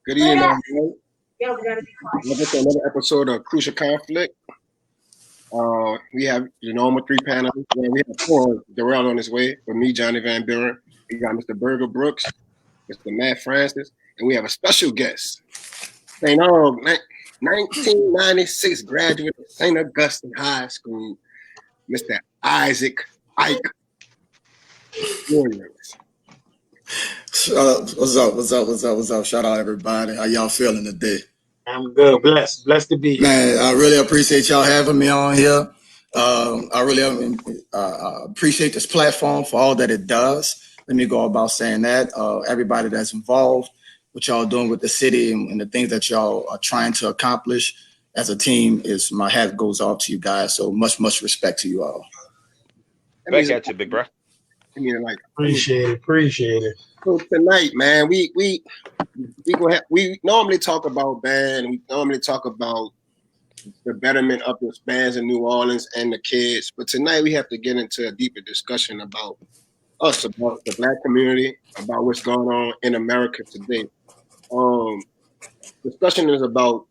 Good evening, everyone. Welcome to another episode of Crucial Conflict. We have the normal three panelists. Well, we have four. Darrell on his way. With me, Johnny Van Buren. We got Mr. Burger Brooks, Mr. Matt Francis, and we have a special guest. St. 1996 graduate of St. Augustine High School, Mr. Isaac Ike Williams. What's up? Shout out everybody. How y'all feeling today? I'm good. Blessed to be here. Man, I really appreciate y'all having me on here. I really appreciate this platform for all that it does. Let me go about saying that. Everybody that's involved, what y'all doing with the city and the things that y'all are trying to accomplish as a team, is my hat goes off to you guys. So much respect to you all. Back at you, big bro. Appreciate it. So tonight, man, we normally talk about band. We normally talk about the betterment of the bands in New Orleans and the kids. But tonight we have to get into a deeper discussion about us, about the Black community, about what's going on in America today. Discussion is about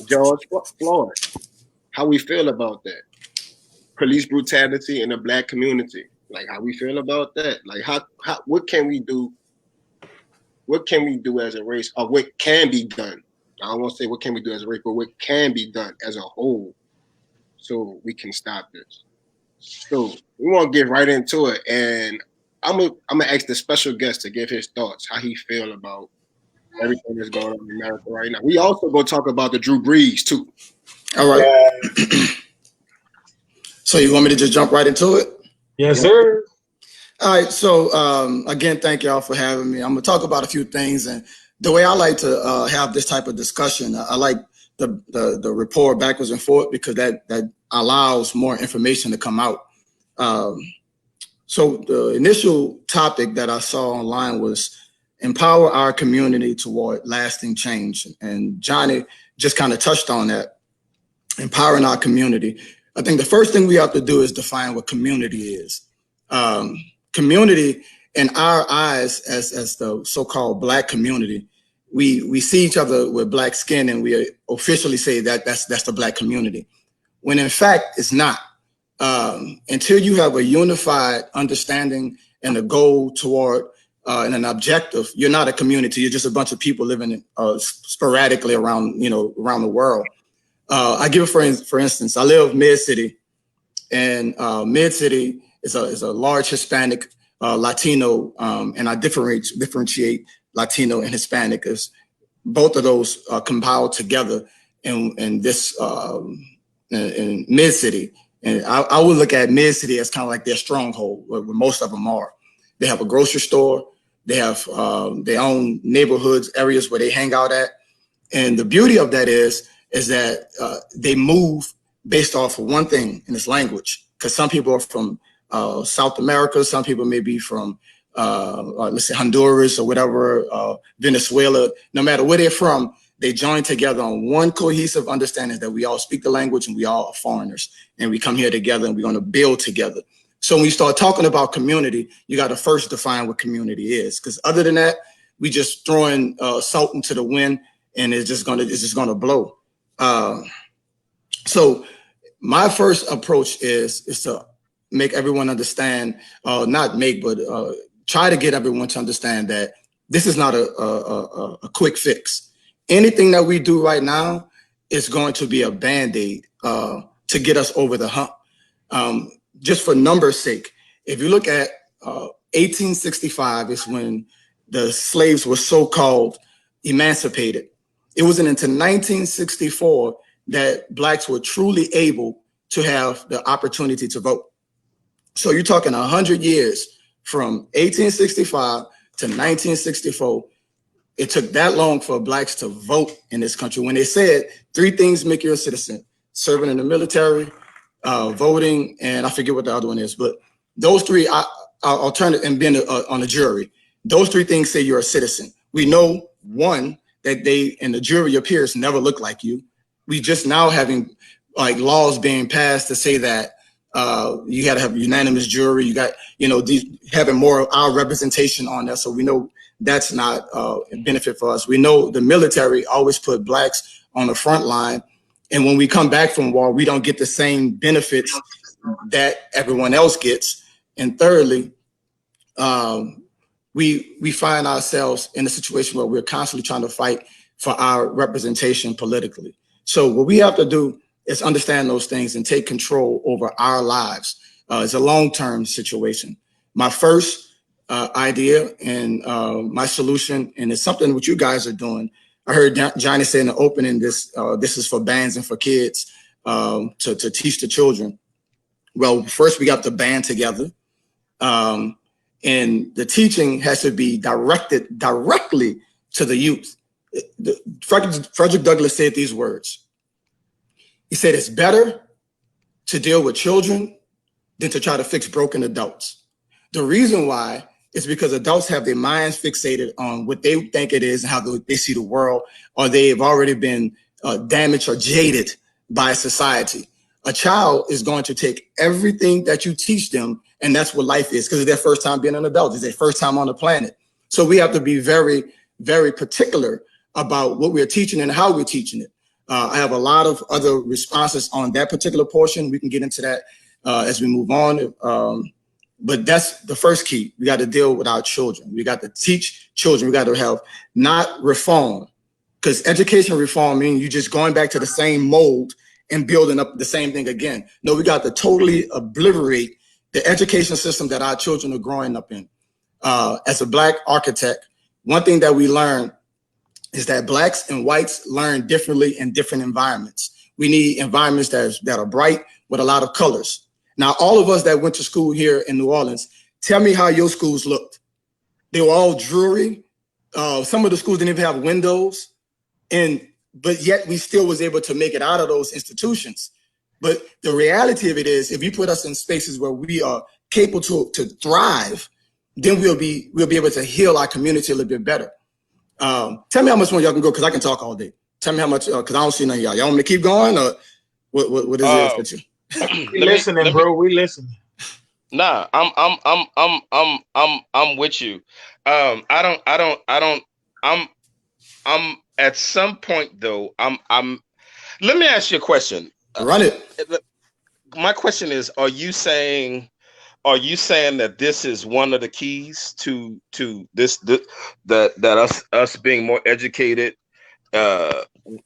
George Floyd, how we feel about that, police brutality in the Black community. Like how we feel about that. Like how what can we do? What can we do as a race, or what can be done? I don't want to say what can we do as a race, but what can be done as a whole, so we can stop this. So we want to get right into it, and I'm gonna ask the special guest to give his thoughts, how he feel about everything that's going on in America right now. We also gonna talk about the Drew Brees too. All right. So you want me to just jump right into it? Yes, sir. All right. So again, thank y'all for having me. I'm gonna talk about a few things, and the way I like to have this type of discussion, I like the rapport backwards and forth, because that allows more information to come out. So the initial topic that I saw online was empower our community toward lasting change, and Johnny just kind of touched on that, empowering our community. I think the first thing we have to do is define what community is. Community, in our eyes, as the so-called Black community, we see each other with black skin, and we officially say that that's the Black community, when in fact it's not. Until you have a unified understanding and a goal toward and an objective, you're not a community. You're just a bunch of people living sporadically around the world. I give for instance, I live mid-city, and mid-city is a large Hispanic, Latino, and I differentiate Latino and Hispanic as both of those compiled together in this in mid-city. And I would look at mid-city as kind of like their stronghold, where most of them are. They have a grocery store, they have their own neighborhoods, areas where they hang out at. And the beauty of that is that they move based off of one thing, and it's language. Because some people are from South America, some people may be from, let's say, Honduras or whatever, Venezuela. No matter where they're from, they join together on one cohesive understanding that we all speak the language and we all are foreigners. And we come here together and we're going to build together. So when you start talking about community, you got to first define what community is. Because other than that, we just throwing salt into the wind, and it's just gonna blow. So my first approach is to make everyone understand, not make, but try to get everyone to understand that this is not a quick fix. Anything that we do right now is going to be a Band-Aid to get us over the hump. Just for numbers' sake, if you look at 1865 is when the slaves were so-called emancipated. It wasn't until 1964 that Blacks were truly able to have the opportunity to vote. So you're talking 100 years from 1865 to 1964. It took that long for Blacks to vote in this country, when they said 3 things make you a citizen: serving in the military, voting, and I forget what the other one is, but those 3 alternative, and being on a jury. Those 3 things say you're a citizen. We know, one, that they and the jury, your peers, never look like you. We just now having like laws being passed to say that you got to have unanimous jury. You got, these having more of our representation on that. So we know that's not a benefit for us. We know the military always put blacks on the front line. And when we come back from war, we don't get the same benefits that everyone else gets. And thirdly, we find ourselves in a situation where we're constantly trying to fight for our representation politically. So what we have to do is understand those things and take control over our lives. It's a long-term situation. My first idea and my solution, and it's something what you guys are doing. I heard Johnny say in the opening, this is for bands and for kids to teach the children. Well, first we got to band together. And the teaching has to be directed directly to the youth. Frederick Douglass said these words. He said, it's better to deal with children than to try to fix broken adults. The reason why is because adults have their minds fixated on what they think it is and how they see the world, or they have already been damaged or jaded by society. A child is going to take everything that you teach them, and that's what life is, because it's their first time being an adult. It's their first time on the planet. So we have to be very, very particular about what we're teaching and how we're teaching it. I have a lot of other responses on that particular portion. We can get into that as we move on. But that's the first key. We got to deal with our children. We got to teach children. We got to have not reform, because education reform means you just going back to the same mold and building up the same thing again. No, we got to totally obliterate the education system that our children are growing up in. As a Black architect, one thing that we learned is that Blacks and whites learn differently in different environments. We need environments that are bright with a lot of colors. Now, all of us that went to school here in New Orleans, tell me how your schools looked. They were all dreary. Some of the schools didn't even have windows, but yet we still was able to make it out of those institutions. But the reality of it is, if you put us in spaces where we are capable to thrive, then we'll be able to heal our community a little bit better. Tell me how much more y'all can go, because I can talk all day. Tell me how much, because I don't see none of y'all. Y'all want me to keep going, or what is it with you? We listening, bro. We listening. Nah, I'm with you. I'm at some point though. Let me ask you a question. Run it. My question is: Are you saying that this is one of the keys to this that us being more educated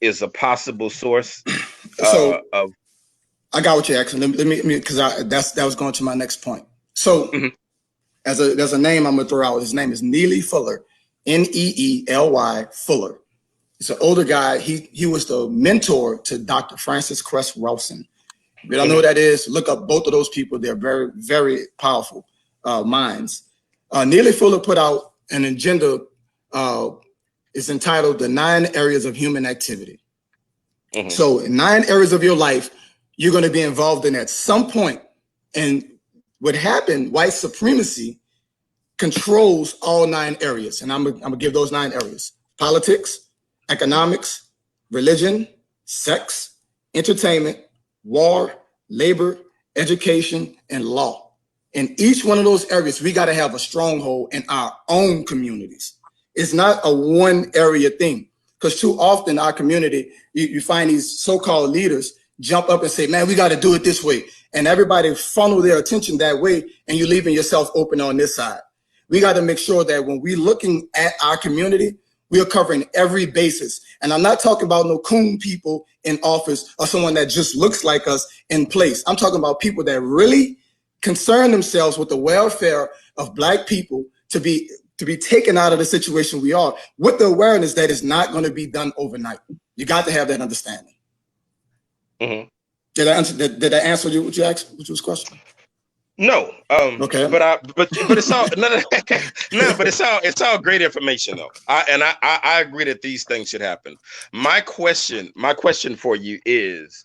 is a possible source of? I got what you're asking. Let me because that was going to my next point. So there's a name I'm gonna throw out. His name is Neely Fuller, Neely Fuller. He's an older guy. He was the mentor to Dr. Francis Cress Welsing. If you don't know who that is, look up both of those people. They're very, very powerful minds. Neely Fuller put out an agenda. It's entitled The 9 Areas of Human Activity. So in 9 areas of your life, you're going to be involved in at some point. And what happened, white supremacy controls all 9 areas. And I'm gonna give those 9 areas: politics, economics, religion, sex, entertainment, war, labor, education, and law. In each one of those areas, we got to have a stronghold in our own communities. It's not a one area thing, because too often our community, you find these so-called leaders jump up and say, man, we got to do it this way. And everybody funnel their attention that way, and you're leaving yourself open on this side. We got to make sure that when we're looking at our community, we are covering every basis. And I'm not talking about no coon people in office or someone that just looks like us in place. I'm talking about people that really concern themselves with the welfare of Black people to be taken out of the situation we are, with the awareness that it's not going to be done overnight. You got to have that understanding. Did I answer you what you asked, which was question? No. Okay. But it's all but it's all great information though. I agree that these things should happen. My question for you is,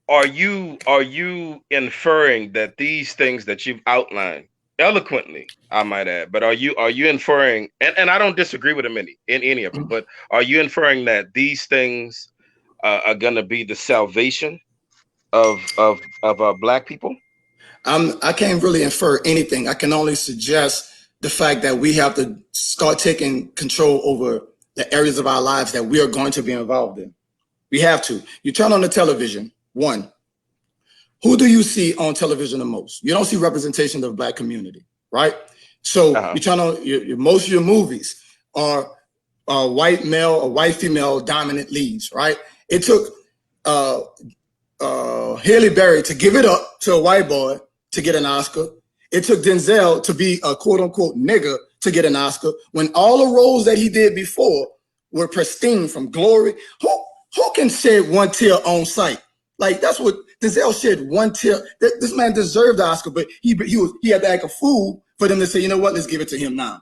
are you inferring that these things that you've outlined eloquently, I might add, but are you inferring, and I don't disagree with them in any of them, but are you inferring that these things are gonna be the salvation of Black people? I can't really infer anything. I can only suggest the fact that we have to start taking control over the areas of our lives that we are going to be involved in. We have to. You turn on the television, one, who do you see on television the most? You don't see representation of the Black community, right? So you turn on most of your movies are white male or white female dominant leads, right? It took Halle Berry to give it up to a white boy to get an Oscar. It took Denzel to be a quote unquote nigger to get an Oscar when all the roles that he did before were pristine from Glory. Who can shed one tear on sight? Like, that's what Denzel shed, one tear. This man deserved the Oscar, but he had to act a fool for them to say, you know what, let's give it to him now.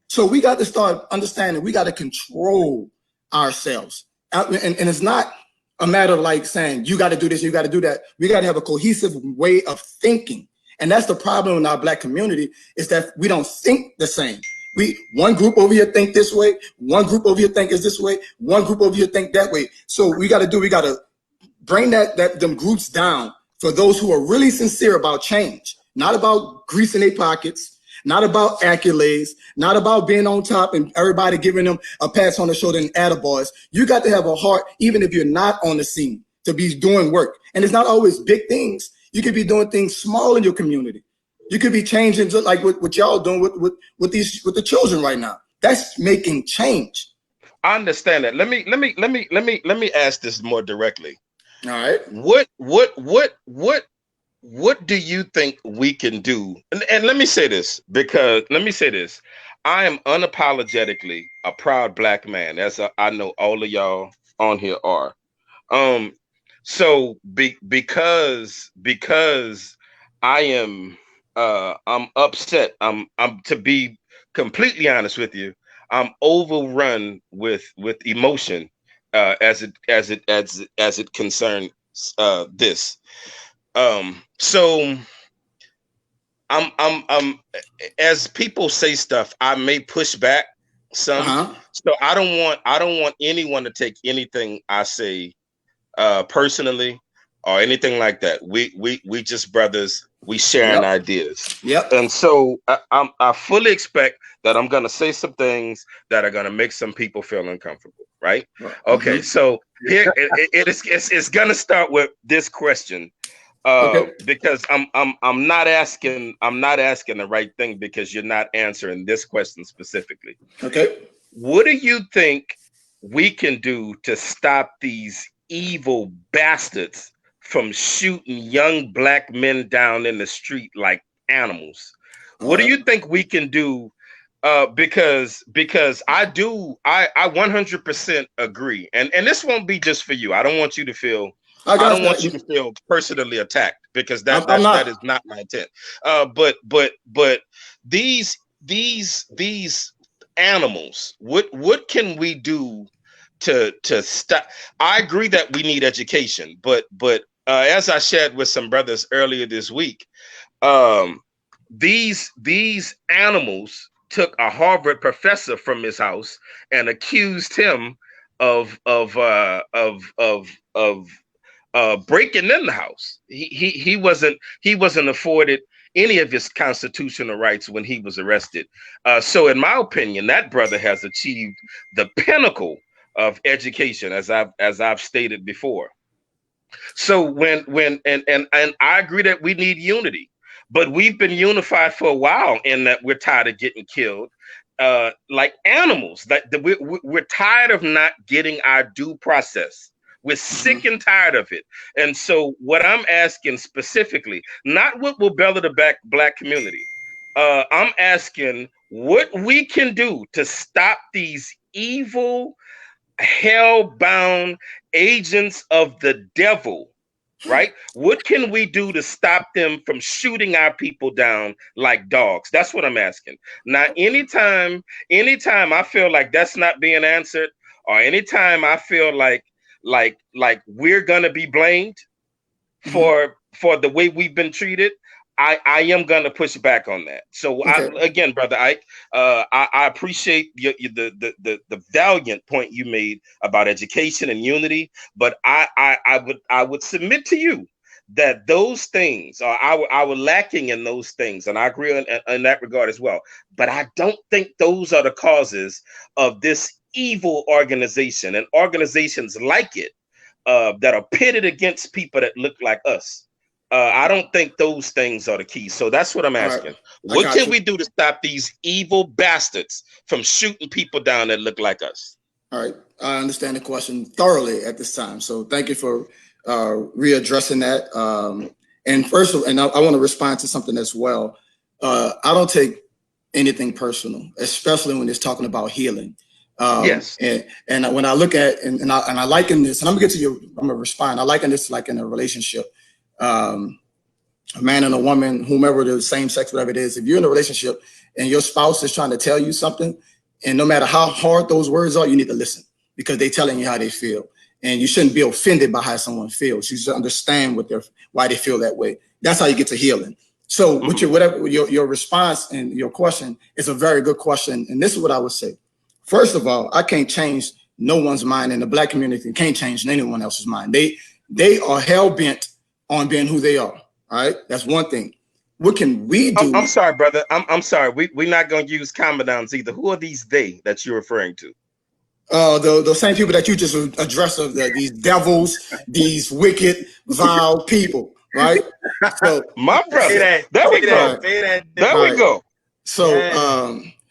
So we got to start understanding we got to control ourselves. And it's not a matter of like saying, you got to do this, you got to do that. We got to have a cohesive way of thinking. And that's the problem in our Black community, is that we don't think the same. One group over here think this way, one group over here think is this way, one group over here think that way. So we got to bring them groups down for those who are really sincere about change, not about greasing their pockets, not about accolades, not about being on top and everybody giving them a pat on the shoulder and attaboys. You got to have a heart, even if you're not on the scene, to be doing work. And it's not always big things. You could be doing things small in your community. You could be changing, just like what y'all doing with the children right now. That's making change. I understand that. Let me ask this more directly. All right. What do you think we can do? And let me say this, because I am unapologetically a proud Black man, as I know all of y'all on here are. So because I am I'm upset. I'm to be completely honest with you, I'm overrun with emotion as it concerns this. So I'm as people say stuff, I may push back some. So I don't want anyone to take anything I say personally or anything like that. We just brothers. We sharing ideas. Yep. And so I fully expect that I'm gonna say some things that are gonna make some people feel uncomfortable. Right? Okay. So here it's gonna start with this question. Because I'm not asking the right thing, because you're not answering this question specifically. Okay. What do you think we can do to stop these evil bastards from shooting young Black men down in the street like animals? What do you think we can do? Because I 100% agree, and this won't be just for you. I don't want you to feel. I don't want you to feel personally attacked, because that is not my intent. But these animals, what can we do to stop? I agree that we need education, but as I shared with some brothers earlier this week, these animals took a Harvard professor from his house and accused him of breaking in the house. He wasn't afforded any of his constitutional rights when he was arrested. So in my opinion, that brother has achieved the pinnacle of education, as I've stated before. So when I agree that we need unity, but we've been unified for a while in that we're tired of getting killed like animals. That we're tired of not getting our due process. We're sick and tired of it. And so what I'm asking specifically, not what will better the Black community, I'm asking what we can do to stop these evil, hell-bound agents of the devil, right? What can we do to stop them from shooting our people down like dogs? That's what I'm asking. Now, anytime I feel like that's not being answered, or anytime I feel like we're gonna be blamed for the way we've been treated, I am gonna push back on that. So again, brother Ike, I appreciate the valiant point you made about education and unity, but I would submit to you that those things are our lacking in those things, and I agree in that regard as well. But I don't think those are the causes of this evil organization and organizations like it that are pitted against people that look like us. I don't think those things are the key. So that's what I'm asking. What can we do to stop these evil bastards from shooting people down that look like us? All right, I understand the question thoroughly at this time. So thank you for readdressing that. And first, I want to respond to something as well. I don't take anything personal, especially when it's talking about healing. Yes. And when I look at and I liken this, and I'm gonna get to you. I'm gonna respond. I liken this like in a relationship. A man and a woman, whomever the same sex, whatever it is. If you're in a relationship and your spouse is trying to tell you something, and no matter how hard those words are, you need to listen because they're telling you how they feel. And you shouldn't be offended by how someone feels. You should understand why they feel that way. That's how you get to healing. So with your response and your question is a very good question. And this is what I would say. First of all, I can't change no one's mind, and the Black community can't change anyone else's mind. They are hell-bent on being who they are. All right. That's one thing. What can we do? I'm sorry, brother. I'm sorry. We're not going to use commandants either. Who are these they that you're referring to? The same people that you just addressed, these devils, these wicked, vile people, right? So, my brother. There we go. There we go. So,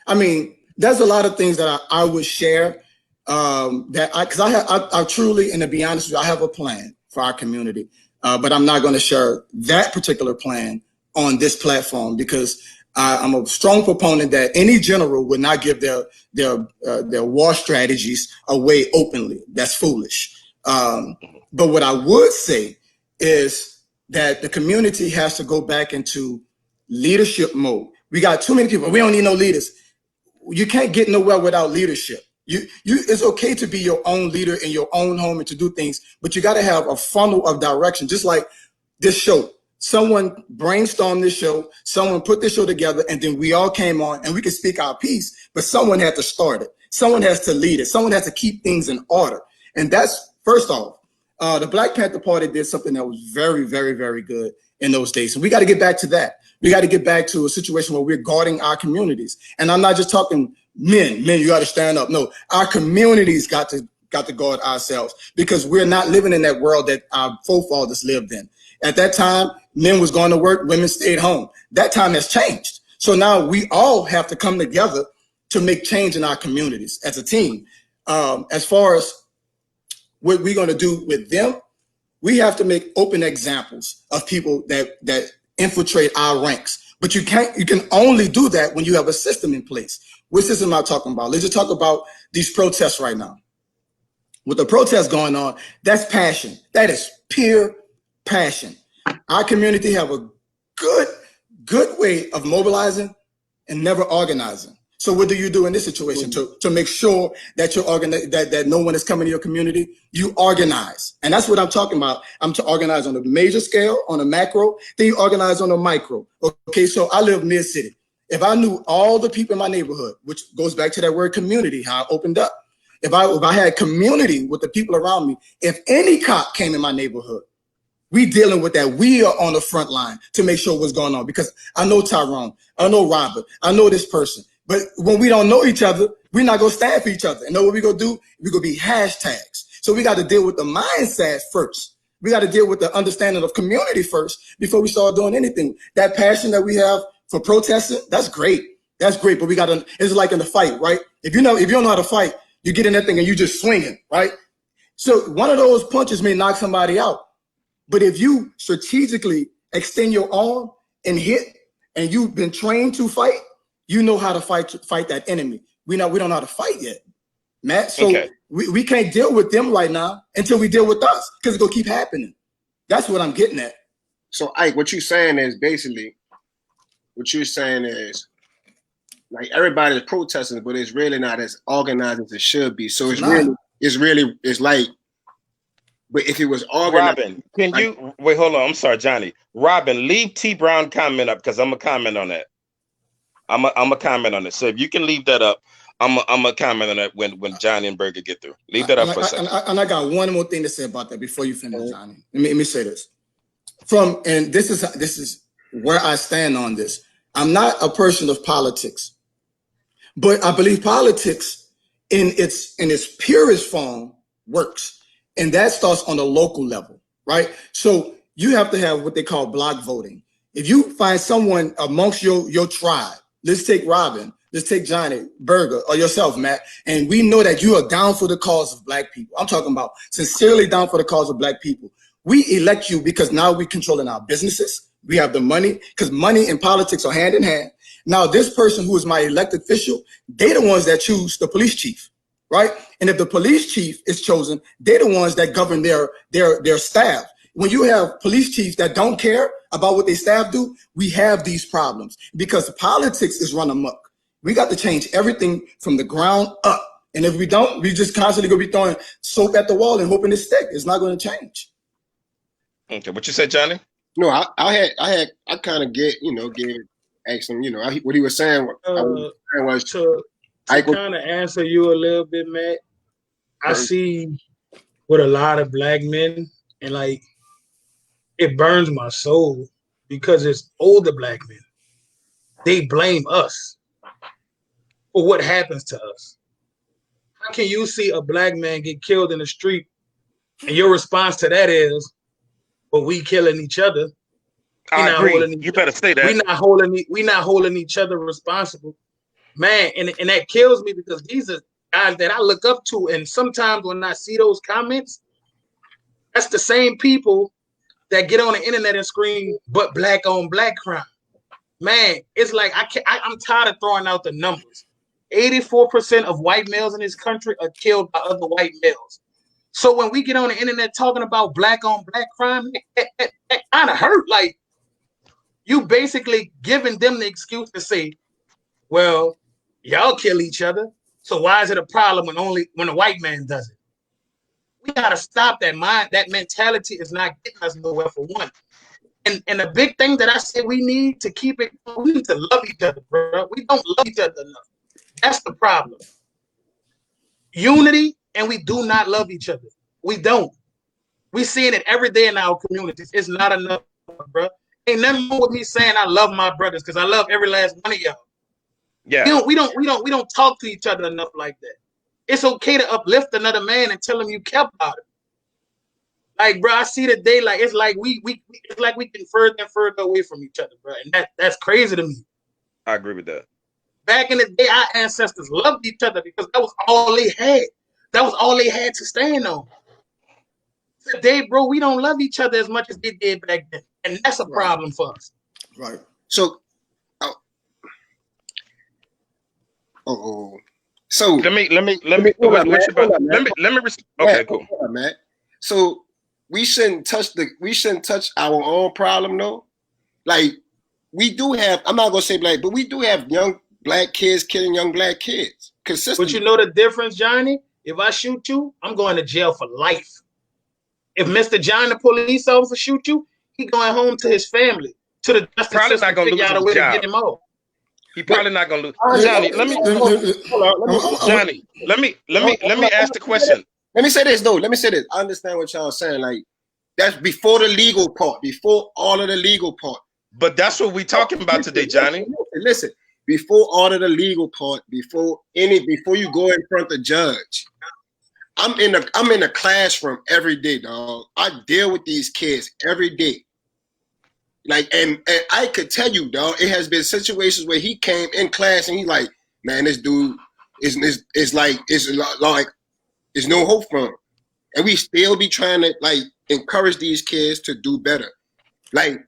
I mean, there's a lot of things that I would share because I truly, and to be honest with you, I have a plan for our community, but I'm not going to share that particular plan on this platform because I'm a strong proponent that any general would not give their war strategies away openly. That's foolish. But what I would say is that the community has to go back into leadership mode. We got too many people. We don't need no leaders. You can't get nowhere without leadership. It's okay to be your own leader in your own home and to do things, but you got to have a funnel of direction, just like this show. Someone brainstormed this show, someone put this show together, and then we all came on and we could speak our piece, but someone had to start it. Someone has to lead it. Someone has to keep things in order. And that's, first off, the Black Panther Party did something that was very, very, very good in those days. So we got to get back to that. We got to get back to a situation where we're guarding our communities. And I'm not just talking men, you got to stand up. No, our communities got to guard ourselves because we're not living in that world that our forefathers lived in. At that time, men was going to work, women stayed home. That time has changed. So now we all have to come together to make change in our communities as a team. As far as what we're going to do with them, we have to make open examples of people that infiltrate our ranks. But you can only do that when you have a system in place. What system am I talking about? Let's just talk about these protests right now. With the protests going on, that's passion. That is pure passion. Our community have a good way of mobilizing and never organizing. So what do you do in this situation to make sure that you're that no one is coming to your community? You organize. And that's what I'm talking about. I'm to organize on a major scale, on a macro, then you organize on a micro. Okay, so I live mid-city. If I knew all the people in my neighborhood, which goes back to that word community, how I opened up. If I had community with the people around me, if any cop came in my neighborhood, we dealing with that. We are on the front line to make sure what's going on because I know Tyrone, I know Robert, I know this person. But when we don't know each other, we're not going to stand for each other. And know what we're going to do? We're going to be hashtags. So we got to deal with the mindset first. We got to deal with the understanding of community first before we start doing anything. That passion that we have for protesting, that's great. That's great. But we got to, it's like in the fight, right? If you don't know how to fight, you get in that thing and you just swinging, right? So one of those punches may knock somebody out. But if you strategically extend your arm and hit, and you've been trained to fight, you know how to fight that enemy. We don't know how to fight yet, Matt. So we can't deal with them right now until we deal with us because it's gonna keep happening. That's what I'm getting at. So Ike, what you're saying is basically, like everybody's protesting, but it's really not as organized as it should be. So it's like, but if it was organized, Robin, can you wait? Hold on. I'm sorry, Johnny. Robin, leave T Brown comment up because I'm gonna comment on that. I'm a comment on it. So if you can leave that up, I'm a comment on that when Johnny and Berger get through. Leave that up for a second. And I got one more thing to say about that before you finish, Johnny. Let me say this. and this is where I stand on this. I'm not a person of politics, but I believe politics in its purest form works. And that starts on the local level, right? So you have to have what they call block voting. If you find someone amongst your tribe, let's take Robin, let's take Johnny, Berger, or yourself, Matt, and we know that you are down for the cause of Black people. I'm talking about sincerely down for the cause of Black people. We elect you because now we're controlling our businesses. We have the money, because money and politics are hand in hand. Now, this person who is my elected official, they're the ones that choose the police chief, right? And if the police chief is chosen, they're the ones that govern their staff. When you have police chiefs that don't care about what their staff do, we have these problems because politics is run amok. We got to change everything from the ground up. And if we don't, we just constantly going to be throwing soap at the wall and hoping it stick. It's not going to change. Okay, what you said, Johnny? No, I kind of asked him, what he was saying. Was to kind of answer you a little bit, Matt. I see with a lot of Black men, and like it burns my soul because it's older Black men. They blame us for what happens to us. How can you see a Black man get killed in the street and your response to that is, "But we killing each other"? I agree. You better say that. We not holding each other responsible, man. And that kills me because these are guys that I look up to, and sometimes when I see those comments, that's the same people that get on the internet and scream, "But Black on Black crime." Man, it's like I'm tired of throwing out the numbers. 84% of white males in this country are killed by other white males. So when we get on the internet talking about Black on Black crime, that kind of hurt. Like, you basically giving them the excuse to say, well, y'all kill each other, so why is it a problem when a white man does it? We gotta stop that mind. That mentality is not getting us nowhere, for one. And the big thing that I say we need to keep it, we need to love each other, bro. We don't love each other enough. That's the problem. Unity, and we do not love each other. We don't. We seeing it every day in our communities. It's not enough, bro. Ain't nothing wrong with me saying I love my brothers because I love every last one of y'all. Yeah. We don't talk to each other enough like that. It's okay to uplift another man and tell him you care about him. Like, bro, I see the day like it's like we getting further and further away from each other, bro. And that's crazy to me. I agree with that. Back in the day, our ancestors loved each other because that was all they had. That was all they had to stand on. Today, bro, we don't love each other as much as they did back then. And that's a problem for us. Right. So, so let me. Okay, cool. Matt. So we shouldn't touch our own problem, though. Like, we do have. I'm not gonna say Black, but we do have young Black kids killing young Black kids consistently. But you know the difference, Johnny? If I shoot you, I'm going to jail for life. If Mr. John, the police officer, shoot you, he going home to his family, to the justice probably system, not gonna figure lose out a his way job. to get him off. He probably not gonna lose. Johnny, let me ask the question. Let me say this though. I understand what y'all saying. Like, that's before the legal part, before all of the legal part. But that's what we're talking about today, Johnny. Listen, before all of the legal part, before you go in front of the judge. I'm in a classroom every day, dog. I deal with these kids every day. Like, and I could tell you, dog, it has been situations where he came in class and he's like, man, this dude is like there's no hope for him. And we still be trying to like encourage these kids to do better. Like,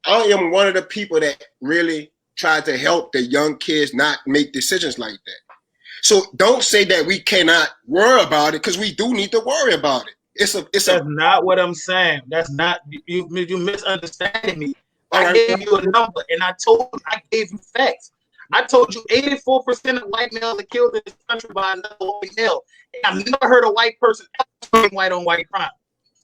I am one of the people that really try to help the young kids not make decisions like that. So don't say that we cannot worry about it, because we do need to worry about it. That's not what I'm saying. That's not you misunderstanding me. I gave you a number and I gave you facts. I told you 84% of white males are killed in this country by another white male. And I've never heard a white person ever white on white crime.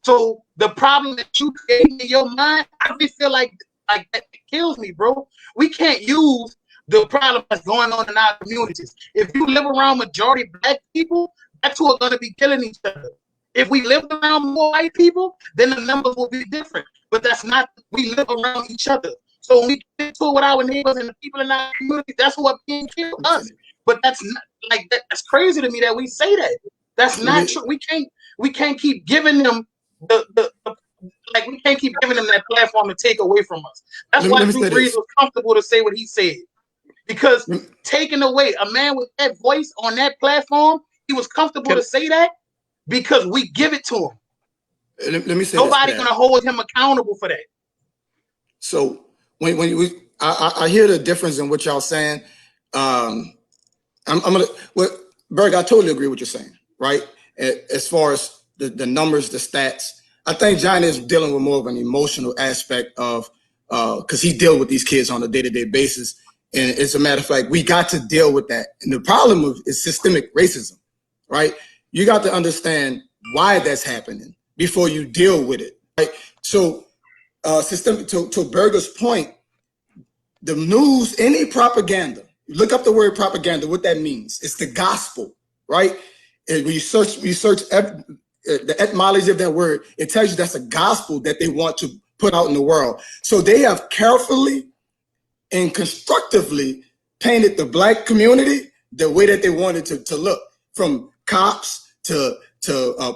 So the problem that you create in your mind, I really feel like that kills me, bro. We can't use the problem that's going on in our communities. If you live around majority Black people, that's who are going to be killing each other. If we lived around more white people, then the numbers will be different. But that's not, we live around each other. So when we get into it with our neighbors and the people in our community, that's what being killed us. But that's not like that. That's crazy to me that we say that. That's not true. We can't keep giving them like we can't keep giving them that platform to take away from us. That's why Drew Brees was comfortable to say what he said. Because taking away a man with that voice on that platform, he was comfortable to say that because we give it to him. Let me say nobody gonna hold him accountable for that. So I hear the difference in what y'all saying. I'm gonna Berg, I totally agree with what you're saying, right? As far as the numbers, the stats, I think Johnny is dealing with more of an emotional aspect of because he deals with these kids on a day-to-day basis. And as a matter of fact, we got to deal with that. And the problem is systemic racism, right? You got to understand why that's happening before you deal with it, right? So to Berger's point, the news, any propaganda, look up the word propaganda, what that means. It's the gospel, right? And when you search the etymology of that word, it tells you that's a gospel that they want to put out in the world. So they have carefully and constructively painted the Black community the way that they wanted to look, from cops to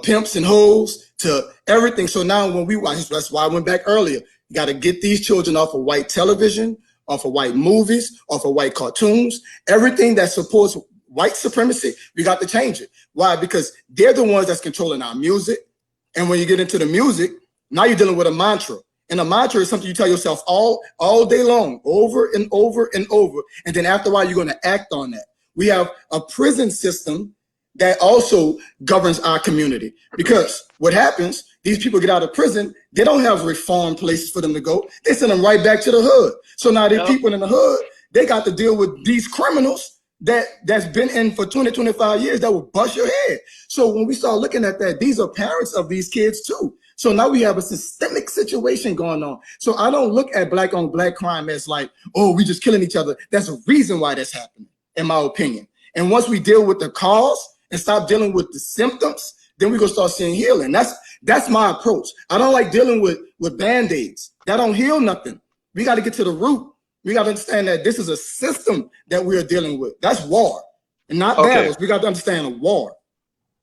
pimps and hoes to everything. So now when we watch, that's why I went back earlier. You got to get these children off of white television, off of white movies, off of white cartoons, everything that supports white supremacy. We got to change it. Why? Because they're the ones that's controlling our music. And when you get into the music, now you're dealing with a mantra. And a mantra is something you tell yourself all day long, over and over and over. And then after a while, you're going to act on that. We have a prison system that also governs our community. Because what happens, these people get out of prison, they don't have reform places for them to go. They send them right back to the hood. So now the people in the hood, they got to deal with these criminals that's been in for 20, 25 years that will bust your head. So when we start looking at that, these are parents of these kids too. So now we have a systemic situation going on. So I don't look at Black on Black crime as like, oh, we just killing each other. There's a reason why that's happening, in my opinion. And once we deal with the cause and stop dealing with the symptoms, then we're gonna start seeing healing. That's my approach. I don't like dealing with Band-Aids. That don't heal nothing. We got to get to the root. We got to understand that this is a system that we are dealing with. That's war, and not battles. We got to understand a war.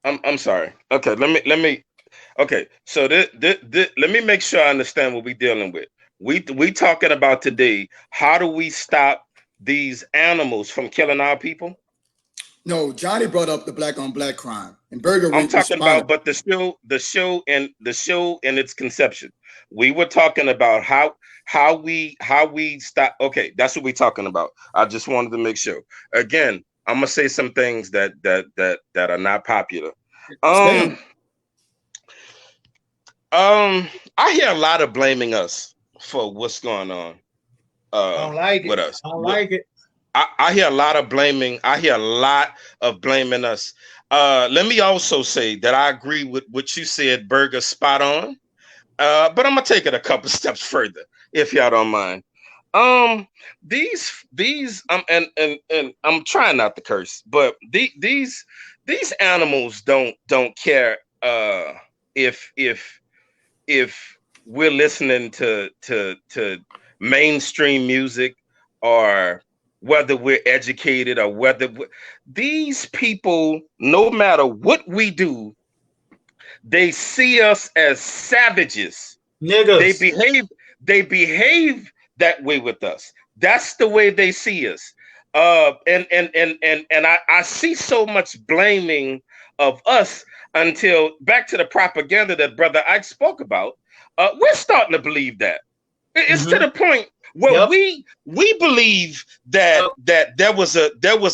I'm sorry. Okay, let me. Okay, so let me make sure I understand what we're dealing with. We talking about today. How do we stop these animals from killing our people? No, Johnny brought up the Black on Black crime, and Berger. I'm talking about, but the show and its conception. We were talking about how we stop. Okay, that's what we're talking about. I just wanted to make sure. Again, I'm gonna say some things that are not popular. I hear a lot of blaming us for what's going on. I don't like with it. us. I don't like it. I hear a lot of blaming. I hear a lot of blaming us. Let me also say that I agree with what you said, Berger, spot on. But I'm gonna take it a couple steps further, if y'all don't mind. These and I'm trying not to curse, but these animals don't care if we're listening to mainstream music or whether we're educated or these people, no matter what we do, they see us as savages. Niggas. They behave that way with us. That's the way they see us. And I see so much blaming of us until back to the propaganda that Brother Ike spoke about. We're starting to believe that. It's to the point where we believe that there was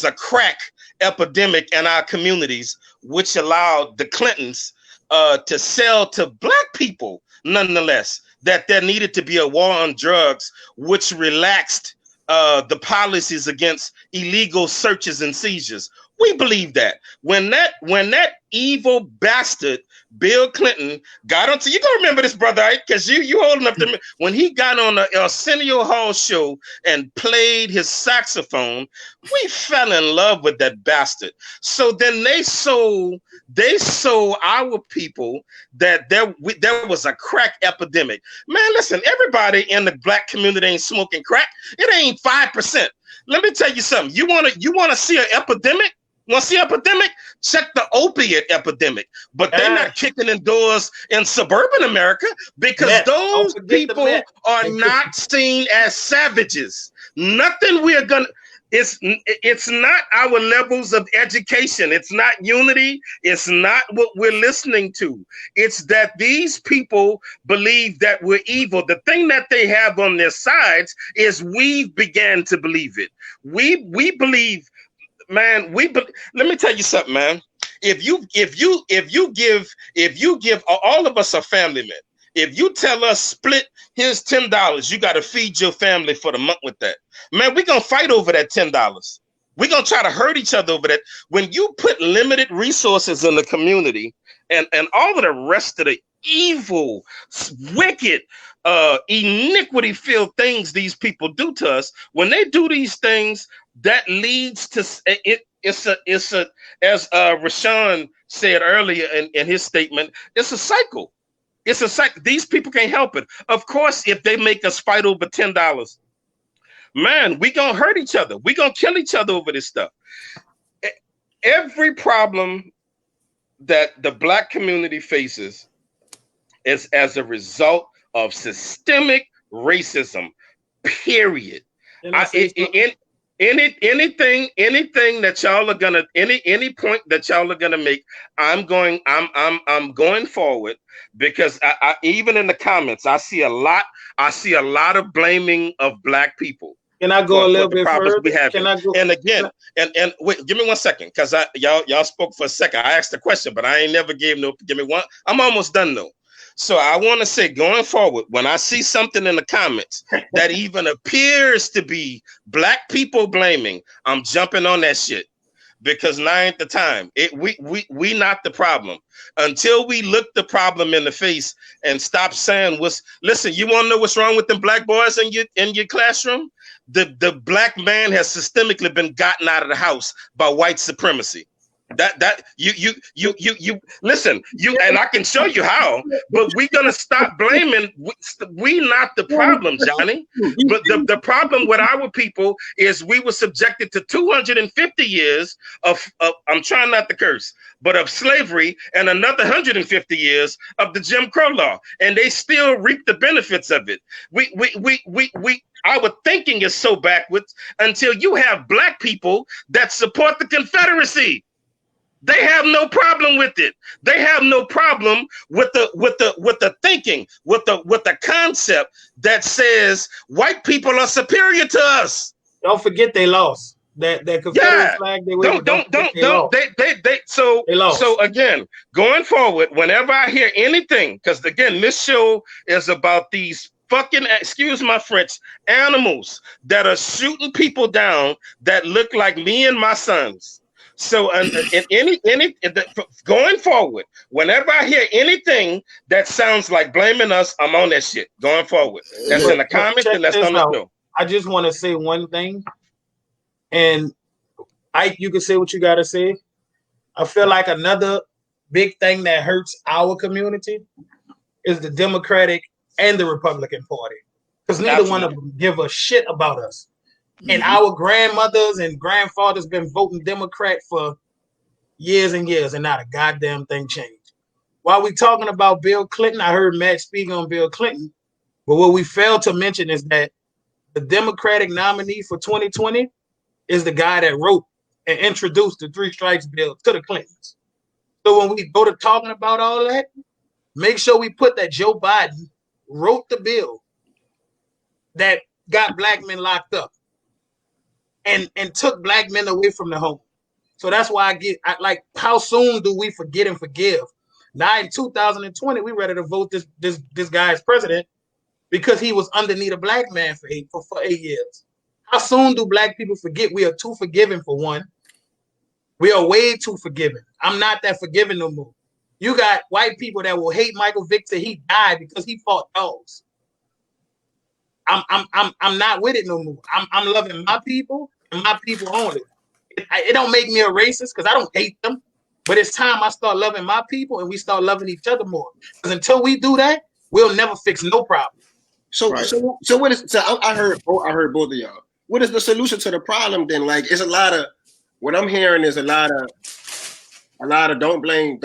a crack epidemic in our communities, which allowed the Clintons to sell to Black people, nonetheless, that there needed to be a war on drugs, which relaxed the policies against illegal searches and seizures. We believe that when that evil bastard Bill Clinton got onto, you gonna remember this, brother, right? Because you old enough to, when he got on the Arsenio Hall show and played his saxophone, we fell in love with that bastard. So then they sold our people that there was a crack epidemic. Man, listen, everybody in the black community ain't smoking crack. It ain't 5%. Let me tell you something. You wanna see an epidemic? Want to see epidemic? Check the opiate epidemic. But they're not kicking in doors in suburban America because those people are not seen as savages. Nothing we're gonna. It's not our levels of education. It's not unity. It's not what we're listening to. It's that these people believe that we're evil. The thing that they have on their sides is we began to believe it. We believe. Man, let me tell you something, man. If you give all of us are family men. If you tell us split, here's $10, you got to feed your family for the month with that. Man, we're gonna fight over that $10. We're gonna try to hurt each other over that. When you put limited resources in the community and all of the rest of the evil, wicked, iniquity-filled things these people do to us, when they do these things, that leads to it. It's a as Rashawn said earlier in his statement, it's a cycle. It's a cycle. These people can't help it. Of course, if they make us fight over $10, man, we gonna hurt each other. We gonna kill each other over this stuff. Every problem that the black community faces is as a result of systemic racism. Period. Anything that y'all are gonna any point that y'all are gonna make, I'm going forward because I even in the comments I see a lot of blaming of black people. Can I go a little bit further? Can I go? And again, and wait, give me 1 second, because y'all spoke for a second. I asked a question, but I ain't never gave no. Give me one. I'm almost done though. So I want to say, going forward, when I see something in the comments that even appears to be black people blaming, I'm jumping on that shit, because now ain't the time. We not the problem. Until we look the problem in the face and stop saying listen, you want to know what's wrong with them black boys in your classroom? The black man has systemically been gotten out of the house by white supremacy. That you listen, and I can show you how, but we're gonna stop blaming. We not the problem, Johnny. But the problem with our people is we were subjected to 250 years of I'm trying not to curse, but of slavery, and another 150 years of the Jim Crow law, and they still reap the benefits of it. Our thinking is so backwards until you have black people that support the Confederacy. They have no problem with it. They have no problem with the thinking, with the concept that says white people are superior to us. Don't forget they lost. That Confederate flag they waved. They lost. So again, going forward, whenever I hear anything, because again, this show is about these fucking, excuse my French, animals that are shooting people down that look like me and my sons. So going forward, whenever I hear anything that sounds like blaming us, I'm on that shit. Going forward, that's in the comments and that's on the show. I just want to say one thing, and you can say what you gotta say. I feel like another big thing that hurts our community is the Democratic and the Republican Party, because neither one of them give a shit about us. And our grandmothers and grandfathers been voting Democrat for years and years, and not a goddamn thing changed. While we talking about Bill Clinton, I heard Matt speak on Bill Clinton, but what we failed to mention is that the Democratic nominee for 2020 is the guy that wrote and introduced the 3 strikes bill to the Clintons. So when we go to talking about all that, make sure we put that Joe Biden wrote the bill that got black men locked up and took black men away from the home. So that's why I like, how soon do we forget and forgive? Now in 2020, we ready to vote this guy as president because he was underneath a black man for 8 years. How soon do black people forget? We are too forgiving, for one. We are way too forgiving. I'm not that forgiving no more. You got white people that will hate Michael Vick till he died because he fought dogs. I'm not with it no more. I'm loving my people and my people only. It don't make me a racist because I don't hate them, but it's time I start loving my people and we start loving each other more. Because until we do that, we'll never fix no problem. So what is? So I heard both of y'all. What is the solution to the problem then? Like, it's a lot of what I'm hearing is a lot of don't blame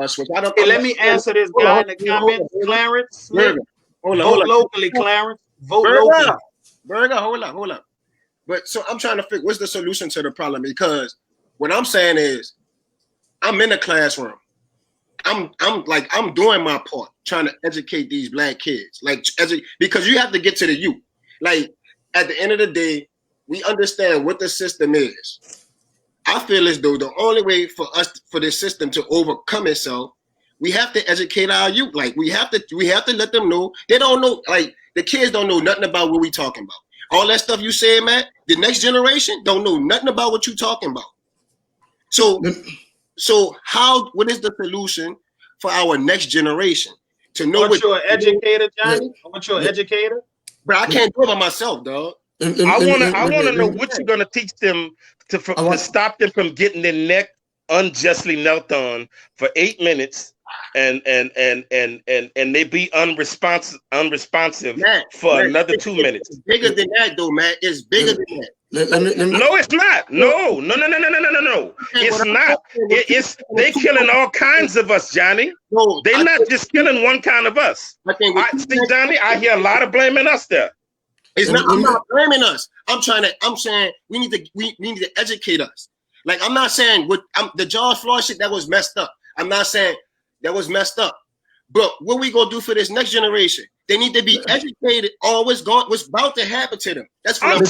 us. Which I don't. Hey, let me answer this guy in the comments, Clarence Smith. Hold on. Vote locally, Clarence. Vote locally. Burger, hold up. But so I'm trying to figure what's the solution to the problem, because what I'm saying is I'm in the classroom. I'm doing my part, trying to educate these black kids, because you have to get to the youth. Like, at the end of the day, we understand what the system is. I feel as though the only way for this system to overcome itself, we have to educate our youth. Like, we have to let them know. They don't know, like, the kids don't know nothing about what we talking about. All that stuff you said, Matt, the next generation don't know nothing about what you talking about. So what is the solution for our next generation to know what you're an educator, Johnny? What you're an educator? But I can't do it by myself, dog. I wanna know what you're gonna teach them to stop them from getting their neck unjustly knelt on for 8 minutes and they be unresponsive Matt, for another 2 minutes. It's bigger than that, though, Matt. It's bigger than that. No, it's not. No. It's not. It's they killing all kinds of us, Johnny. No, they're not just killing one kind of us. See, Johnny, I hear a lot of blaming us there. It's not. I'm not blaming us. I'm saying we need to educate us. Like, I'm not saying the George Floyd shit, that was messed up. I'm not saying that was messed up. But what we gonna do for this next generation? They need to be educated on what's about to happen to them. That's what I'm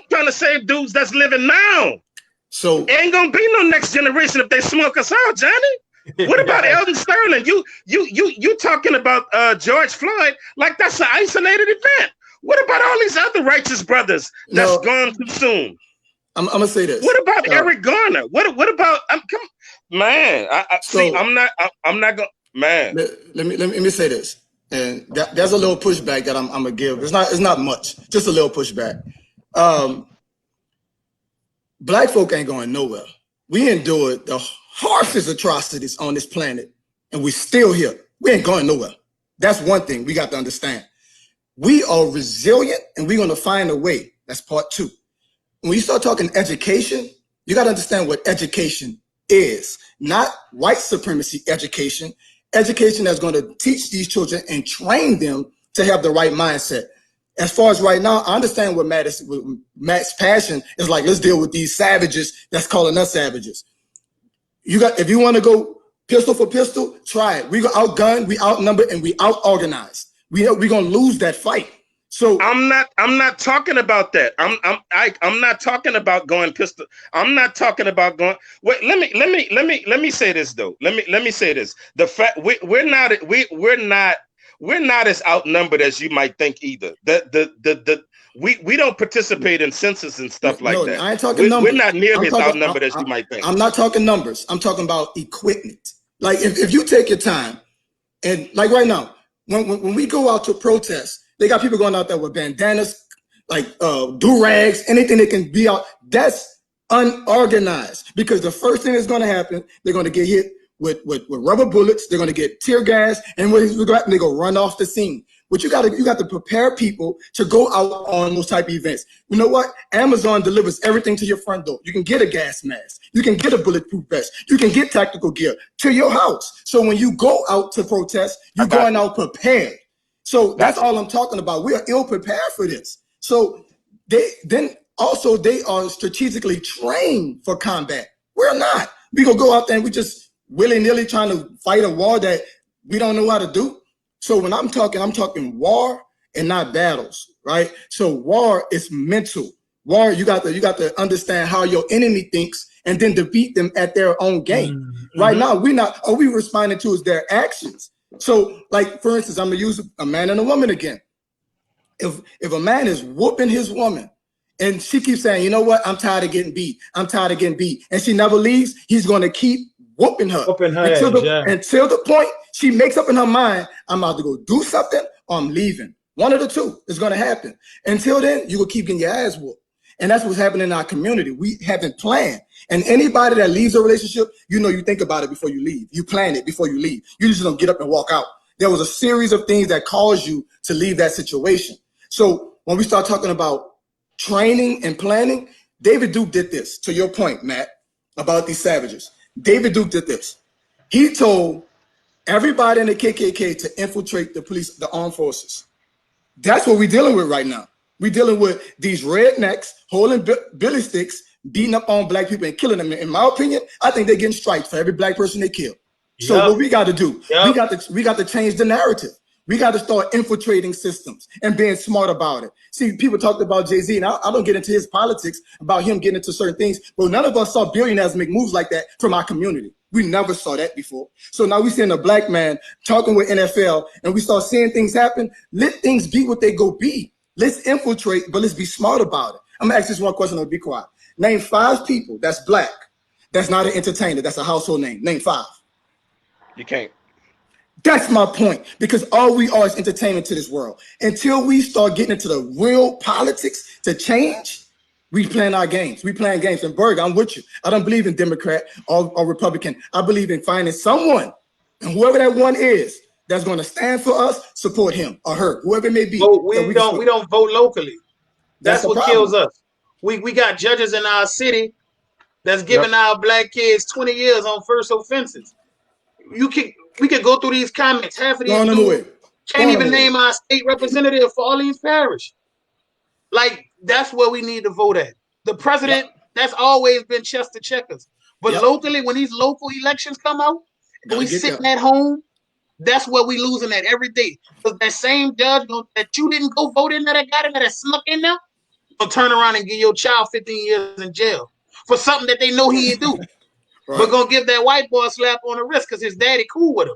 trying to save dudes that's living now. So ain't gonna be no next generation if they smoke us out, Johnny. What about Elton Sterling? You talking about George Floyd like that's an isolated event. What about all these other righteous brothers that's gone too soon? I'm gonna say this. What about Eric Garner? What about man? I'm not gonna, man. Let me say this, and there's a little pushback that I'm gonna give. It's not much, just a little pushback. Black folk ain't going nowhere. We endured the harshest atrocities on this planet, and we're still here. We ain't going nowhere. That's one thing we got to understand. We are resilient, and we're gonna find a way. That's part two. When you start talking education, you got to understand what education is. Not white supremacy education. Education that's going to teach these children and train them to have the right mindset. As far as right now, I understand what Matt's passion is like. Let's deal with these savages that's calling us savages. If you want to go pistol for pistol, try it. We go outgunned, we outnumbered, and we out-organized. We're going to lose that fight. So I'm not talking about that. I'm not talking about going pistol. I'm not talking about going. Wait, let me say this though. Let me say this. The fact we're not as outnumbered as you might think either. We don't participate in census and stuff like that. I ain't talking numbers. We're not nearly as outnumbered as you might think. I'm not talking numbers. I'm talking about equipment. Like if you take your time, and like right now, when we go out to protest. They got people going out there with bandanas, like do-rags, anything that can be out. That's unorganized, because the first thing that's going to happen, they're going to get hit with rubber bullets. They're going to get tear gas, and when they go run off the scene. But you got to prepare people to go out on those type of events. You know what? Amazon delivers everything to your front door. You can get a gas mask. You can get a bulletproof vest. You can get tactical gear to your house. So when you go out to protest, you're going out prepared. So that's all I'm talking about. We are ill prepared for this. So they are strategically trained for combat. We're not. We gonna go out there and we just willy-nilly trying to fight a war that we don't know how to do. So when I'm talking war and not battles, right? So war is mental. War, you got to understand how your enemy thinks and then defeat them at their own game. Mm-hmm. Right now, all we responding to is their actions. So, like, for instance, I'm gonna use a man and a woman again. If a man is whooping his woman and she keeps saying, you know what, I'm tired of getting beat, and she never leaves, he's gonna keep whooping her, Whooping her until ass, yeah. until the point she makes up in her mind, I'm about to go do something or I'm leaving. One of the two is going to happen. Until then, you will keep getting your ass whooped. And that's what's happening in our community. We haven't planned. And anybody that leaves a relationship, you know, you think about it before you leave. You plan it before you leave. You just don't get up and walk out. There was a series of things that caused you to leave that situation. So when we start talking about training and planning, David Duke did this, to your point, Matt, about these savages. David Duke did this. He told everybody in the KKK to infiltrate the police, the armed forces. That's what we're dealing with right now. We're dealing with these rednecks holding billy sticks, beating up on black people and killing them. In my opinion, I think they're getting stripes for every black person they kill. So Yep. what we got to do, Yep. we got to change the narrative. We got to start infiltrating systems and being smart about it. See, people talked about Jay-Z, and I don't get into his politics about him getting into certain things, but none of us saw billionaires make moves like that from our community. We never saw that before. So now we're seeing a black man talking with NFL, and we start seeing things happen. Let things be what they go be. Let's infiltrate, but let's be smart about it. I'm gonna ask this one question, I'll be quiet. Name 5 people that's black, that's not an entertainer, that's a household name. Name 5. You can't. That's my point, because all we are is entertainment to this world. Until we start getting into the real politics to change, we playing our games. We playing games. And Berg, I'm with you. I don't believe in Democrat or Republican. I believe in finding someone, and whoever that one is, that's going to stand for us, support him or her, whoever it may be. But we don't vote locally. That's what kills us. We got judges in our city that's giving our black kids 20 years on first offenses. We could go through these comments. Half of these dudes can't even name our state representative for Orleans Parish. Like, that's where we need to vote at. The president, that's always been Chester Checkers. But locally, when these local elections come out, and we sitting at home, that's where we losing at every day. Because that same judge that you didn't go vote in there, that got in there, that snuck in there, gonna turn around and give your child 15 years in jail for something that they know he didn't do. But gonna give that white boy a slap on the wrist because his daddy cool with him.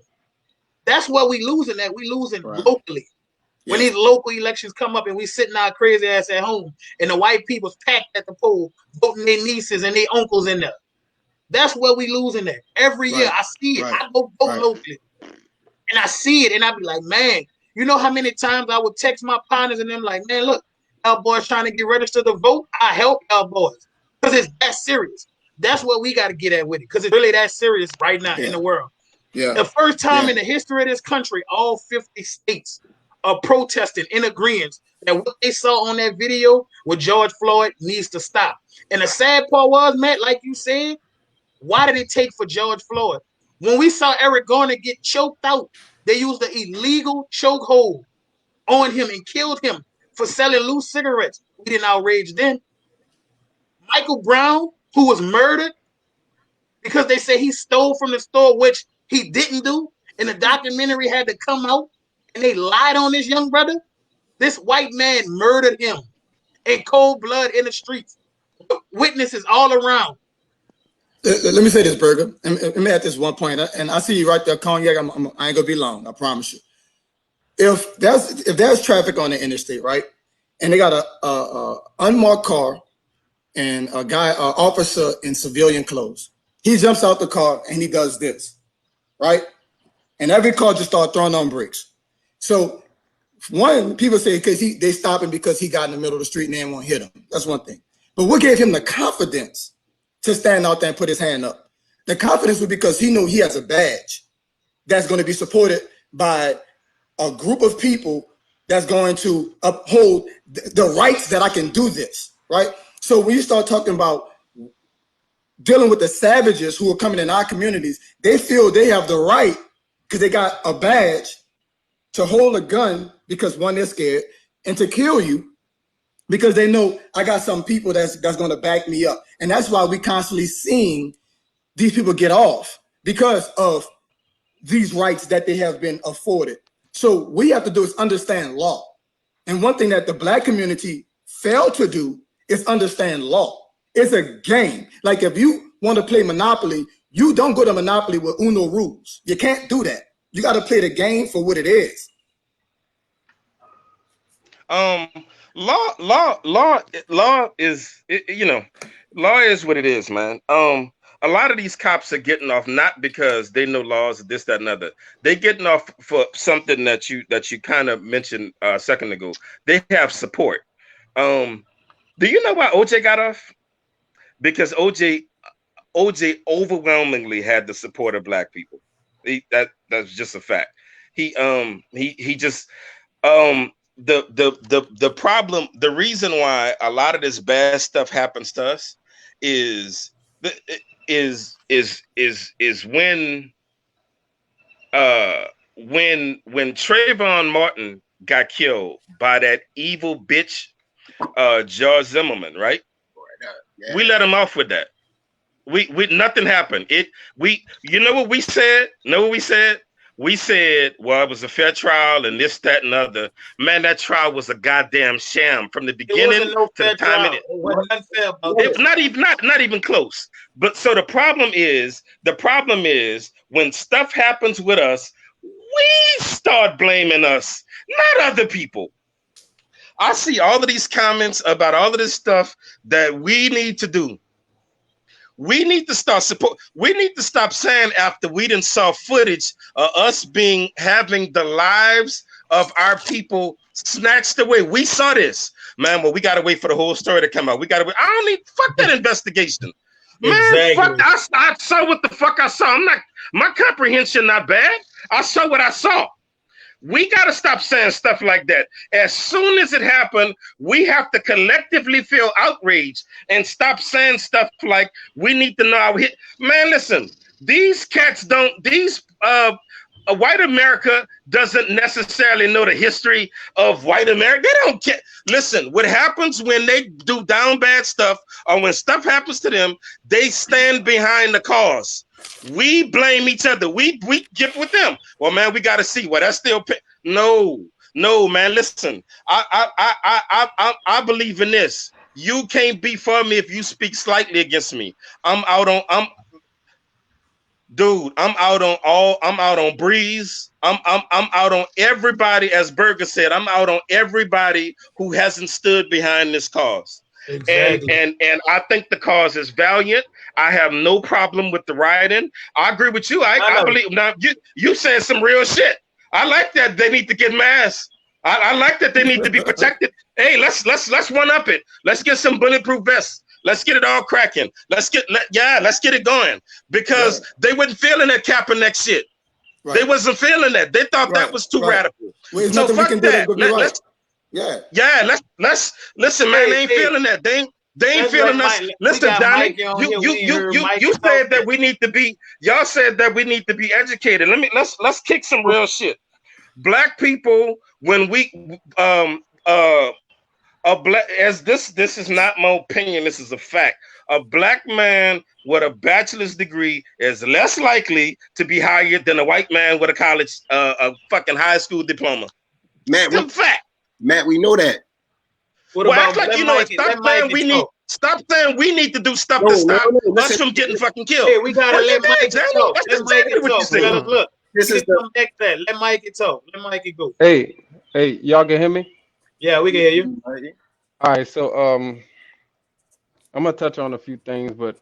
That's where we losing at. We losing locally. When these local elections come up and we sitting our crazy ass at home and the white people's packed at the poll, voting their nieces and their uncles in there. That's where we losing at. Every year I see it. I go vote locally. And I see it and I be like, man, you know how many times I would text my partners and them like, man, look, y'all boys trying to get registered to vote. I help y'all boys. Because it's that serious. That's what we got to get at with it. Because it's really that serious right now in the world. The first time in the history of this country, all 50 states are protesting in agreement that what they saw on that video with George Floyd needs to stop. And the sad part was, Matt, like you said, why did it take for George Floyd? When we saw Eric Garner get choked out, they used the illegal chokehold on him and killed him for selling loose cigarettes. We didn't outrage then. Michael Brown, who was murdered because they say he stole from the store, which he didn't do, and the documentary had to come out, and they lied on this young brother. This white man murdered him in cold blood in the streets. Witnesses all around. Let me say this, Berger. Let me add this one point, and I see you right there, Cognac. I ain't gonna be long. I promise you. If there's traffic on the interstate, right, and they got a unmarked car and a officer in civilian clothes, he jumps out the car and he does this, right, and every car just starts throwing on brakes. So one, people say because they stop him because he got in the middle of the street and they didn't want to hit him. That's one thing. But what gave him the confidence to stand out there and put his hand up? The confidence was because he knew he has a badge that's going to be supported by a group of people that's going to uphold the rights that I can do this, right? So when you start talking about dealing with the savages who are coming in our communities, they feel they have the right because they got a badge to hold a gun because one, they're scared, and to kill you because they know I got some people that's going to back me up. And that's why we constantly seeing these people get off because of these rights that they have been afforded. So what we have to do is understand law. And one thing that the black community failed to do is understand law. It's a game. Like if you want to play Monopoly, you don't go to Monopoly with Uno rules. You can't do that. You got to play the game for what it is. Law is, you know, law is what it is, man. a lot of these cops are getting off not because they know laws, this, that, and other. They getting off for something that you kind of mentioned a second ago. They have support. Do you know why OJ got off? Because OJ overwhelmingly had the support of black people. That's just a fact. He just the problem, the reason why a lot of this bad stuff happens to us is when Trayvon Martin got killed by that evil bitch George Zimmerman, right? Yeah. We let him off with that. We nothing happened. You know what we said? We said, well, it was a fair trial and this, that, and other. Man, that trial was a goddamn sham from the beginning to the time it wasn't fair about it. Not even close. But so the problem is when stuff happens with us, we start blaming us, not other people. I see all of these comments about all of this stuff that we need to do. We need to start support. We need to stop saying after we didn't saw footage of us having the lives of our people snatched away. We saw this, man. Well, we gotta wait for the whole story to come out. We gotta wait. I don't need fuck that investigation, man. Exactly. Fuck. I saw what the fuck I saw. My comprehension not bad. I saw what I saw. We got to stop saying stuff like that. As soon as it happened, we have to collectively feel outraged and stop saying stuff like we need to know our hit. Man, listen, these cats white America doesn't necessarily know the history of white America. They don't care. Listen, what happens when they do down bad stuff or when stuff happens to them, they stand behind the cause. We blame each other. We get with them. Well, man, we got to see. Well, that's still no, man. Listen, I believe in this. You can't be for me if you speak slightly against me. I'm out on Breeze. I'm out on everybody, as Berger said. I'm out on everybody who hasn't stood behind this cause. Exactly. And I think the cause is valiant. I have no problem with the rioting. I agree with you. I believe now you said some real shit. I like that they need to get masks. I like that they need to be protected. Hey, let's one up it. Let's get some bulletproof vests. Let's get it all cracking. Let's get it going. Because they wasn't feeling that Kaepernick shit. Right. They wasn't feeling that. They thought that was too radical. Well, so fuck that. Let's listen, man. They ain't feeling that. They ain't feeling us. Listen, Donnie, you said that we need to be. Y'all said that we need to be educated. Let's kick some real shit. Black people, when we this is not my opinion. This is a fact. A black man with a bachelor's degree is less likely to be hired than a white man with a college, a fucking high school diploma. Matt, it's a fact. Matt, we know that. What about like you know? Stop saying we need to do stuff to stop us from getting fucking killed. Hey, we gotta let Mike talk. That's exactly what you say. Look, this is the next that. Let Mikey talk. Let Mikey go. Hey, y'all can hear me? Yeah, we can hear you. All right, so I'm gonna touch on a few things, but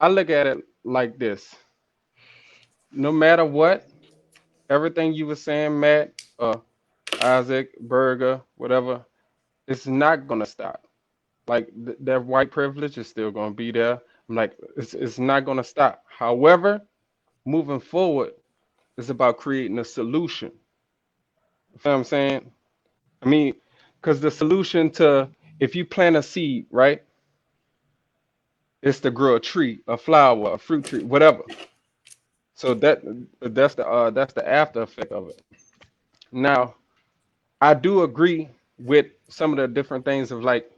I look at it like this: no matter what, everything you were saying, Matt, Isaac, Berger, whatever, it's not gonna stop. Like that white privilege is still gonna be there. I'm like, it's not gonna stop. However, moving forward, it's about creating a solution. You know what I'm saying? I mean, because the solution to if you plant a seed, right? It's to grow a tree, a flower, a fruit tree, whatever. So that's the after effect of it. Now, I do agree with some of the different things of like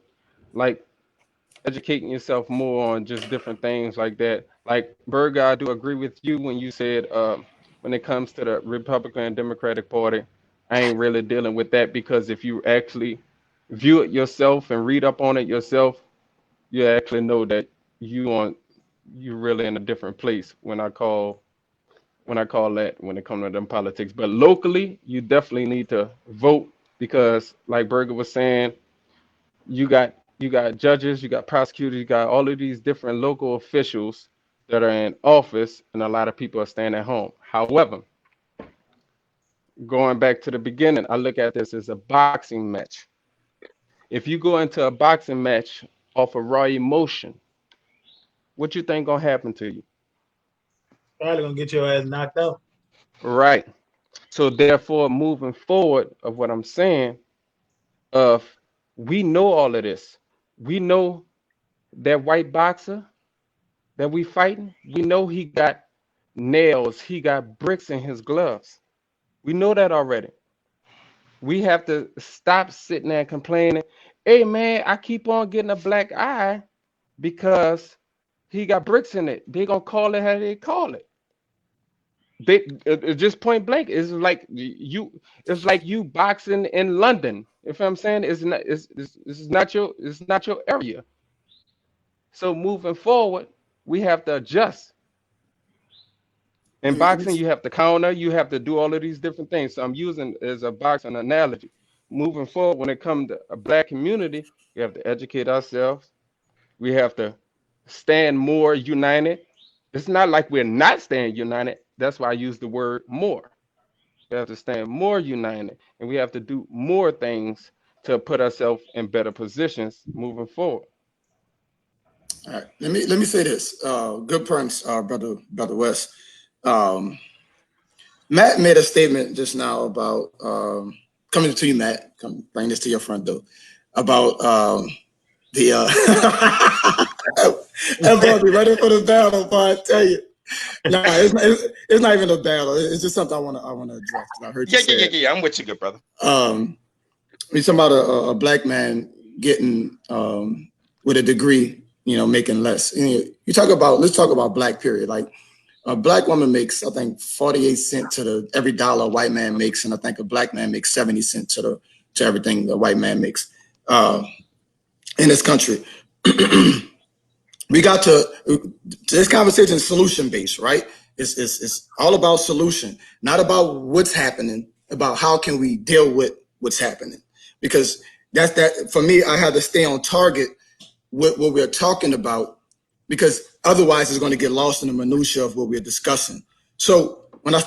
educating yourself more on just different things like that. Like Berger, I do agree with you when you said when it comes to the Republican and Democratic Party, I ain't really dealing with that because if you actually view it yourself and read up on it yourself, you actually know that you're really in a different place when I call that when it comes to them politics. But locally, you definitely need to vote because, like Berger was saying, you got You got judges, you got prosecutors, you got all of these different local officials that are in office, and a lot of people are staying at home. However, going back to the beginning, I look at this as a boxing match. If you go into a boxing match off of raw emotion, what you think gonna happen to you? Probably gonna get your ass knocked out. Right. So therefore, moving forward of what I'm saying, of we know all of this. We know that white boxer that we fighting, we know he got nails, he got bricks in his gloves. We know that already. We have to stop sitting there and complaining, hey man, I keep on getting a black eye because he got bricks in it. They gonna call it how they call it. Just point blank. It's like you boxing in London. If I'm saying it's not your area. So moving forward, we have to adjust. In boxing, you have to counter, you have to do all of these different things. So I'm using as a boxing analogy. Moving forward, when it comes to a black community, we have to educate ourselves. We have to stand more united. It's not like we're not staying united. That's why I use the word more. We have to stand more united, and we have to do more things to put ourselves in better positions moving forward. All right, let me say this. Good points, brother West. Matt made a statement just now about coming to you, Matt. Come bring this to your front door about the everybody be ready for the battle, but I tell you, no, it's not even a battle. It's just something I want to address. I heard you say Yeah. I'm with you, good brother. We talking about a black man getting with a degree, making less. You talk about, let's talk about black period. Like a black woman makes, I think, 48 cents to every dollar a white man makes, and I think a black man makes 70 cents to everything the white man makes in this country. We got to this conversation is solution based, right? It's all about solution, not about what's happening, about how can we deal with what's happening. Because that for me, I have to stay on target with what we're talking about, because otherwise it's going to get lost in the minutia of what we're discussing. So when I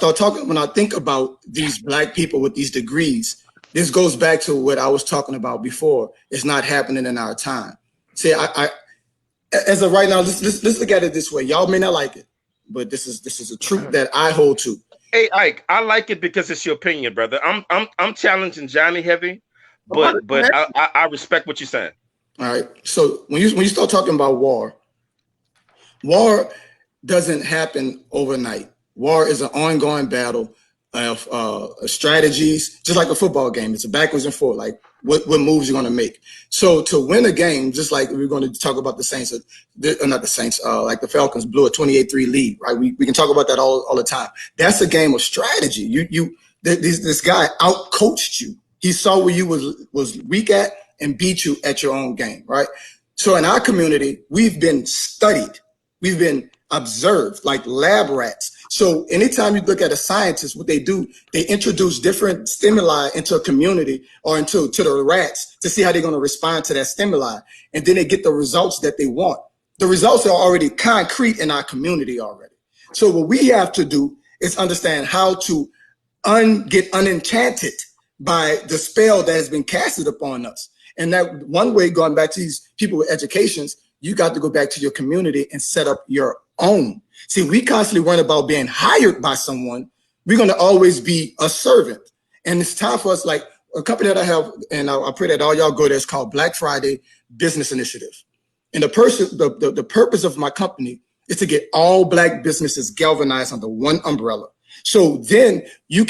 think about these black people with these degrees, this goes back to what I was talking about before. It's not happening in our time. See, I as of right now, let's look at it this way. Y'all may not like it, but this is a truth that I hold to. Hey Ike, I like it because it's your opinion, brother. I'm challenging Johnny heavy, but I respect what you're saying. All right. So when you start talking about war doesn't happen overnight. War is an ongoing battle of strategies, just like a football game. It's a backwards and forward, like what moves you're going to make. So to win a game, just like we're going to talk about the Saints, not the Saints, like the Falcons blew a 28-3 lead, right? We can talk about that all the time. That's a game of strategy. This guy out-coached you. He saw where you was weak at and beat you at your own game, right? So in our community, we've been studied. We've been observed like lab rats. So anytime you look at a scientist, what they do, they introduce different stimuli into a community or to the rats to see how they're going to respond to that stimuli. And then they get the results that they want. The results are already concrete in our community already. So what we have to do is understand how to get unenchanted by the spell that has been casted upon us. And that one way, going back to these people with educations, you got to go back to your community and set up your own. See, we constantly worry about being hired by someone. We're going to always be a servant. And it's time for us, like a company that I have, and I pray that all y'all go there, it's called Black Friday Business Initiative. And the purpose of my company is to get all black businesses galvanized under one umbrella. So then we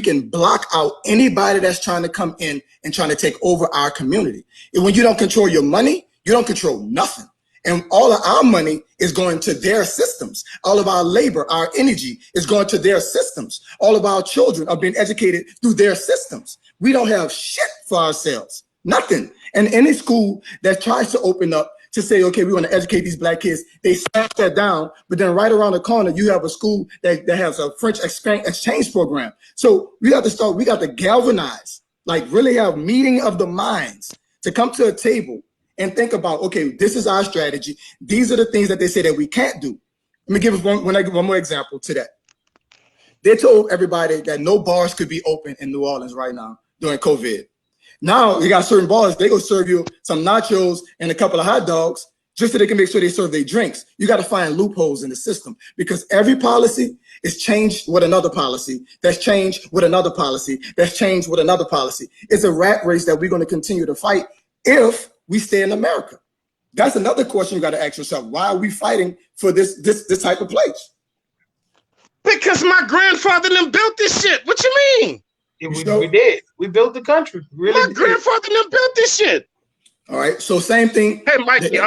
can block out anybody that's trying to come in and trying to take over our community. And when you don't control your money, you don't control nothing. And all of our money is going to their systems. All of our labor, our energy is going to their systems. All of our children are being educated through their systems. We don't have shit for ourselves, nothing. And any school that tries to open up to say, okay, we want to educate these black kids, they smash that down. But then right around the corner, you have a school that has a French exchange program. So we got to galvanize, like really have meeting of the minds to come to a table and think about, okay, this is our strategy. These are the things that they say that we can't do. Let me give one more example to that. They told everybody that no bars could be open in New Orleans right now during COVID. Now you got certain bars, they go serve you some nachos and a couple of hot dogs just so they can make sure they serve their drinks. You got to find loopholes in the system because every policy is changed with another policy. That's changed with another policy. That's changed with another policy. It's a rat race that we're going to continue to fight if we stay in America. That's another question you got to ask yourself. Why are we fighting for this type of place? Because my grandfather them built this shit. What you mean? Yeah, we did. We built the country. Really, my grandfather them built this shit. All right. So same thing. Hey, Mikey.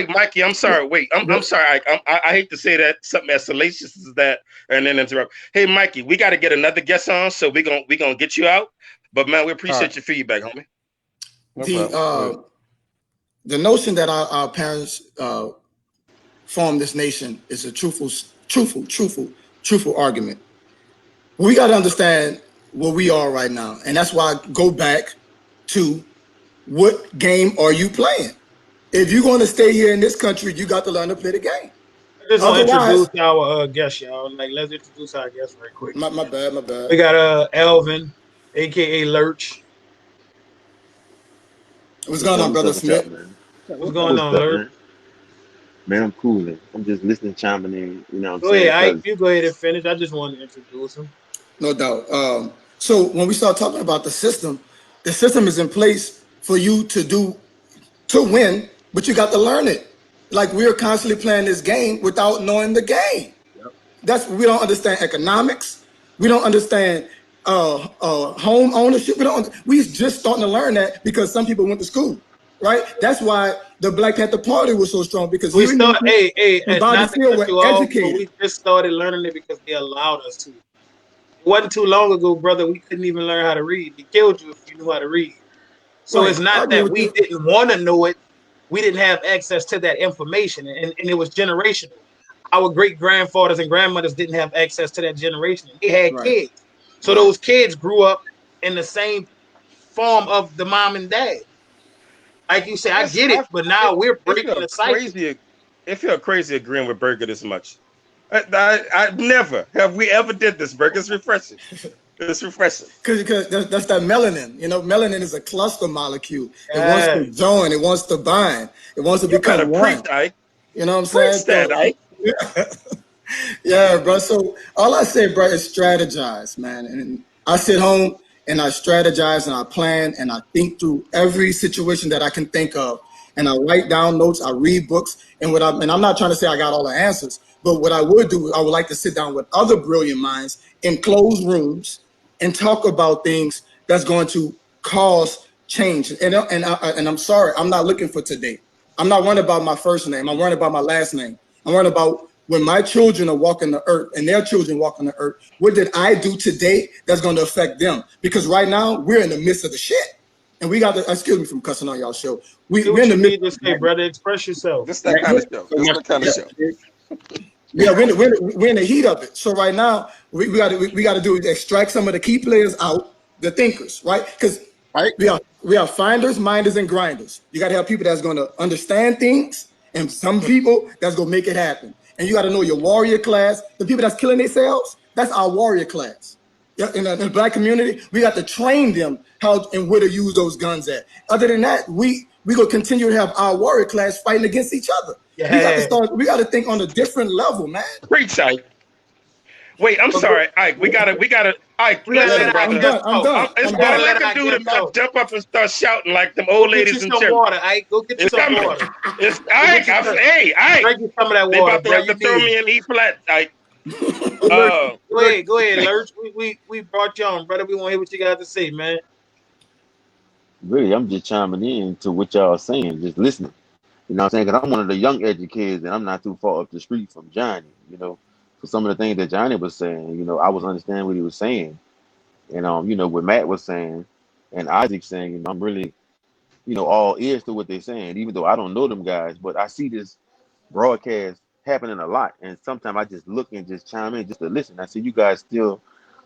Mikey. I'm sorry. Wait. I'm sorry. I hate to say that something as salacious as that, and then interrupt. Hey, Mikey. We got to get another guest on, so we gonna get you out. But man, we appreciate your feedback, homie. The notion that our parents formed this nation is a truthful argument. We got to understand where we are right now, and that's why I go back to what game are you playing? If you're going to stay here in this country, you got to learn to play the game. Just want to introduce our guest, y'all. Like, let's introduce our guest right quick. My bad. We got Elvin, aka Lurch. What's going on, brother Smith? What's going on, Lurch? Man, I'm cooling. I'm just listening, chiming in. You know what I'm saying? Go ahead, Ike. You go ahead and finish. I just wanted to introduce him. No doubt. So when we start talking about the system is in place for you to win, but you got to learn it. Like we're constantly playing this game without knowing the game. Yep. We don't understand economics. We don't understand home ownership. We just starting to learn that because some people went to school, right? That's why the Black Panther Party was so strong because we just started learning it because they allowed us to. It wasn't too long ago, brother. We couldn't even learn how to read. They killed you if you knew how to read. So right. It's not that we didn't want to know it. We didn't have access to that information, and it was generational. Our great-grandfathers and grandmothers didn't have access to that generation. They had kids. So those kids grew up in the same form of the mom and dad. Like you say, I get it, but now we're breaking the cycle. It feels crazy agreeing with Burger this much. I never have we ever did this, Burger. It's refreshing. It's refreshing. Because that's that melanin. You know, melanin is a cluster molecule. It wants to join. It wants to bind. It wants to become one. You know what I'm saying? Yeah, bro. So all I say, bro, is strategize, man. And I sit home and I strategize and I plan and I think through every situation that I can think of. And I write down notes. I read books. And I'm not trying to say I got all the answers, but what I would do, I would like to sit down with other brilliant minds in closed rooms and talk about things that's going to cause change. And I'm sorry, I'm not looking for today. I'm not worrying about my first name. I'm worrying about my last name. I'm worrying about when my children are walking the earth and their children walking the earth, what did I do today that's going to affect them? Because right now we're in the midst of the shit. And we got to, excuse me from cussing on y'all show. We're in the midst of brother, express yourself. This that kind of show. This that kind of show. Yeah, we're in the heat of it. So right now, we got to do extract some of the key players out, the thinkers, right? Because we are finders, minders, and grinders. You got to have people that's going to understand things, and some people that's going to make it happen. And you got to know your warrior class. The people that's killing themselves, that's our warrior class. In the Black community, we got to train them how and where to use those guns at. Other than that, we gonna continue to have our warrior class fighting against each other. Yeah. We got to think on a different level, man. Preach, Ike. Wait, I'm sorry, Ike. We gotta, Ike. Listen, brother. I'm done. It's not like a dude about jump up and start shouting like them old ladies in church. Water, Ike. Go get you some water. It's Ike. Hey, Ike. Drink you some of that water. They about to have to throw me in E flat, Ike. Go ahead, Lurch. We brought you on, brother. We want to hear what you got to say, man. Really, I'm just chiming in to what y'all saying, just listening. You know what I'm saying? Because I'm one of the young educators, and I'm not too far up the street from Johnny, you know. So some of the things that Johnny was saying, you know, I was understanding what he was saying. And, you know, what Matt was saying and Isaac saying, you know, I'm really, you know, all ears to what they're saying, even though I don't know them guys. But I see this broadcast happening a lot. And sometimes I just look and just chime in just to listen. I see you guys still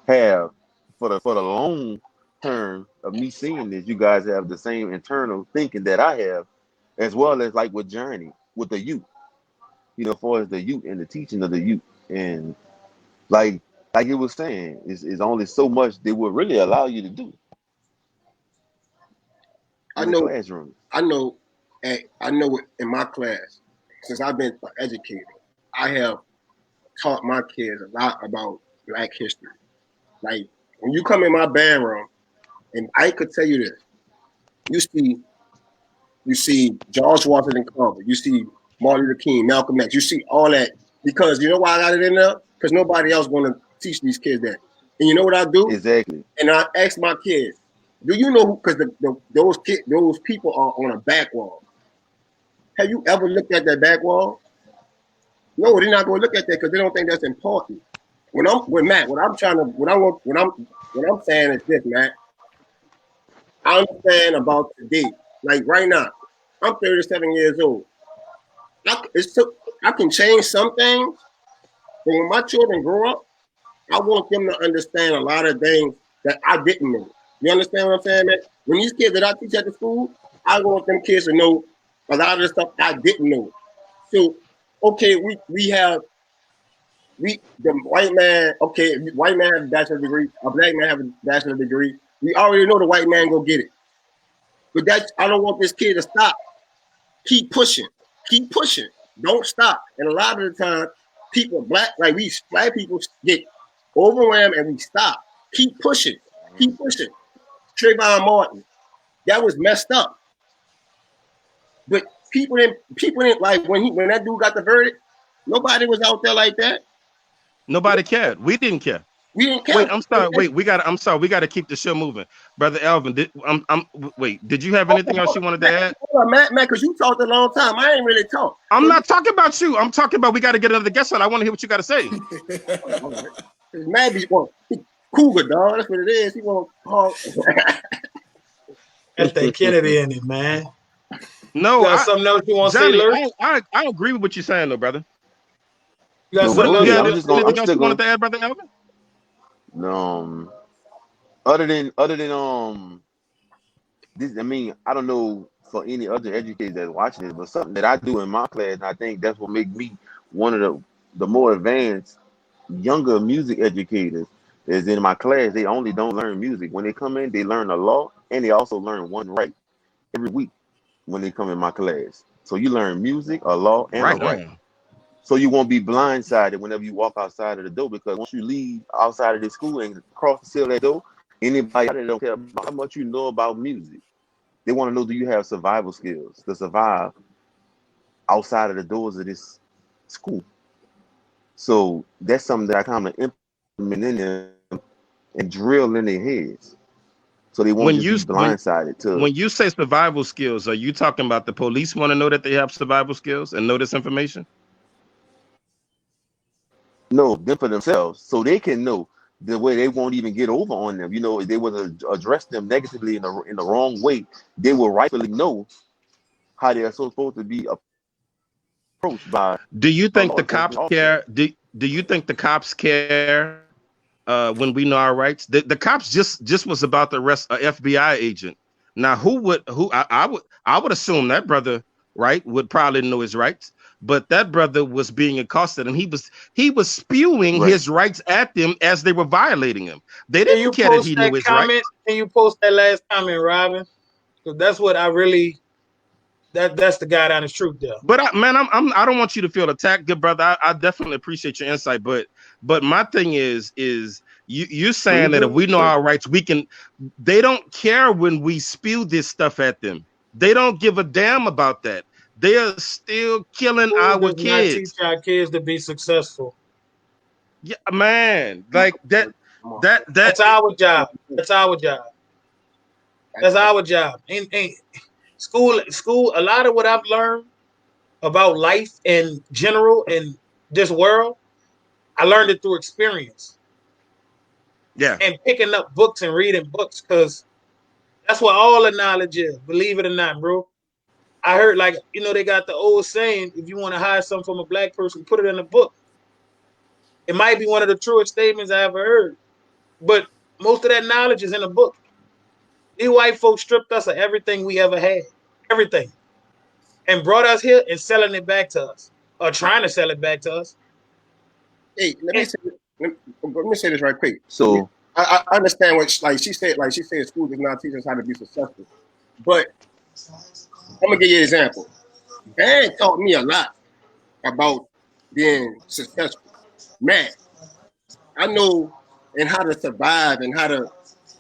have, for the long term of me seeing this, you guys have the same internal thinking that I have. as well as like with Journey, with the youth, as far as the youth and the teaching of the youth. And like it was saying, is only so much they would really allow you to do I in the know, classroom. I know, I know in my class, since I've been an educator, I have taught my kids a lot about Black history. Like when you come in my band room, and I could tell you this, you see George Washington Carver, you see Martin Luther King, Malcolm X, you see all that because you know why I got it in there? Because nobody else want to teach these kids that. And you know what I do? Exactly. And I ask my kids, do you know who? Because those people are on a back wall. Have you ever looked at that back wall? No, they're not going to look at that because they don't think that's important. With Matt, what I'm saying is this, Matt. I understand about today. Like right now, I'm 37 years old. I can change some things, but when my children grow up, I want them to understand a lot of things that I didn't know. You understand what I'm saying, man? When these kids that I teach at the school, I want them kids to know a lot of the stuff I didn't know. So, okay, the white man, okay, white man has a bachelor's degree, a black man has a bachelor's degree. We already know the white man go get it. But I don't want this kid to stop. Keep pushing. Keep pushing. Don't stop. And a lot of the time, black people get overwhelmed and we stop. Keep pushing. Keep pushing. Trayvon Martin, that was messed up. But people didn't like when that dude got the verdict, nobody was out there like that. Nobody cared. We didn't care. We didn't care. Wait, I'm sorry. Wait, I'm sorry. We got to keep the show moving, brother Alvin. Did you have anything else you wanted to add? Matt, because you talked a long time. I ain't really talk. I'm not talking about you. I'm talking about we got to get another guest on. I want to hear what you got to say. Matt be cougar, dog. That's what it is. He want That's that Kennedy in it, man. No, you got something else you want to say, Lurch? I agree with what you're saying, though, brother. You got something else you wanted to add, brother Alvin? Other than this, I mean, I don't know for any other educators that's watching this, but something that I do in my class, and I think that's what makes me one of the more advanced, younger music educators, is in my class. They only don't learn music. When they come in, they learn a law, and they also learn one right every week when they come in my class. So you learn music, a law, and a right. So you won't be blindsided whenever you walk outside of the door, because once you leave outside of the school and cross the seal of that door, anybody out there don't care about how much you know about music. They want to know, do you have survival skills to survive outside of the doors of this school? So that's something that I kind of implement in them and drill in their heads, so they won't just be blindsided to. When you say survival skills, are you talking about the police want to know that they have survival skills and know this information? No, them for themselves, so they can know the way they won't even get over on them. If they would address them negatively in the wrong way, they will rightfully know how they are supposed to be approached by. Do you think the cops care? Do you think the cops care when we know our rights? The cops just was about to arrest an FBI agent. Now, I would assume that brother, right, would probably know his rights. But that brother was being accosted, and he was spewing his rights at them as they were violating him. They didn't care that he knew his rights. Can you post that last comment, Robin? Because that's what I really. That's the guy down the truth there. But I don't want you to feel attacked, good brother. I definitely appreciate your insight. But my thing is you saying that if we know our rights, we can. They don't care when we spew this stuff at them. They don't give a damn about that. They are still killing our kids. Not teach our kids to be successful. Yeah, man. Like that. That's our job. That's our job. That's our job. Ain't school. A lot of what I've learned about life in general in this world, I learned it through experience. Yeah. And picking up books and reading books, because that's what all the knowledge is. Believe it or not, bro. I heard, they got the old saying, if you want to hide something from a black person, put it in a book. It might be one of the truest statements I ever heard, but most of that knowledge is in a book. These white folks stripped us of everything we ever had. Everything. and brought us here and selling it back to us, or trying to sell it back to us. Hey, let me say this right quick. So I understand what she said school does not teach us how to be successful. But I'm gonna give you an example. Dad taught me a lot about being successful. Man, I know and how to survive and how to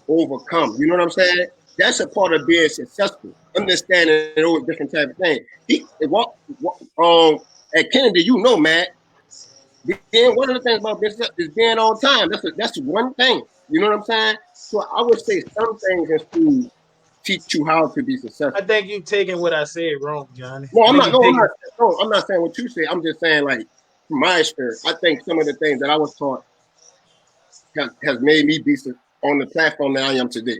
overcome. You know what I'm saying? That's a part of being successful. Understanding those different type of things. At Kennedy, you know, man. Being one of the things about business is being on time. That's one thing. You know what I'm saying? So I would say some things in school teach you how to be successful. I think you taking what I said wrong, Johnny. No, I'm not saying what you say. I'm just saying, like, from my experience, I think some of the things that I was taught has made me be on the platform that I am today.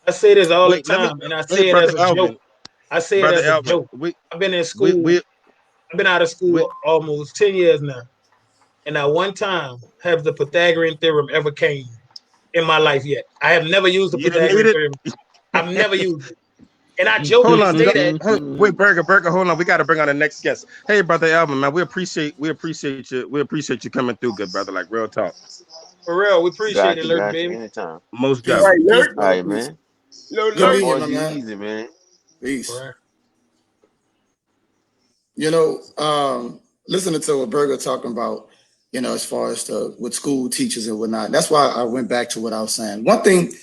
I say this all the time, and I say it as a joke. I say it as a joke. I've been in school. I've been out of school almost 10 years now, and not one time have the Pythagorean theorem ever came in my life yet. I have never used the Pythagorean theorem. I've never used it. And I jokingly say that. Wait, Burger, hold on. We got to bring on the next guest. Hey, brother Alvin, man, we appreciate you. We appreciate you coming through, good brother. Like real talk. For real, we appreciate it, Lurk, baby. Anytime. Most Peace, definitely. peace, All brother, right, peace. man. Good meeting you, my man. Easy, man. Peace. You know, listening to what Berger talking about, you know, as far as with school teachers and whatnot, that's why I went back to what I was saying. One thing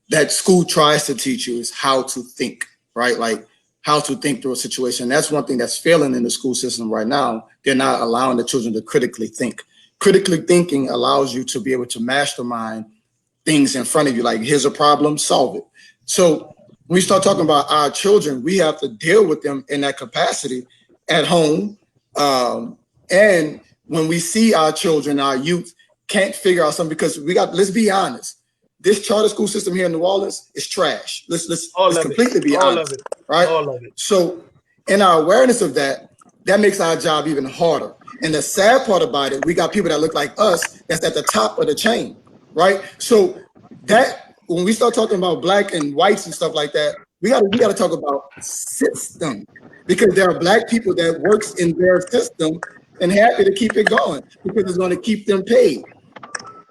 that school tries to teach you is how to think, right? Like how to think through a situation. That's one thing that's failing in the school system right now. They're not allowing the children to critically think. Critically thinking allows you to be able to mastermind things in front of you. Like, here's a problem, solve it. So when we start talking about our children, we have to deal with them in that capacity at home. And when we see our children, our youth can't figure out something, because let's be honest. This charter school system here in New Orleans is trash. Let's completely be honest, right? All of it. So in our awareness of that makes our job even harder. And the sad part about it, we got people that look like us that's at the top of the chain, right? So that when we start talking about black and whites and stuff like that, we gotta talk about system, because there are black people that works in their system and happy to keep it going because it's going to keep them paid.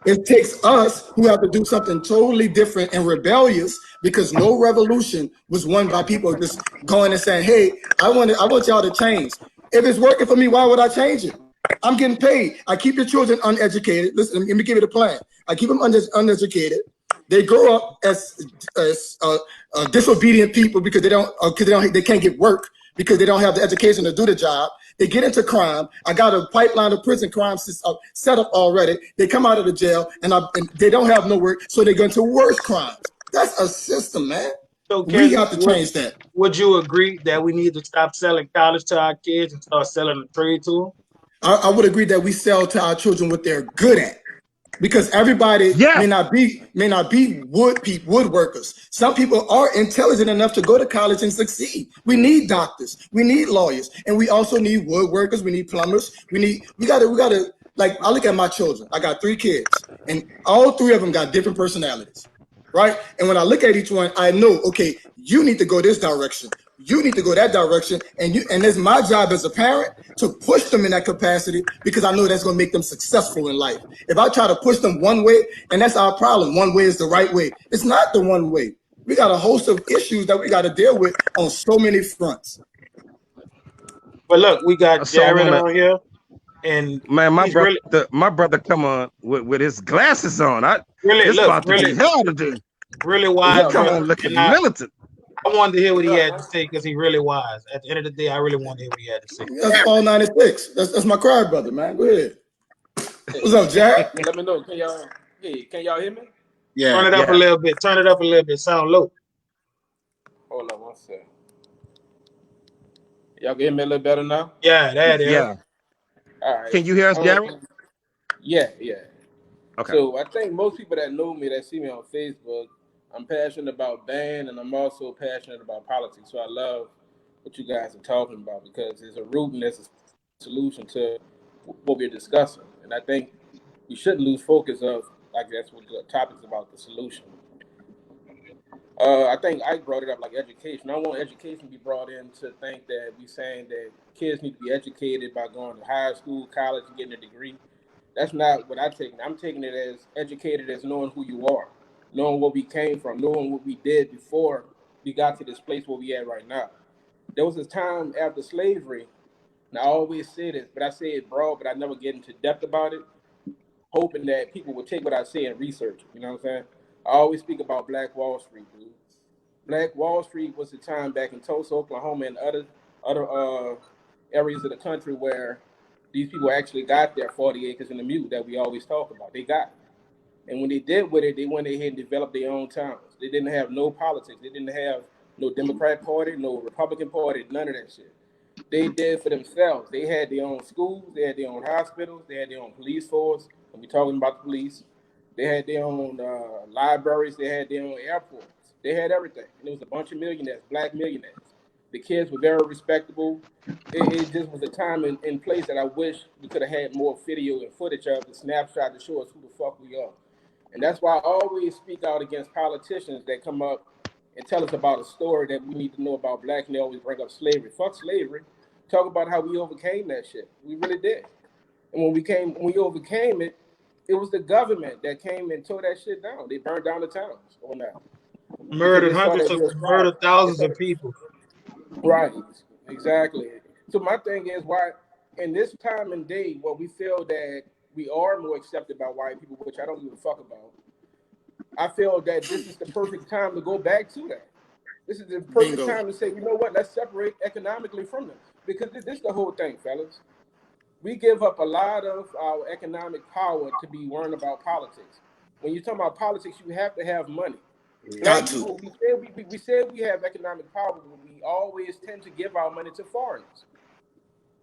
It takes us who have to do something totally different and rebellious, because no revolution was won by people just going and saying, hey, I want y'all to change. If it's working for me, why would I change it? I'm getting paid. I keep your children uneducated. Listen, let me give you the plan. I keep them uneducated. They grow up as disobedient people because they can't get work, because they don't have the education to do the job. They get into crime. I got a pipeline of prison crime set up already. They come out of the jail and they don't have no work, so they go into worse crimes. That's a system, man. So we have to change that. Would you agree that we need to stop selling college to our kids and start selling the trade to them? I would agree that we sell to our children what they're good at. Because everybody may not be woodworkers. Some people are intelligent enough to go to college and succeed. We need doctors, we need lawyers, and we also need woodworkers. We need plumbers. We gotta like, I look at my children. I got 3 kids, and all 3 of them got different personalities, right? And when I look at each one, I know, okay, you need to go this direction. You need to go that direction, and it's my job as a parent to push them in that capacity, because I know that's going to make them successful in life. If I try to push them one way, and that's our problem, one way is the right way. It's not the one way. We got a host of issues that we got to deal with on so many fronts. But look, we got Jared on here, and man, my brother come on with his glasses on. Really hell to do. Really wise. Come on, looking militant. I wanted to hear what he had to say, because he really wise. At the end of the day, I really wanted to hear what he had to say. That's all 96. That's my cry brother, man. Go ahead. What's up, Jared? Let me know. Can y'all hear me? Yeah. Turn it up a little bit. Turn it up a little bit. Sound low. Hold on one second. Y'all can hear me a little better now? Yeah, that is. Yeah. All right. Can you hear us, Jared? Yeah. Okay. So I think most people that know me, that see me on Facebook, I'm passionate about band, and I'm also passionate about politics. So I love what you guys are talking about, because there's a root and there's a solution to what we're discussing. And I think we shouldn't lose focus of, like, that's what the topic's about, the solution. I think I brought it up like education. I want education to be brought in to think that we saying that kids need to be educated by going to high school, college, and getting a degree. That's not what I'm taking. I'm taking it as educated as knowing who you are, knowing where we came from, knowing what we did before we got to this place where we at right now. There was a time after slavery, and I always say this, but I say it broad, but I never get into depth about it, hoping that people would take what I say and research it. You know what I'm saying? I always speak about Black Wall Street, dude. Black Wall Street was the time back in Tulsa, Oklahoma, and other areas of the country where these people actually got their 40 acres and a mule that we always talk about. They got it. And when they did with it, they went ahead and developed their own towns. They didn't have no politics. They didn't have no Democrat Party, no Republican Party, none of that shit. They did for themselves. They had their own schools. They had their own hospitals. They had their own police force. And we're talking about the police. They had their own libraries. They had their own airports. They had everything. And it was a bunch of millionaires, black millionaires. The kids were very respectable. It just was a time and place that I wish we could have had more video and footage of, the snapshot to show us who the fuck we are. And that's why I always speak out against politicians that come up and tell us about a story that we need to know about black, and they always bring up slavery. Fuck slavery. Talk about how we overcame that shit. We really did. And when we overcame it, it was the government that came and tore that shit down. They burned down the towns on that. Murdered murdered thousands of people. Right, exactly. So my thing is, why in this time and day where we feel that we are more accepted by white people, which I don't give a fuck about, I feel that this is the perfect time to go back to that. This is the perfect time to say, you know what, let's separate economically from them. Because this is the whole thing, fellas. We give up a lot of our economic power to be worrying about politics. When you're talking about politics, you have to have money. Got to. We said we have economic power, but we always tend to give our money to foreigners.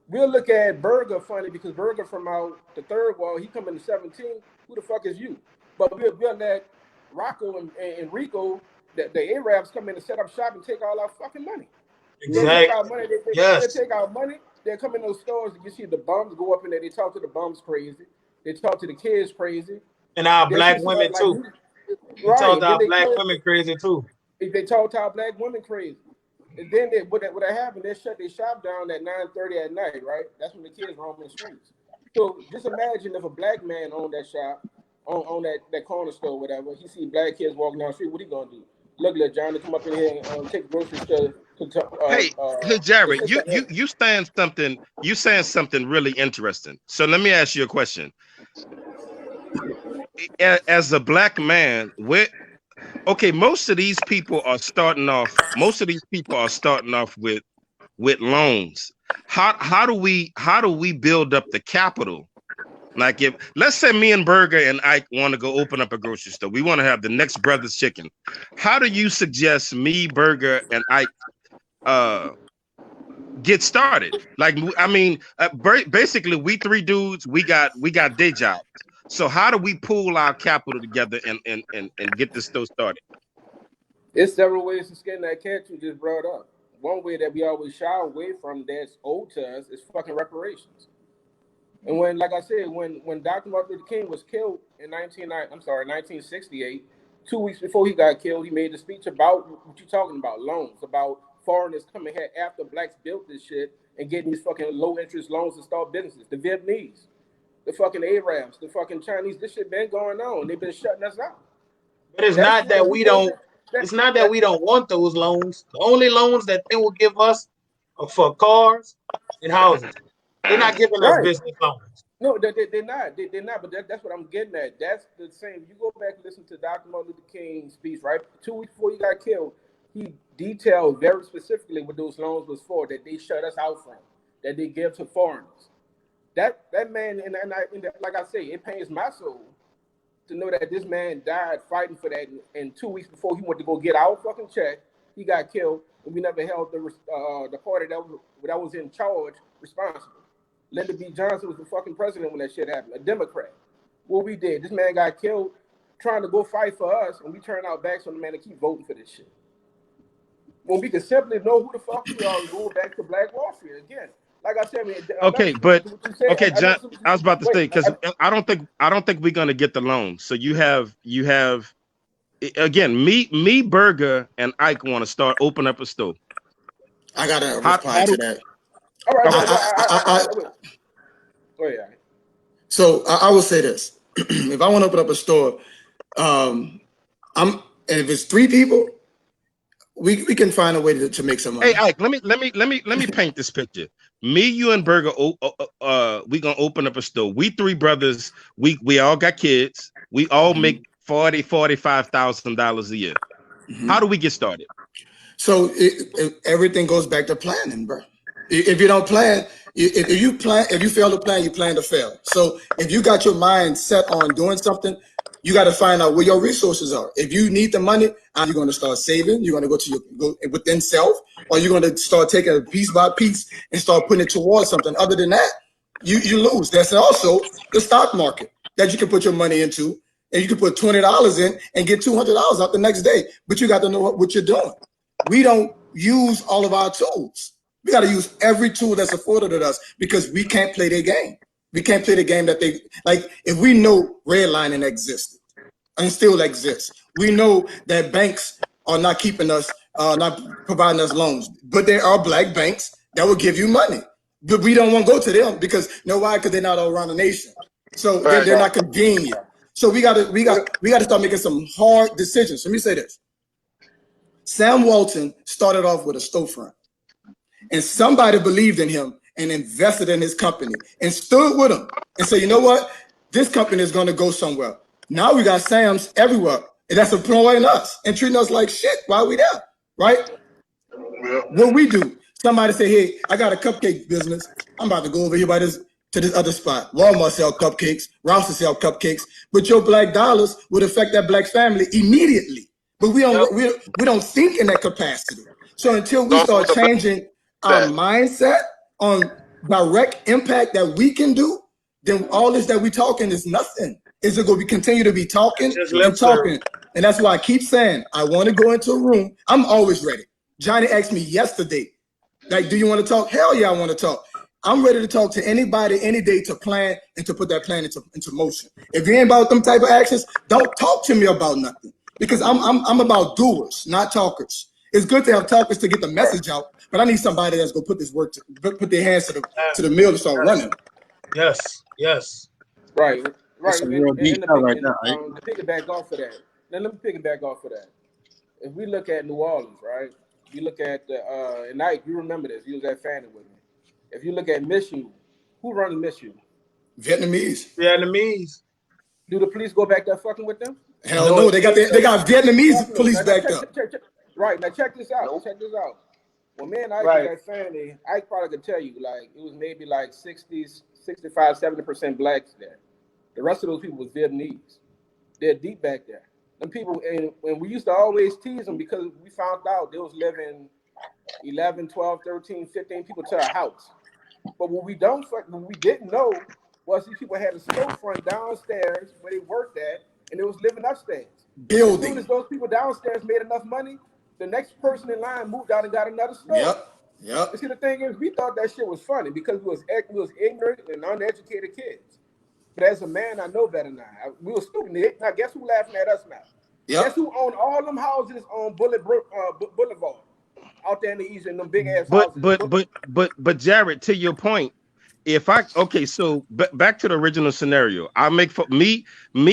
We'll look at Berger funny because Berger from out the third world, he come in the 17. Who the fuck is you? But we'll let Rocco and Rico, the Arabs, come in and set up shop and take all our fucking money. Exactly. They take our money. They take our money. They come in those stores and you see the bums go up in there. They talk to the bums crazy. They talk to the kids crazy. And our black women too. They talk to our black women crazy too. They talk to our black women crazy. And then what happened, they shut their shop down at 9:30 at night, right? That's when the kids roam in the streets. So just imagine if a black man owned that shop, on that corner store, whatever, he see black kids walking down the street, what he gonna do? Look, let Johnny come up in here and take groceries to hey Jared, you saying something really interesting. So let me ask you a question. As a black man, most of these people are starting off with loans. How do we build up the capital? Like, if let's say me and Berger and Ike want to go open up a grocery store, we want to have the next Brothers Chicken. How do you suggest me, Berger, and Ike get started? Like, I mean, basically, we three dudes, we got day jobs. So how do we pool our capital together and get this store started? There's several ways to skin that cat you just brought up. One way that we always shy away from that's old to us is fucking reparations. And when, like I said, when Dr. Martin Luther King was killed in 1968, 2 weeks before he got killed, he made a speech about what you're talking about, loans, about foreigners coming here after blacks built this shit and getting these fucking low interest loans to start businesses. The Vietnamese, the fucking Arabs, the fucking Chinese, this shit been going on. They've been shutting us out. But it's not that we don't want those loans. The only loans that they will give us are for cars and houses. They're not giving us business loans. No, they're not. They're not. But that's what I'm getting at. That's the same. You go back and listen to Dr. Martin Luther King's speech, right? 2 weeks before he got killed, he detailed very specifically what those loans was for, that they shut us out from, that they give to foreigners. That man, and like I say, it pains my soul to know that this man died fighting for that. And 2 weeks before he went to go get our fucking check, he got killed, and we never held the party that was in charge responsible. Lyndon B. Johnson was the fucking president when that shit happened, a Democrat. What we did, this man got killed trying to go fight for us, and we turned our backs on the man to keep voting for this shit. When we can simply know who the fuck we are and go back to Black Wall Street again. Like I said, man. John, I was about to say, because I don't think we're gonna get the loan. So you have again, me, Burger, and Ike want to start open up a store. I gotta How reply to do that. All right, okay? go ahead. So I will say this: if I want to open up a store, and if it's 3 people, we can find a way to make some money. Hey, Ike, let me paint this picture. Me, you, and Burger, we gonna open up a store. We 3 brothers. We all got kids. We all make $45,000 a year. How do we get started? So everything goes back to planning, bro. If you don't plan, if you fail to plan, you plan to fail. So if you got your mind set on doing something, you got to find out where your resources are. If you need the money, are you going to start saving? You're going to go within self, or you're going to start taking it piece by piece and start putting it towards something. Other than that, you lose. That's also the stock market that you can put your money into, and you can put $20 in and get $200 out the next day. But you got to know what you're doing. We don't use all of our tools. We got to use every tool that's afforded to us because we can't play their game. We can't play the game that they like. If we know redlining existed and still exists, we know that banks are not keeping us, not providing us loans, but there are black banks that will give you money. But we don't want to go to them because why? Because they're not all around the nation, so they're not convenient. So we got to start making some hard decisions. Let me say this. Sam Walton started off with a storefront, and somebody believed in him and invested in his company and stood with him and said, you know what? This company is going to go somewhere. Now we got Sam's everywhere, and that's employing us and treating us like shit while we there, right? What we do, somebody say, hey, I got a cupcake business. I'm about to go over here to this other spot. Walmart sell cupcakes, Rouse sell cupcakes, but your black dollars would affect that black family immediately. But we don't think in that capacity. So until we start changing our mindset on direct impact that we can do, then all this that we talking is nothing. Is it going to continue to be talking and talking? And that's why I keep saying I want to go into a room. I'm always ready. Johnny asked me yesterday, like, do you want to talk? Hell yeah, I want to talk. I'm ready to talk to anybody any day to plan and to put that plan into motion. If you ain't about them type of actions, don't talk to me about nothing. Because I'm about doers, not talkers. It's good to have talkers to get the message out, but I need somebody that's gonna put this work put their hands to the mill to start running. Yes. Right. It's a real deep cut right now, right? To piggyback off of that. Now let me piggyback off of that. If we look at New Orleans, right? You look at and Ike, you remember this. You was at Fannie with me. If you look at Miss You, who runs Miss You? Vietnamese. Do the police go back there fucking with them? Hell no, they got Vietnamese police back there. Right, now check this out. Nope. Check this out. When me and Ike was at Fannie, Ike probably could tell you, like, it was maybe like 60s, 65, 70% blacks there. The rest of those people was Vietnamese. They're deep back there. Them people, and we used to always tease them because we found out they was living 11, 12, 13, 15 people to a house. But what we didn't know was these people had a storefront downstairs where they worked at, and they was living upstairs. As soon as those people downstairs made enough money, the next person in line moved out and got another store. Yep. See, the thing is, we thought that shit was funny because we was ignorant and uneducated kids. But as a man, I know better now. We were stupid. Now, guess who laughing at us now? Yep. Guess who owned all them houses on Boulevard out there in the east and them big ass houses? But Jared, to your point, so back to the original scenario, I make for me,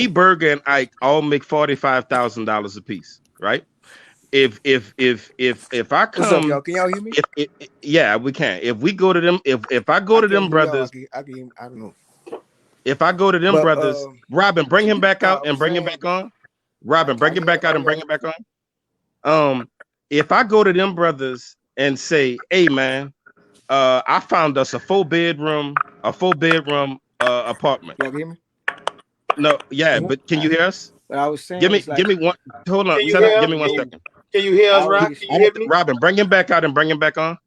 Burger, and Ike all make $45,000 a piece, right? If I come, what's up, y'all? Can y'all hear me? Yeah, we can. If we go to them, if I go to them brothers, I don't know. If I go to them brothers, Robin, bring him back out and bring him back on. Robin, bring him back out and bring him back on. If I go to them brothers and say, hey man, I found us a 4-bedroom apartment. Y'all hear me? No, yeah, but can you hear us? What I was saying, give me one. Hold on, give me 1 second. Can you hear us, Rob? Can you hear me? Robin, bring him back out and bring him back on.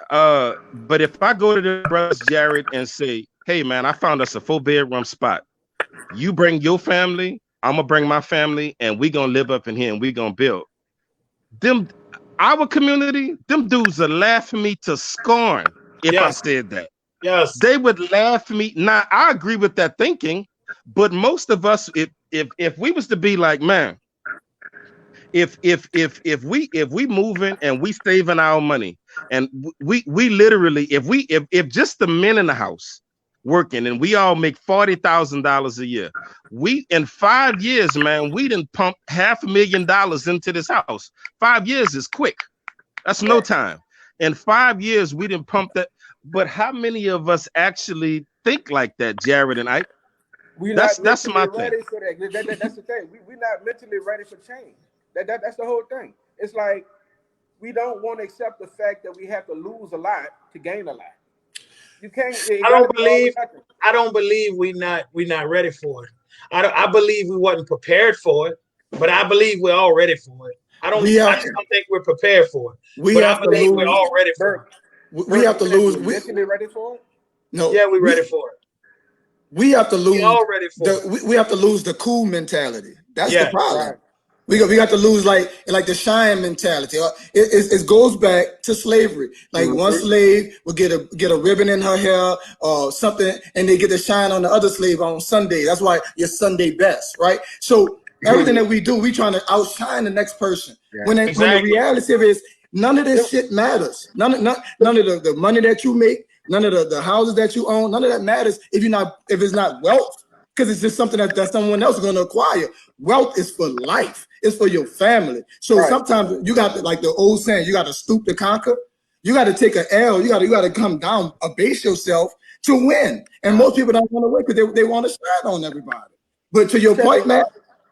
But if I go to the brothers, Jared, and say, hey man, I found us a 4-bedroom spot. You bring your family, I'm gonna bring my family, and we gonna live up in here and we gonna build. Our community, them dudes would laugh at me to scorn if I said that. Yes. They would laugh at me. Now, I agree with that thinking, but most of us, if we was to be like, man, if we moving and we saving our money, and we literally, if just the men in the house working and we all make $40,000 a year, we in 5 years, man, we didn't pump $500,000 into this house. 5 years is quick. That's no time. In 5 years, we didn't pump that. But how many of us actually think like that, Jared and Ike? That's my thing. Ready for that. That's the thing. We're not mentally ready for change. That's the whole thing. It's like we don't want to accept the fact that we have to lose a lot to gain a lot. You can't. I don't believe we're not ready for it. I believe we wasn't prepared for it, but I believe we're all ready for it. I just don't think we're prepared for it. But I believe we're all ready for it. We have to lose. We mentally ready for it? No. Yeah, we're ready for it. We have to lose. We all ready for it. We have to lose the cool mentality. That's the problem. Right. We got to lose like the Cheyenne mentality. It goes back to slavery. Like one slave would get a ribbon in her hair or something, and they get to shine on the other slave on Sunday. That's why you're Sunday best, right? So everything that we do, we trying to outshine the next person. Yeah. When the reality is none of this shit matters. None of the money that you make, none of the houses that you own, none of that matters if it's not wealth. Because it's just something that someone else is going to acquire. Wealth is for life. It's for your family. So sometimes you got to, like the old saying, you got to stoop to conquer. You got to take an L. You got to come down, abase yourself to win. And most people don't want to win because they want to shine on everybody. But to your point, man,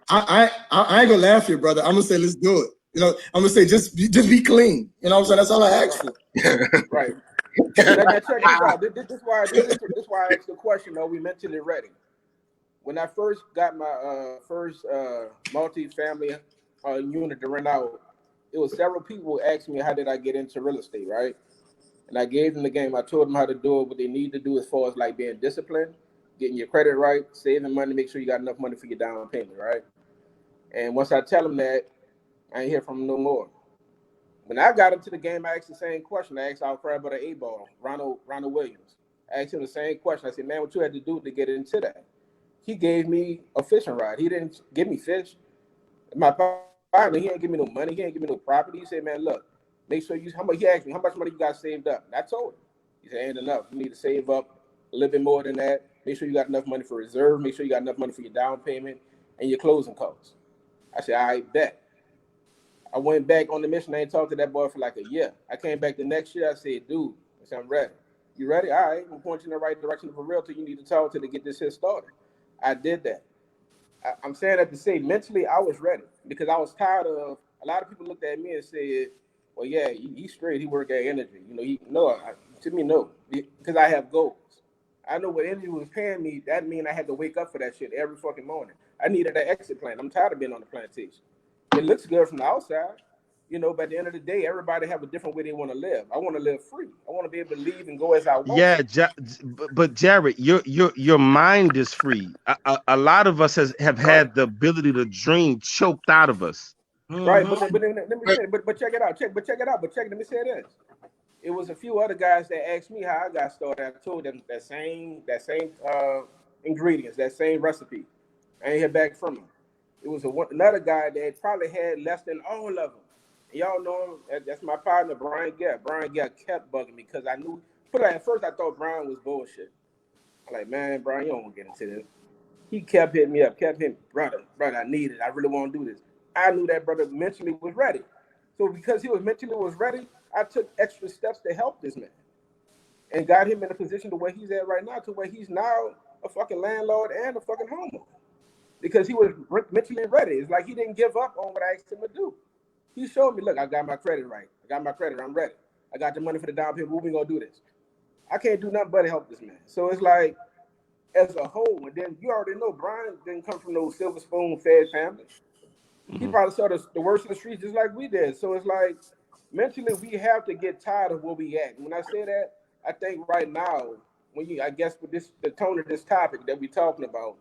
I ain't gonna laugh here, brother. I'm gonna say let's do it. You know, I'm gonna say just be clean. You know what I'm saying? That's all I ask for. Right. Check this out. This is why I asked the question. Are we mentally ready? When I first got my first multi-family unit to rent out, it was several people asking me how did I get into real estate, right? And I gave them the game. I told them how to do it, what they need to do as far as like being disciplined, getting your credit right, saving money, make sure you got enough money for your down payment, right? And once I tell them that, I ain't hear from them no more. When I got into the game, I asked the same question. I asked our friend about the A-ball, Ronald Williams. I asked him the same question. I said, man, what you had to do to get into that? He gave me a fishing rod. He didn't give me fish. My partner, he didn't give me no money. He didn't give me no property. He said, man, look, make sure he asked me, how much money you got saved up? And I told him. He said, ain't enough. You need to save up a little bit more than that. Make sure you got enough money for reserve. Make sure you got enough money for your down payment and your closing costs. I said, I bet. I went back on the mission. I ain't talked to that boy for like a year. I came back the next year. I said, dude, I said, I'm ready. You ready? All right. I'm going to point you in the right direction of a realtor you need to talk to get this shit started. I did that. I'm saying that to say mentally I was ready because I was tired of a lot of people looked at me and said, well, yeah, he's straight. He work at energy. You know, to me, no, because I have goals. I know what energy was paying me. That mean I had to wake up for that shit every fucking morning. I needed an exit plan. I'm tired of being on the plantation. It looks good from the outside, you know, but at the end of the day, everybody have a different way they want to live. I want to live free. I want to be able to leave and go as I want. Yeah, but Jared, your mind is free. A lot of us have had the ability to dream choked out of us. Right, but let me say, but check it out. Let me say this. It was a few other guys that asked me how I got started. I told them that same ingredients, that same recipe. I ain't hear back from him. It was another guy that probably had less than all of them. And y'all know him. That's my partner, Brian Gett. Brian Gett kept bugging me because I knew. At first, I thought Brian was bullshit. I'm like, man, Brian, you don't want to get into this. He kept hitting me up, brother, I need it. I really want to do this. I knew that brother mentally was ready. So because he was mentally ready, I took extra steps to help this man and got him in a position to where he's at right now, to where he's now a fucking landlord and a fucking homeowner. Because he was mentally ready. It's like he didn't give up on what I asked him to do. He showed me, look, I got my credit right. I'm ready. I got the money for the down payment. We gonna do this. I can't do nothing but help this man. So it's like, as a whole, and then you already know Brian didn't come from no silver spoon fed family. He probably saw the worst of the streets just like we did. So it's like, mentally, we have to get tired of where we at. When I say that, I think right now, I guess with the tone of this topic that we're talking about,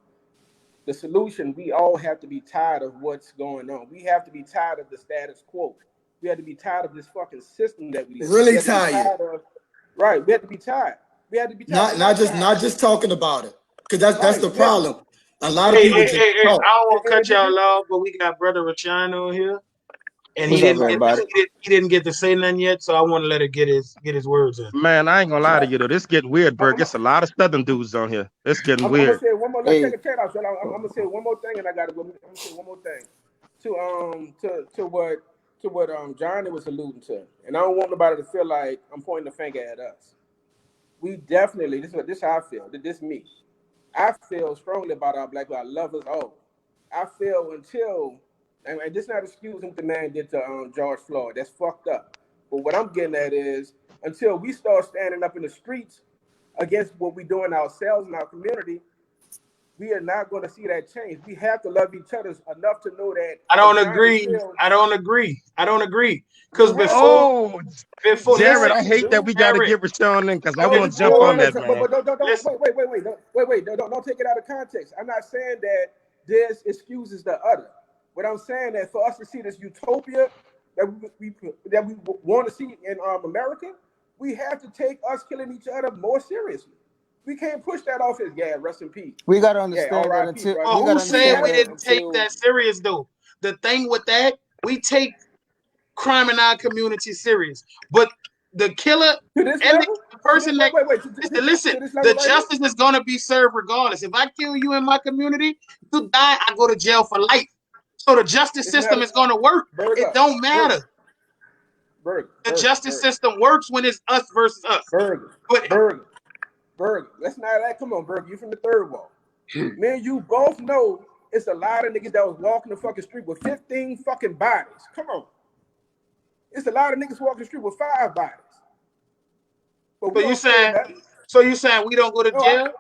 the solution, we all have to be tired of what's going on. We have to be tired of the status quo. We have to be tired of this fucking system that we live in. Really tired. Right. We have to be tired. We have to be tired. Not just talking about it. Because that's the problem. A lot of Hey, people hey, just hey, hey, I talk. don't want to cut y'all off, but we got Brother Rashawn on here, and What's up, everybody? he didn't get to say nothing yet, so I want to let her get his words in. Man, I ain't gonna lie to you though. This getting weird, Berg. It's a lot of Southern dudes on here. It's getting I'm gonna weird. say one more. Hey. Let's check it out. So I'm gonna say one more thing, and I gotta go. I'm gonna say one more thing to what Johnny was alluding to, and I don't want nobody to feel like I'm pointing the finger at us. We definitely this is how I feel. This me. I feel strongly about our black people. I love us all. I feel until and this not excusing what the man did to George Floyd. That's fucked up. But what I'm getting at is until we start standing up in the streets against what we're doing ourselves in our community, we are not going to see that change. We have to love each other enough to know that. I don't agree. Because before, Jared, listen, I hate that we got to Jared, get Rashawn in because I no, want to jump on that, But man. wait. Don't take it out of context. I'm not saying that this excuses the other. What I'm saying that for us to see this utopia that we want to see in America, we have to take us killing each other more seriously. We can't push that off as rest in peace. We gotta understand that until who said we didn't take that serious though? The thing with that, we take crime in our community serious, but the killer and the person that listen, the justice is gonna be served regardless. If I kill you in my community, you die, I go to jail for life. So the justice system is gonna work. It don't matter. The justice system works when it's us versus us. Berg, let's not that. Come on, Berg, you from the third wall. Man, you both know it's a lot of niggas that was walking the fucking street with 15 fucking bodies. Come on. It's a lot of niggas walking the street with 5 bodies. But so you saying we don't go to jail?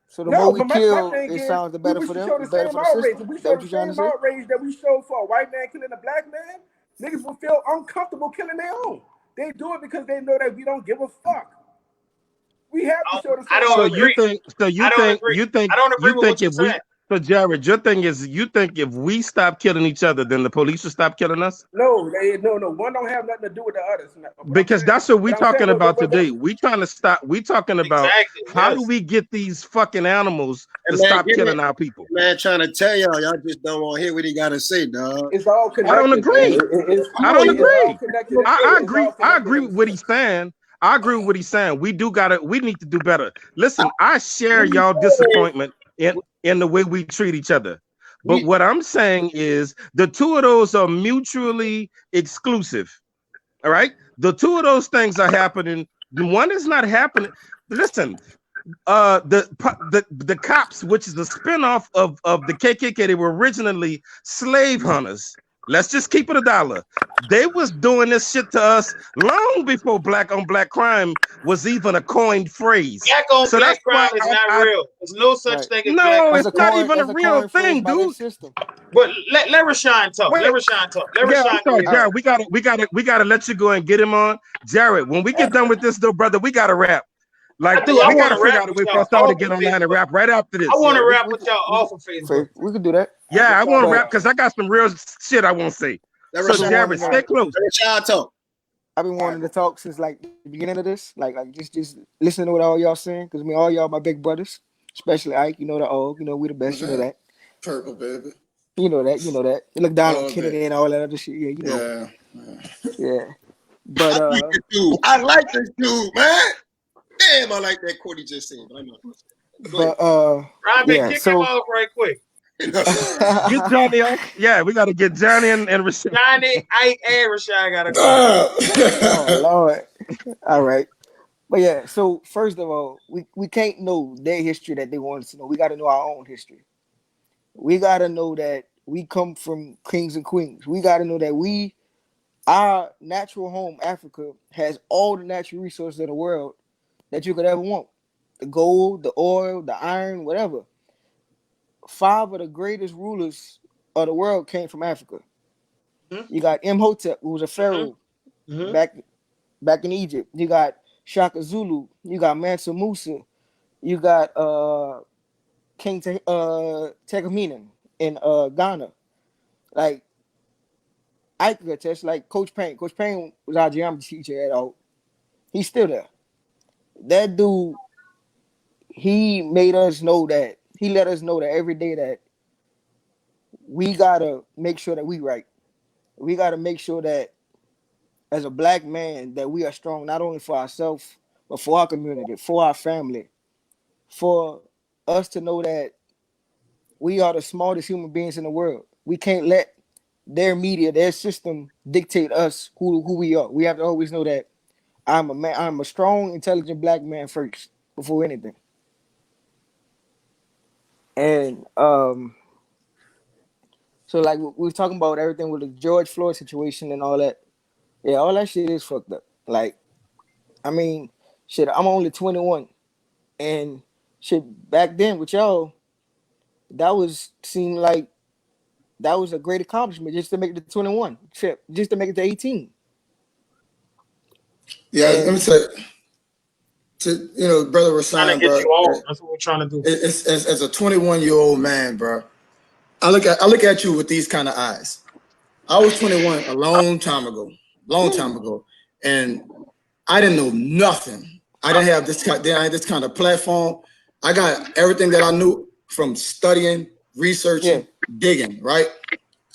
So the more we kill, it sounds the better for them, the better for the system. We show the same outrage that we show for a white man killing a black man. Niggas will feel uncomfortable killing their own. They do it because they know that we don't give a fuck. We have to show the same. I don't agree. You think I don't agree with what you're saying. So Jared, your thing is you think if we stop killing each other, then the police will stop killing us? No. One don't have nothing to do with the others. Because that's what we're talking about today. We trying to stop. We talking about how do we get these fucking animals to stop killing our people? Man, trying to tell y'all just don't want to hear what he got to say, dog. It's all connected. I don't agree. I don't agree. I agree. I agree with what he's saying. I agree with what he's saying. We need to do better. Listen, I share y'all disappointment in the way we treat each other. But what I'm saying is the two of those are mutually exclusive. All right? The two of those things are happening. The one is not happening. Listen, the cops, which is a spinoff of the KKK, they were originally slave hunters. Let's just keep it $1. They was doing this shit to us long before black on black crime was even a coined phrase. Black on black crime is not real. There's no such thing as black crime. It's not even a real thing, dude. But let Rashawn talk. Let Rashawn talk. I'm sorry, Jared. We gotta let you go and get him on. Jared, when we get done with this though, brother, we gotta rap. Like we gotta figure out a way for us all to get online and rap right after this. I want to rap with y'all off of Facebook. We could do that. Yeah, I want to rap because I got some real shit I want to say. So Jared, stay close. I've been wanting to talk since like the beginning of this, like just listening to what all y'all saying, because all y'all my big brothers, especially Ike. You know the we the best. You know that. Purple baby. You know that. You look down on Kennedy and all that other shit. Yeah, you know. Yeah. But I like this dude, man. Damn, I like that quote he just said. Kick him off right quick. Get Johnny on. Yeah, we got to get Johnny and Rashad. Johnny, Ike, and Rashad got to go. Oh Lord. All right. But yeah, so first of all, we can't know their history that they want us to know. We got to know our own history. We got to know that we come from kings and queens. We got to know that our natural home, Africa, has all the natural resources of the world that you could ever want. The gold, the oil, the iron, whatever. 5 of the greatest rulers of the world came from Africa. Mm-hmm. You got Imhotep, who was a pharaoh back in Egypt. You got Shaka Zulu. You got Mansa Musa. You got King Tekaminen in Ghana. Like, I could attest, like Coach Payne. Coach Payne was our geometry teacher at all. He's still there. That dude, he made us know that he let us know that every day that we gotta make sure that we right. We gotta make sure that as a black man that we are strong not only for ourselves but for our community, for our family, for us to know that we are the smartest human beings in the world. We can't let their media, their system dictate us who we are. We have to always know that I'm a man, I'm a strong, intelligent black man first before anything. And so like we were talking about everything with the George Floyd situation and all that. Yeah, all that shit is fucked up. Like, I mean, shit, I'm only 21. And shit, back then with y'all, that was seemed like that was a great accomplishment just to make it to 21. Shit, just to make it to 18. Yeah, let me And say, brother Trying to Rasan, get bro, you on. That's what we're trying to do. it's as a 21-year-old man, bro. I look at you with these kind of eyes. I was 21 a long time ago, and I didn't know nothing. I didn't have this kind of platform. I got everything that I knew from studying, yeah, researching, digging, right?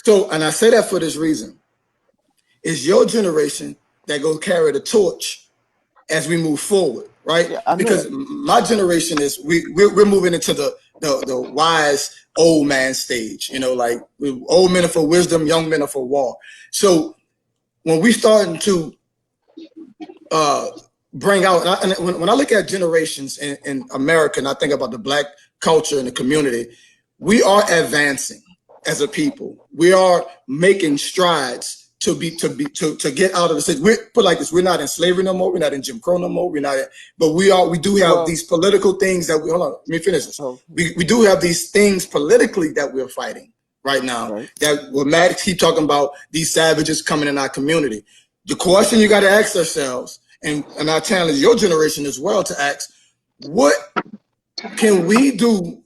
So, and I say that for this reason. It's your generation that go carry the torch as we move forward, right? yeah, I know Because that. my generation is we're moving into the wise old man stage, like old men are for wisdom, young men are for war. So when we starting to bring out, and when I look at generations in America, and I think about the black culture and the community, we are advancing as a people. We are making strides to get out of the system. We put like this: we're not in slavery no more. We're not in Jim Crow no more. We're not, but we do have Well, these political things that we hold on. Let me finish this. oh, We do have these things politically that we're fighting right now. right. That we're mad. Keep talking about these savages coming in our community. The question you got to ask ourselves, and I challenge your generation as well to ask, what can we do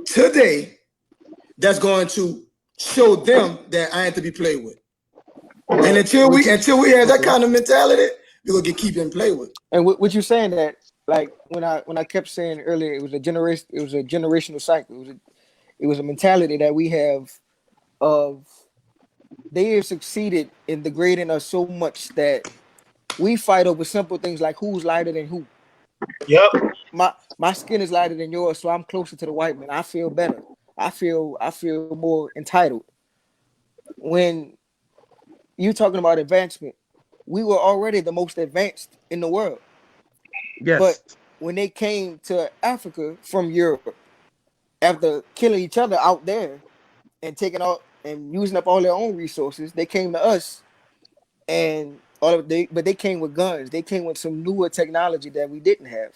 today that's going to show them that I ain't to be played with? And until we have that Okay. kind of mentality, we're gonna keep getting played with. And what you're saying that like when I kept saying earlier it was a generational cycle. It was a mentality that we have of they have succeeded in degrading us so much that we fight over simple things like who's lighter than who. Yep. My skin is lighter than yours, so I'm closer to the white man. I feel better. I feel more entitled. When you talking about advancement, we were already the most advanced in the world. But Yes. when they came to Africa from Europe, after killing each other out there and taking out and using up all their own resources, they came to us and but they came with guns. They came with some newer technology that we didn't have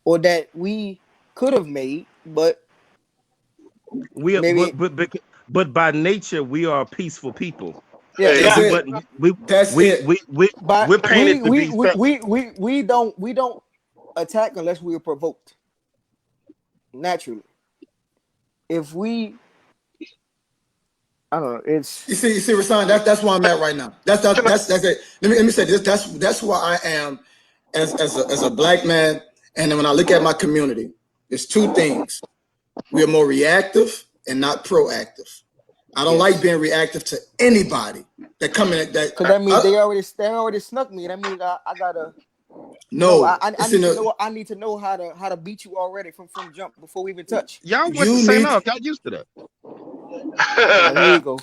or that we could have made, but We are, maybe but by nature we are peaceful people. yeah. That's We Yeah. it. but That's it. But we're painted to be we don't attack unless we are provoked naturally. If we I don't know, it's You see, Rasan, that's where I'm at right now. That's it. Let me say this. That's where I am as a black man. And then when I look at my community, there's two things. We are more reactive and not proactive. I don't like yes. being reactive to anybody that come in. Cause that means they already snuck me. That means I gotta no, No, I it's need in to the know how to beat you already from jump before we even touch. Y'all went to you St. need. Aug. Got used to that. Oh, here you go.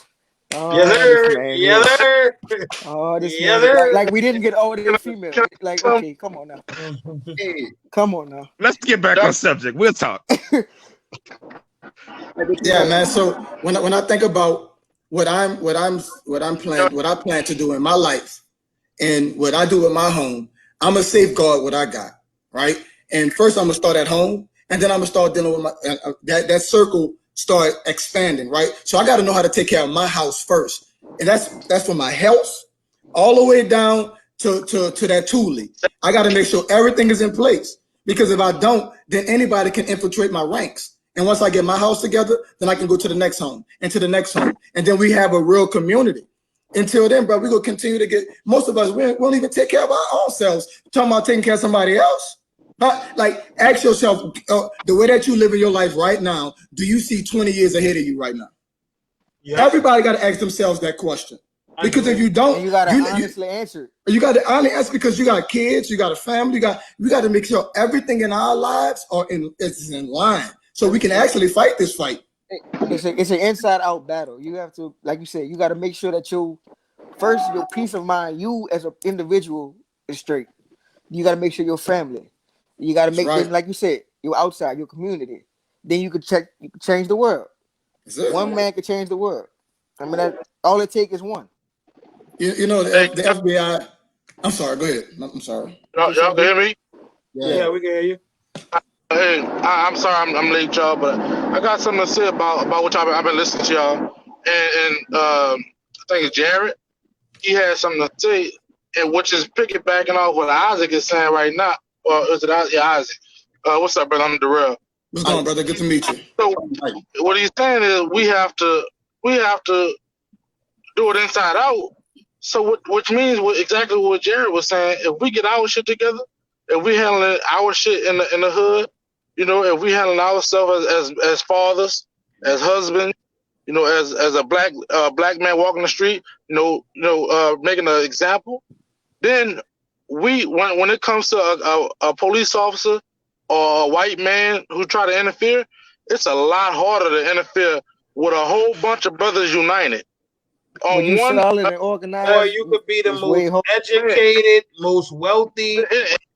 Yes, Oh, this sir. man here. Yes, sir. Oh, this Yes, man. sir. Like we didn't get all the female. Like, okay, come on now. Hey, Come on now. Let's get back on subject. We'll talk. Yeah, man. So when I think about what I plan to do in my life and what I do in my home, I'm gonna safeguard what I got, right? And first I'm gonna start at home, and then I'm gonna start dealing with my that circle start expanding, right? So I got to know how to take care of my house first, and that's for my health, all the way down to that Thule. I got to make sure everything is in place because if I don't, then anybody can infiltrate my ranks. And once I get my house together, then I can go to the next home and to the next home, and then we have a real community. Until then, bro, we're going to continue to get, most of us, we won't even take care of our own selves. Talking about taking care of somebody else. Like, ask yourself, the way that you live in your life right now, do you see 20 years ahead of you right now? Yep. Everybody got to ask themselves that question. Because if you don't, and you gotta honestly answer. You got to honestly answer, because you got kids, you got a family, we got to make sure everything in our lives is in line, so we can actually fight this fight. It's an inside out battle. You have to, like you said, you got to make sure that your peace of mind, you as an individual, is straight. You got to make sure your family. You got to make them, like you said, your outside, your community. Then you could change the world. One man could change the world. I mean, that all it takes is one. You know, the FBI. I'm sorry. Go ahead. I'm sorry. Y'all can hear me? Yeah, we can hear you. Hey, I'm sorry I'm late, y'all, but I got something to say about what I've been listening to y'all. And I think it's Jared. He had something to say, and which is piggybacking off what Isaac is saying right now. Or is it Isaac? What's up, brother? I'm Darrell. What's going on, brother? Good to meet you. So what he's saying is we have to do it inside out. So which means exactly what Jared was saying. If we get our shit together, if we handling our shit in the hood, you know, if we handling ourselves as fathers, as husbands, you know, as a black man walking the street, making an example, then when it comes to a police officer or a white man who try to interfere, it's a lot harder to interfere with a whole bunch of brothers united. When you solid and organized, or you could be the most educated, most wealthy,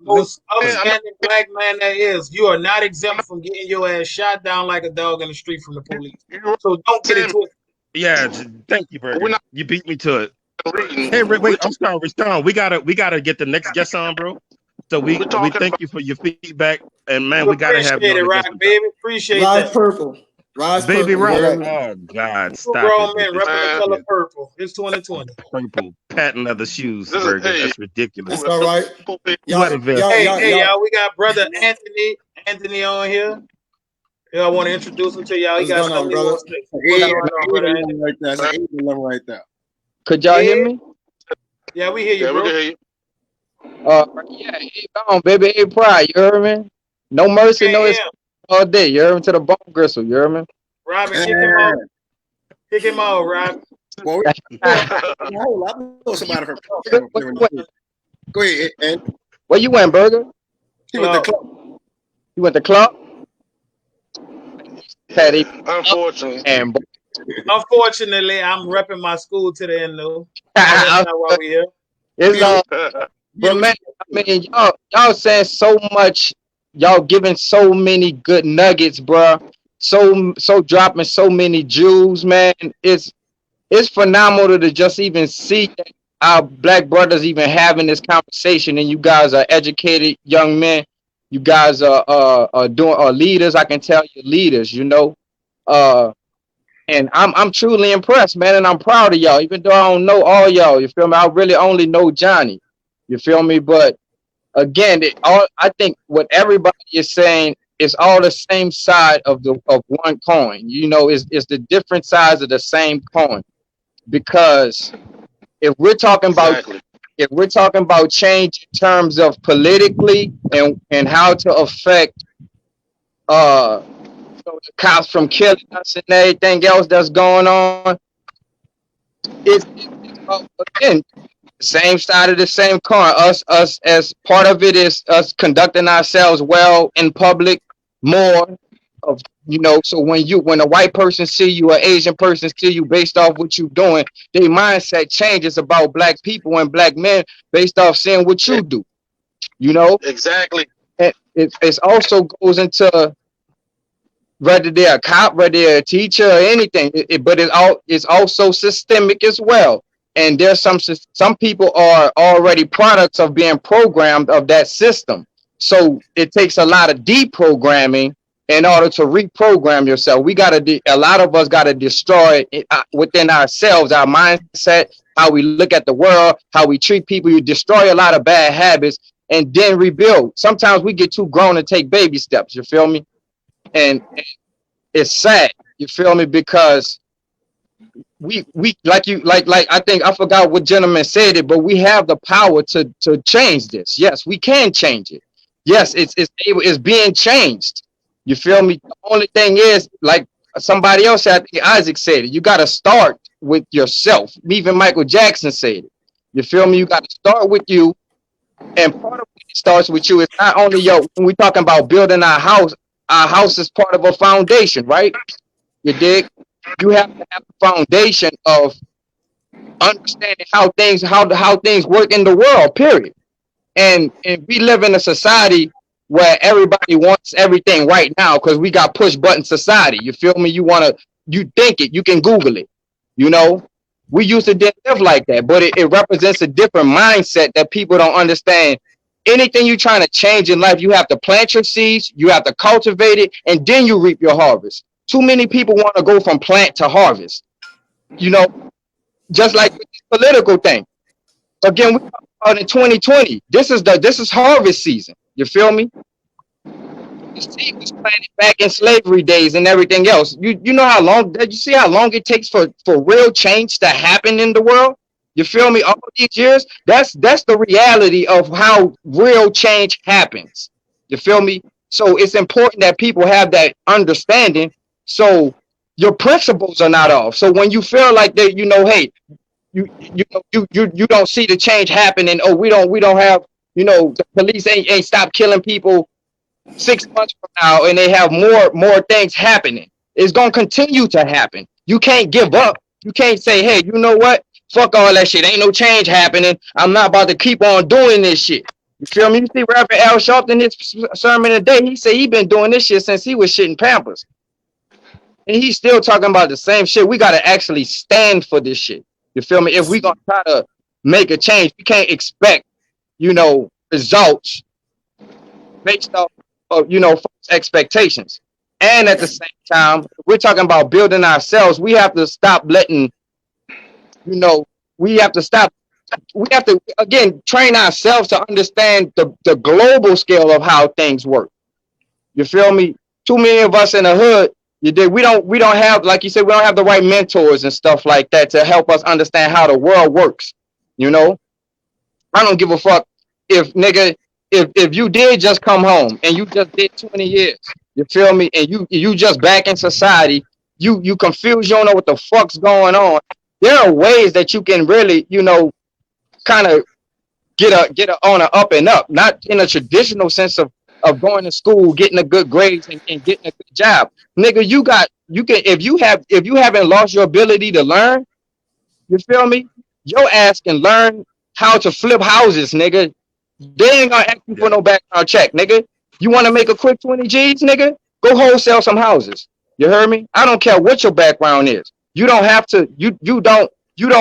most upstanding black man there is. You are not exempt from getting your ass shot down like a dog in the street from the police. So don't get into it. Yeah, thank you, Burger. You beat me to it. Hey, wait, I'm sorry, Rashawn. We gotta get the next guest on, bro. So we thank you for your feedback, and man, we gotta have you on the Rock, baby. Appreciate that. Purple. Rise Baby purple. Rock. Oh God, stop grown it. Man repping the color purple. It's 2020. Purple, patent leather shoes, Burger. That's ridiculous. That's all right. Y'all, we got brother Anthony on here. I want to introduce him to y'all. He got something he wants to say. That's an Asian right there. Could y'all hear me? Yeah, we hear you, bro. We can hear you. Hey, on, baby, hey, pride, you heard me? No mercy, no excuse all day. You heard me to the bone gristle, you heard me? Robin, kick him out. Kick him out, Robin. Well, I know somebody from Go ahead, and where you went, Burger? He went to club. You went to club? Patty. Unfortunately, I'm repping my school to the end, though. That's not why we here. It's but man, I mean, y'all saying so much, y'all giving so many good nuggets, bro. So dropping so many jewels, man. It's phenomenal to just even see our black brothers even having this conversation, and you guys are educated young men. You guys are leaders. I can tell you leaders, you know. And I'm truly impressed, man, and I'm proud of y'all, even though I don't know all y'all. You feel me? I really only know Johnny. You feel me? But again, I think what everybody is saying is all the same side of one coin. You know, it's the different sides of the same coin. Because if we're talking about change in terms of politically and how to affect the cops from killing us and everything else that's going on, it's again the same side of the same coin. Us as part of it is us conducting ourselves well in public, more of, you know, so when a white person see you, an Asian person see you, based off what you're doing, their mindset changes about black people and black men based off seeing what you do, you know. Exactly. And it also goes into whether they're a cop, whether they're a teacher or anything, but it's also systemic as well. And there's some people are already products of being programmed of that system. So it takes a lot of deprogramming in order to reprogram yourself. A lot of us got to destroy it within ourselves, our mindset, how we look at the world, how we treat people. You destroy a lot of bad habits and then rebuild. Sometimes we get too grown to take baby steps. You feel me? And it's sad. You feel me? Because we like I think I forgot what gentleman said it, but we have the power to change this. Yes, we can change it. Yes, it's being changed. You feel me? The only thing is, like somebody else said, I think Isaac said it, you got to start with yourself. Even Michael Jackson said it. You feel me? You got to start with you, and part of it starts with you. It's not only when we talking about building our house is part of a foundation, right? You dig? You have to have a foundation of understanding how things work in the world, period. And we live in a society where everybody wants everything right now because we got push button society. You feel me? You think it, you can Google it. You know, we used to live like that, but it represents a different mindset that people don't understand. Anything you're trying to change in life, you have to plant your seeds, you have to cultivate it, and then you reap your harvest. Too many people want to go from plant to harvest. You know, just like with this political thing. Again, we talk about in 2020. This is harvest season. You feel me? The seed was planted back in slavery days and everything else. You know how long? Did you see how long it takes for real change to happen in the world? You feel me? All these years. That's the reality of how real change happens. You feel me? So it's important that people have that understanding. So your principles are not off. So when you feel like that, hey, you don't see the change happening. Oh, we don't have, the police ain't stop killing people 6 months from now, and they have more things happening. It's gonna continue to happen. You can't give up. You can't say, hey, you know what? Fuck all that shit. Ain't no change happening. I'm not about to keep on doing this shit. You feel me? You see Reverend Al Sharpton in his sermon today, he said he been doing this shit since he was shitting Pampers. And he's still talking about the same shit. We gotta actually stand for this shit. You feel me? If we gonna try to make a change, we can't expect, results based off of, false expectations. And at the same time, we're talking about building ourselves. We have to stop letting, we have to, again, train ourselves to understand the global scale of how things work. You feel me? Too many of us in the hood, we don't have, like you said, we don't have the right mentors and stuff like that to help us understand how the world works. I don't give a fuck if you did just come home and you just did 20 years, you feel me? And you just back in society, you confused, you don't know what the fuck's going on. There are ways that you can really, kind of get on a up and up, not in a traditional sense of going to school, getting a good grades and getting a good job. Nigga, you can if you haven't lost your ability to learn, you feel me? Your ass can learn how to flip houses, nigga. They ain't gonna ask you for no background check, nigga. You want to make a quick 20 G's, nigga? Go wholesale some houses. You heard me? I don't care what your background is. You don't have to. You don't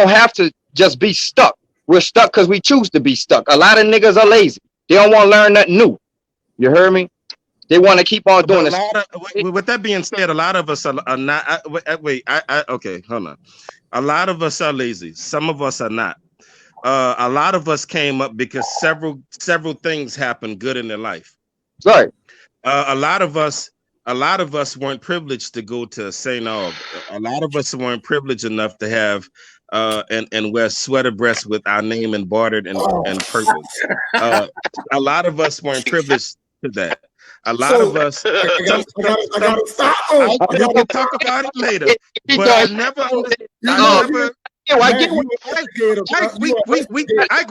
have to just be stuck. We're stuck because we choose to be stuck. A lot of niggas are lazy. They don't want to learn nothing new. You heard me? They want to keep on doing this. With that being said, a lot of us are not. Okay, hold on. A lot of us are lazy. Some of us are not. A lot of us came up because several things happened good in their life. Right. A lot of us weren't privileged to go to St. Aug. A lot of us weren't privileged enough to have and wear sweater breasts with our name embroidered and purple. A lot of us weren't privileged to that. A lot of us. I gotta stop him. You can talk about it later, but I never.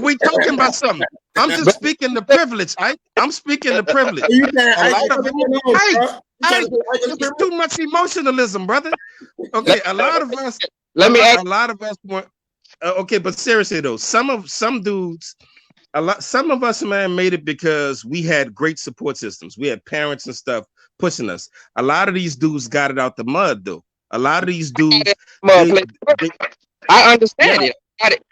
We talking about something. I'm just speaking the privilege. I'm speaking the privilege. It's too much emotionalism, brother. Okay, a lot of us. A lot of us want. Okay, but seriously though, some dudes. Some of us, man, made it because we had great support systems. We had parents and stuff pushing us. A lot of these dudes got it out the mud, though. A lot of these dudes. I understand it.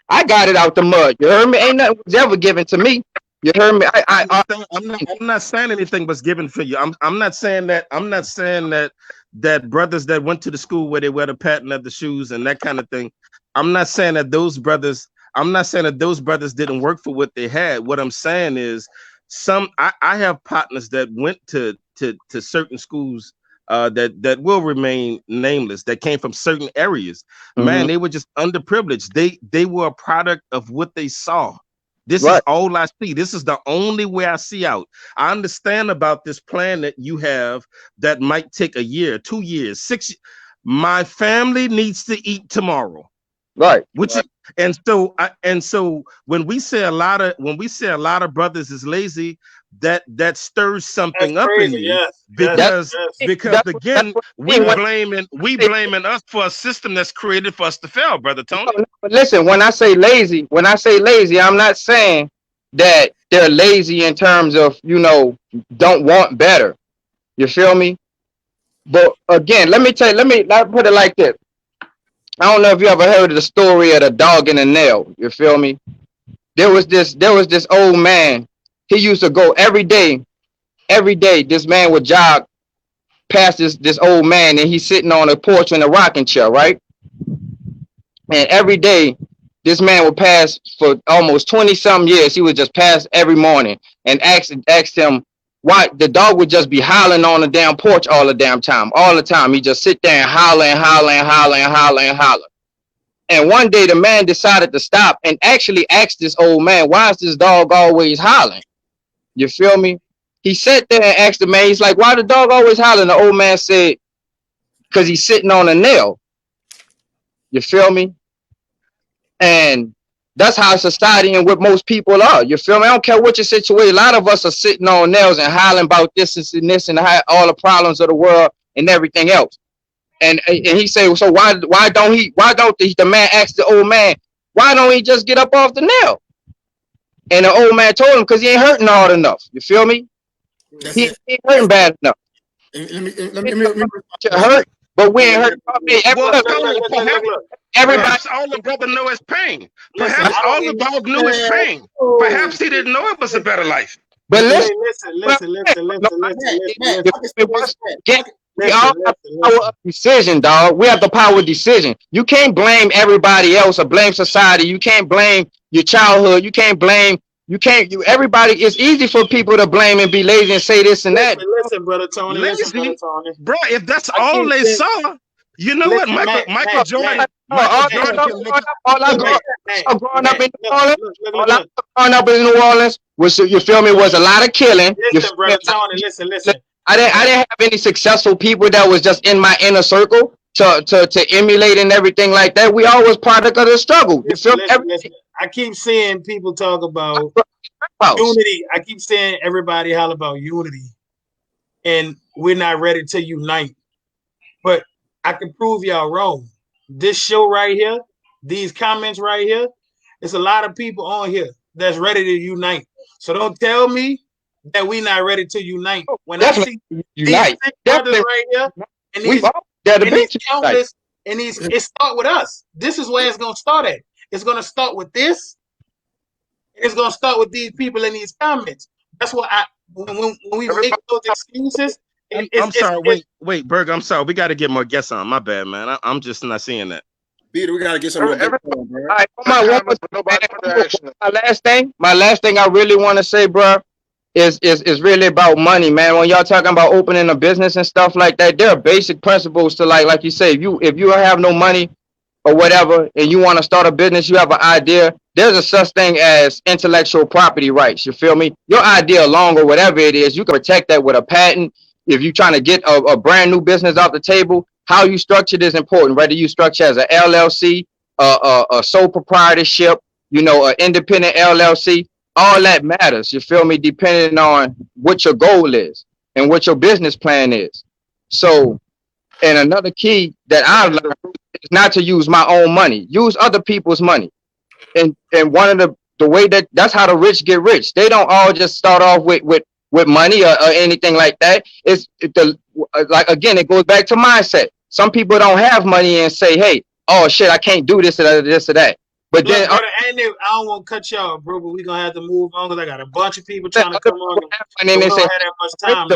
I got it out the mud. You heard me? Ain't nothing was ever given to me. You heard me? I'm not saying anything was given for you. I'm not saying that. I'm not saying that brothers that went to the school where they wear the pattern of the shoes and that kind of thing. I'm not saying that those brothers didn't work for what they had. What I'm saying is I have partners that went to certain schools that will remain nameless, that came from certain areas. Mm-hmm. Man, they were just underprivileged. They were a product of what they saw. This is all I see. This is the only way I see out. I understand about this plan that you have that might take a year, 2 years, 6. My family needs to eat tomorrow. Right. And so when we say a lot of brothers is lazy, that stirs something up in me. Because again, we blaming us for a system that's created for us to fail, brother Tony. But listen, when I say lazy, I'm not saying that they're lazy in terms of, don't want better. You feel me? But again, let me put it like this. I don't know if you ever heard of the story of the dog and the nail. You feel me? There was this old man. He used to go every day. This man would jog past this old man, and he's sitting on a porch in a rocking chair, right? And every day, this man would pass for almost 20-some years. He would just pass every morning and asked him why. The dog would just be howling on the damn porch all the damn time, all the time. He just sit there and holler and holler and holler and holler and holler. And one day the man decided to stop and actually asked this old man, why is this dog always howling? You feel me? He sat there and asked the man, he's like, why the dog always howling? The old man said, because he's sitting on a nail. You feel me? And that's how society and what most people are. You feel me? I don't care what your situation. A lot of us are sitting on nails and hollering about this and this and all the problems of the world and everything else. And he said, so why don't the man ask the old man, why don't he just get up off the nail? And the old man told him, because he ain't hurting hard enough. You feel me? He ain't hurting bad enough. Let me hurt, but we ain't hurting. Perhaps all the brother know is pain. Perhaps all the dog knew is pain. Perhaps he didn't know it was a better life. But listen. We all have the power of decision, dog. We have the power of decision. You can't blame everybody else or blame society. You can't blame your childhood. Everybody, it's easy for people to blame and be lazy and say this and that. Listen, brother Tony. Lazy, bro, if that's all they saw, you know what, Michael Jordan. Growing up in New Orleans was, you feel me, was a lot of killing. Listen, brother Tony, listen. I didn't have any successful people that was just in my inner circle to emulate and everything like that. We all was product of the struggle. Listen. I keep seeing people talk about unity. I keep saying everybody holler about unity, and we're not ready to unite. But I can prove y'all wrong. This show right here, these comments right here, it's a lot of people on here that's ready to unite. So don't tell me that we not ready to unite. When definitely I see unite, these brothers right here, and these countless, and it start with us. This is where it's gonna start at. It's gonna start with this. It's gonna start with these people in these comments. That's what when we make those excuses. I'm sorry. Wait, Berg. I'm sorry. We got to get more guests on. My bad, man. I'm just not seeing that. Peter, we got to get some more guests on, bro. All right, my last thing I really want to say, bro, is really about money, man. When y'all talking about opening a business and stuff like that, there are basic principles to like you say, if you have no money or whatever, and you want to start a business, you have an idea, there's a such thing as intellectual property rights. You feel me? Your idea alone or whatever it is, you can protect that with a patent. If you're trying to get a brand new business off the table, how you structure it is important. Whether you structure as an LLC, a sole proprietorship, an independent LLC, all that matters. You feel me? Depending on what your goal is and what your business plan is. So, and another key that I've learned is not to use my own money. Use other people's money. And one of the way that's how the rich get rich. They don't all just start off with money or anything like that. Again, it goes back to mindset. Some people don't have money and say, hey, oh shit, I can't do this or that. But look, then brother, I don't want to cut y'all, bro, but we're gonna have to move on because I got a bunch of people trying to come on. And then they say, have that much time.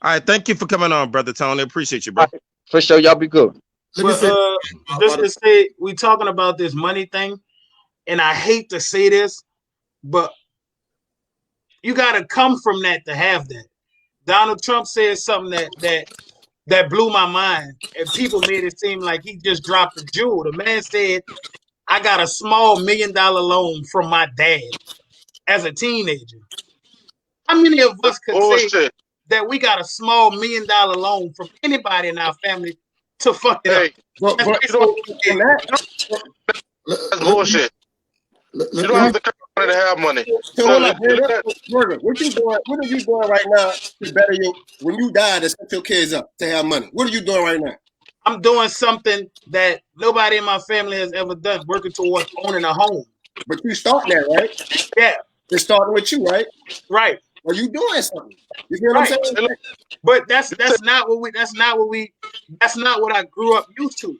All right, thank you for coming on, brother Tony. Appreciate you, bro. Right, for sure, y'all be good. But just to say, we talking about this money thing, and I hate to say this, but you got to come from that to have that. Donald Trump said something that blew my mind, and people made it seem like he just dropped a jewel. The man said, I got a small $1 million loan from my dad as a teenager. How many of us could say that we got a small $1 million loan from anybody in our family to fuck it up? But that's bullshit. You don't have to come money to have money. So hold on, Burger. What are you doing right now to better when you die to set your kids up to have money? What are you doing right now? I'm doing something that nobody in my family has ever done, working towards owning a home. But you starting that, right? Yeah. It's starting with you, right? Right. Well, you doing something. You get what I'm saying? But that's not what I grew up used to.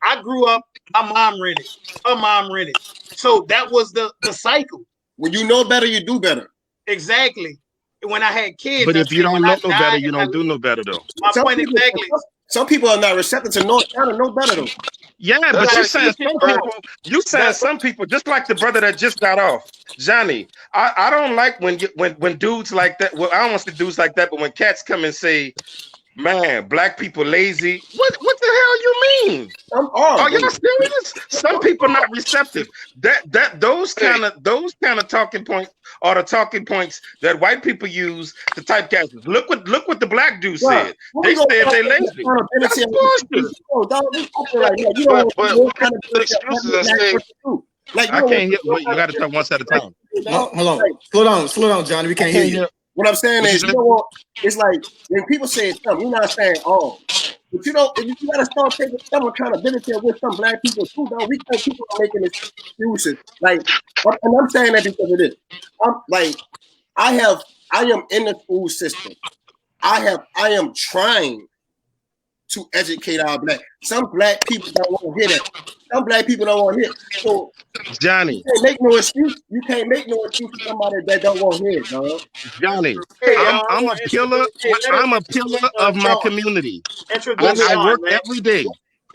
I grew up, my mom rented, her mom rented. So that was the cycle. When you know better, you do better. Exactly. When I had kids, but if you don't know no better, you don't do no better though. My point exactly. Some people are not receptive to know better though. Yeah, but you saying some people, just like the brother that just got off, Johnny. I don't like when dudes like that. Well, I don't want to dudes like that, but when cats come and say, "Man, black people lazy," what the hell you mean? Are y'all serious? Some people not receptive. Those kind of talking points are the talking points that white people use to typecast us. Look what the black dude said. They said they lazy. That's bullshit. I can't hear. You got to talk one at a time. Hold on. Slow down, Johnny. We can't hear you. What I'm saying is, it's like when people say something, you're not saying all. But you gotta start taking some accountability with some black people too. Though we can't keep on making excuses. Like, and I'm saying that because of this. I am in the school system. I am trying to educate our some black people don't want to hear that. Some black people don't want to hear it. So Johnny, you can't make no excuse. You can't make no excuse for somebody that don't want to hear it, dog. Johnny, I'm a pillar. I'm a pillar of my community. I work every day.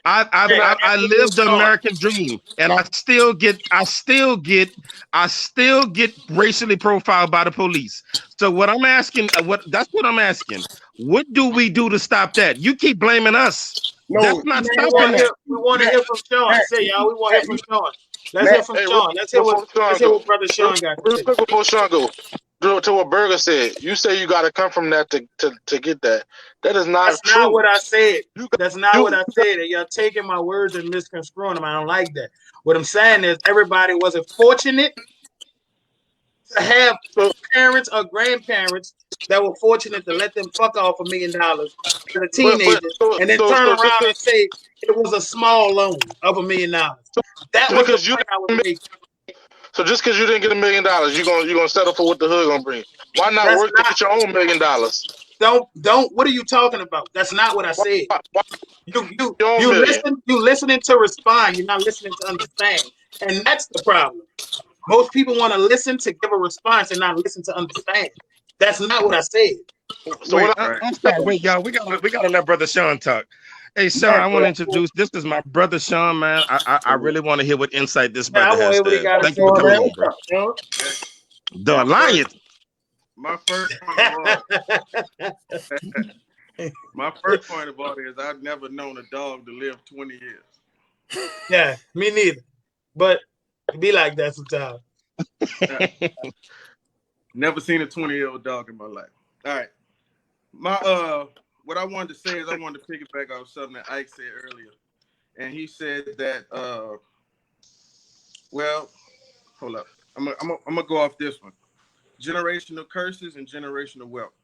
I live the American dream, and I still get racially profiled by the police. So what I'm asking, that's what I'm asking. What do we do to stop that? You keep blaming us. No, that's not stopping that. We want to hear from Sean. Say, y'all, we want to hear from Sean. Let's hear from Sean. Let's hear what Brother Sean got to say. Real quick before Sean go, to what Berger said, you say you got to come from that to get that. That is not true. Not what I said. That's not what I said. And y'all taking my words and misconstruing them. I don't like that. What I'm saying is everybody wasn't fortunate to have parents or grandparents that were fortunate to let them fuck off $1 million as a teenager and then turn around and say it was a small loan of $1 million. That was the point I was making. So just because you didn't get $1 million, you're gonna settle for what the hood gonna bring. Why not work to get your own $1 million? Don't. What are you talking about? That's not what I said. You listening to respond. You're not listening to understand, and that's the problem. Most people want to listen to give a response and not listen to understand. That's not what I said. So I'm sorry. Wait, y'all. We gotta let Brother Sean talk. Hey, Sean, I want to introduce. This is my brother Sean, man. I really want to hear what insight this brother has to have. Thank you for coming on, bro. The Alliance. My first point of all is I've never known a dog to live 20 years. Yeah, me neither. But it be like that sometimes. Never seen a 20-year-old dog in my life. All right. What I wanted to say is I wanted to piggyback off something that Ike said earlier. And he said that, well, hold up. I'm gonna go off this one. Generational curses and generational wealth.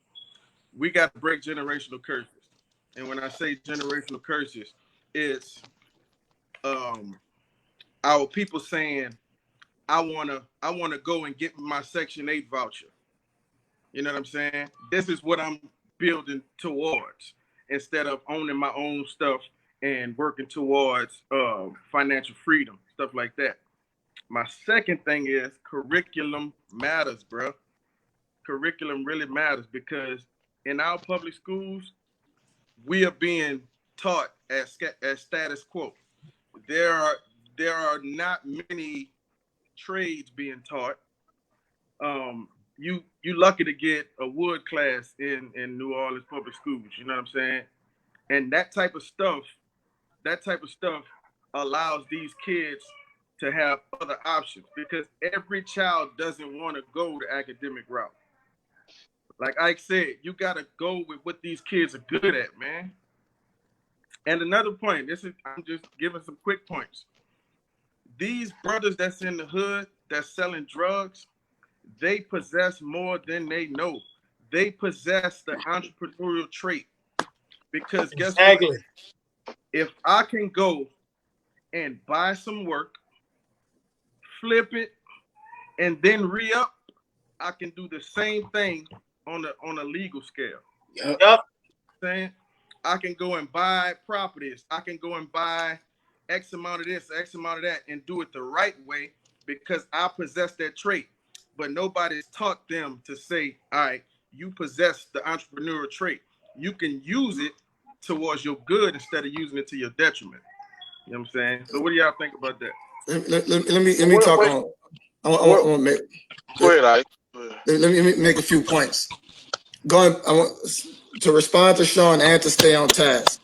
We got to break generational curses. And when I say generational curses, it's our people saying, I wanna go and get my Section 8 voucher. You know what I'm saying? This is what I'm building towards instead of owning my own stuff and working towards financial freedom, stuff like that. My second thing is curriculum matters, bro. Curriculum really matters because in our public schools, we are being taught as status quo. There are not many trades being taught. You lucky to get a wood class in New Orleans public schools. You know what I'm saying? And that type of stuff allows these kids to have other options, because every child doesn't want to go the academic route. Like Ike said, you got to go with what these kids are good at, man. And another point, I'm just giving some quick points. These brothers that's in the hood that's selling drugs, they possess more than they know. They possess the entrepreneurial trait. Because guess what? If I can go and buy some work, flip it, and then re-up, I can do the same thing on a legal scale. Yep. Saying I can go and buy properties. I can go and buy X amount of this, X amount of that, and do it the right way because I possess that trait. But nobody's taught them to say, all right, you possess the entrepreneurial trait. You can use it towards your good instead of using it to your detriment. You know what I'm saying? So what do y'all think about that? Let me talk on. I want to make. Go ahead, Ike. Let me make a few points. I want to respond to Sean and to stay on task.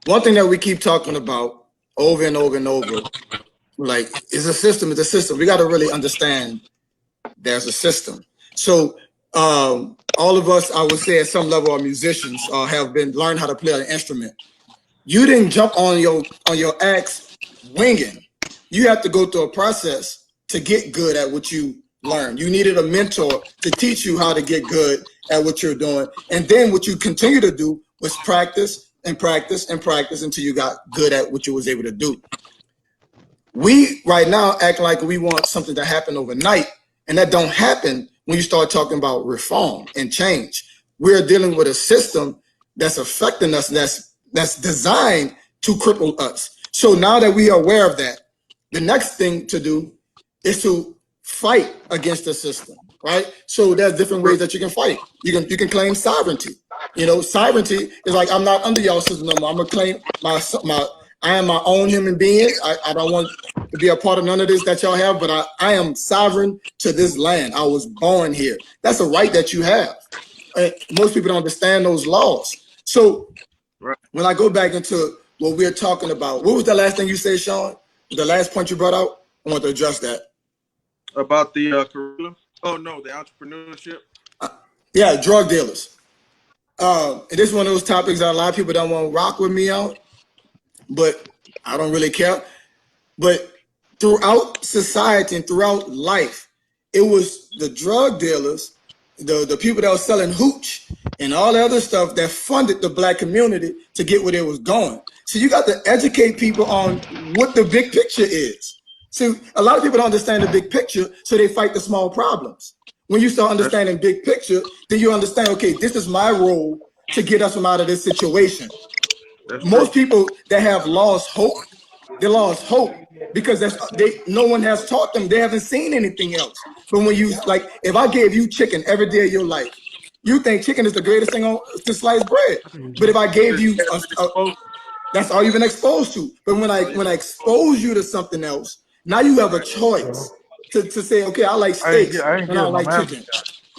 One thing that we keep talking about over and over and over, like, is a system. It's a system. We got to really understand there's a system. So all of us, I would say, at some level, are musicians or have been learned how to play an instrument. You didn't jump on your axe winging. You have to go through a process to get good at what you learn. You needed a mentor to teach you how to get good at what you're doing. And then what you continue to do was practice and practice and practice until you got good at what you was able to do. We right now act like we want something to happen overnight, and that don't happen when you start talking about reform and change. We're dealing with a system that's affecting us, that's designed to cripple us. So now that we are aware of that, the next thing to do is to fight against the system, right? So there's different ways that you can fight. You can claim sovereignty. You know, sovereignty is like, I'm not under y'all system no more. I'm gonna claim I am my own human being. I don't want to be a part of none of this that y'all have, but I am sovereign to this land. I was born here. That's a right that you have. And most people don't understand those laws. So when I go back into what we're talking about, what was the last thing you said, Sean? The last point you brought out? I want to address that. About the curriculum? Oh, no, the entrepreneurship? Yeah, drug dealers. And this is one of those topics that a lot of people don't want to rock with me on, but I don't really care. But throughout society and throughout life, it was the drug dealers, the people that were selling hooch and all the other stuff that funded the black community to get where it was going. So you got to educate people on what the big picture is. So a lot of people don't understand the big picture, so they fight the small problems. When you start understanding big picture, then you understand, okay, this is my role to get us from out of this situation. Most people that have lost hope, they lost hope because no one has taught them. They haven't seen anything else. But when you, like, if I gave you chicken every day of your life, you think chicken is the greatest thing on to slice bread. But if I gave you that's all you've been exposed to. But when I expose you to something else, now you have a choice to say, okay, I like steaks and I don't like chicken.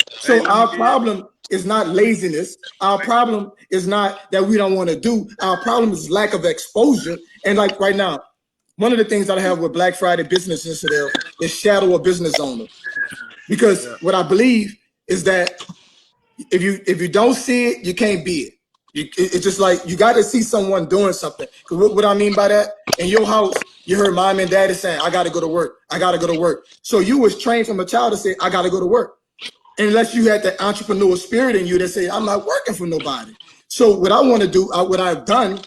So our problem is not laziness. Our problem is not that we don't want to do. Our problem is lack of exposure. And like right now, one of the things that I have with Black Friday Business Initiative is shadow a business owner. Because what I believe is that if you don't see it, you can't be it. It's just like you got to see someone doing something. Because what I mean by that, in your house, you heard mom and daddy saying, I got to go to work. I got to go to work. So you was trained from a child to say, I got to go to work. Unless you had the entrepreneur spirit in you that say, I'm not working for nobody. So what I want to do, what I've done,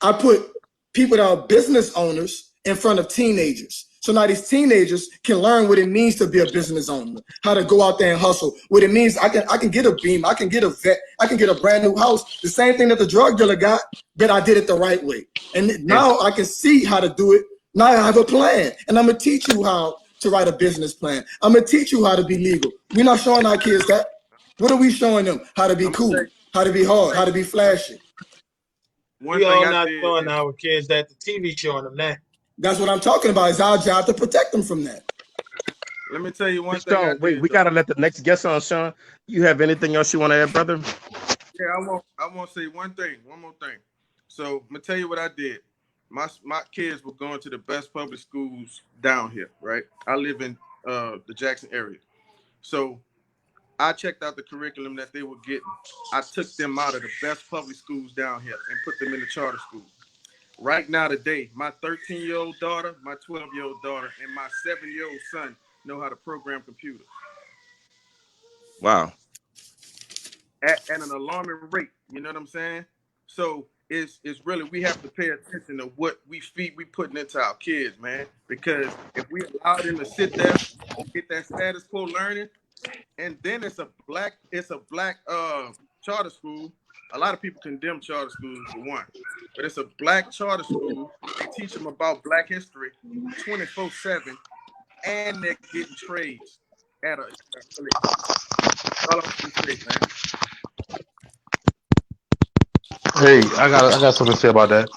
I put people that are business owners in front of teenagers. So now these teenagers can learn what it means to be a business owner, how to go out there and hustle, what it means. I can get a beam, I can get a vet, I can get a brand new house, the same thing that the drug dealer got, but I did it the right way. And now I can see how to do it. Now I have a plan, and I'm gonna teach you how to write a business plan. I'm gonna teach you how to be legal. We're not showing our kids that. What are we showing them? How to be cool, how to be hard, how to be flashy. We all not showing our kids that. The TV showing them that. That's what I'm talking about. It's our job to protect them from that. Let me tell you one thing. Wait, we gotta let the next guest on, Sean. You have anything else you want to add, brother? Yeah, I want to say one more thing. So I'm gonna tell you what I did. my kids were going to the best public schools down here, right? I live in the Jackson area. So I checked out the curriculum that they were getting. I took them out of the best public schools down here and put them in the charter school. Right now today, my 13-year-old daughter, my 12-year-old daughter, and my 7-year-old son know how to program computers. Wow. At an alarming rate. You know what I'm saying? So it's really, we have to pay attention to what we putting into our kids, man. Because if we allow them to sit there and get that status quo learning, and then it's a black charter school. A lot of people condemn charter schools for one, but it's a black charter school. They teach them about Black history 24/7, and they're getting trades at a all I'm gonna say, man. Hey, I got something to say about that.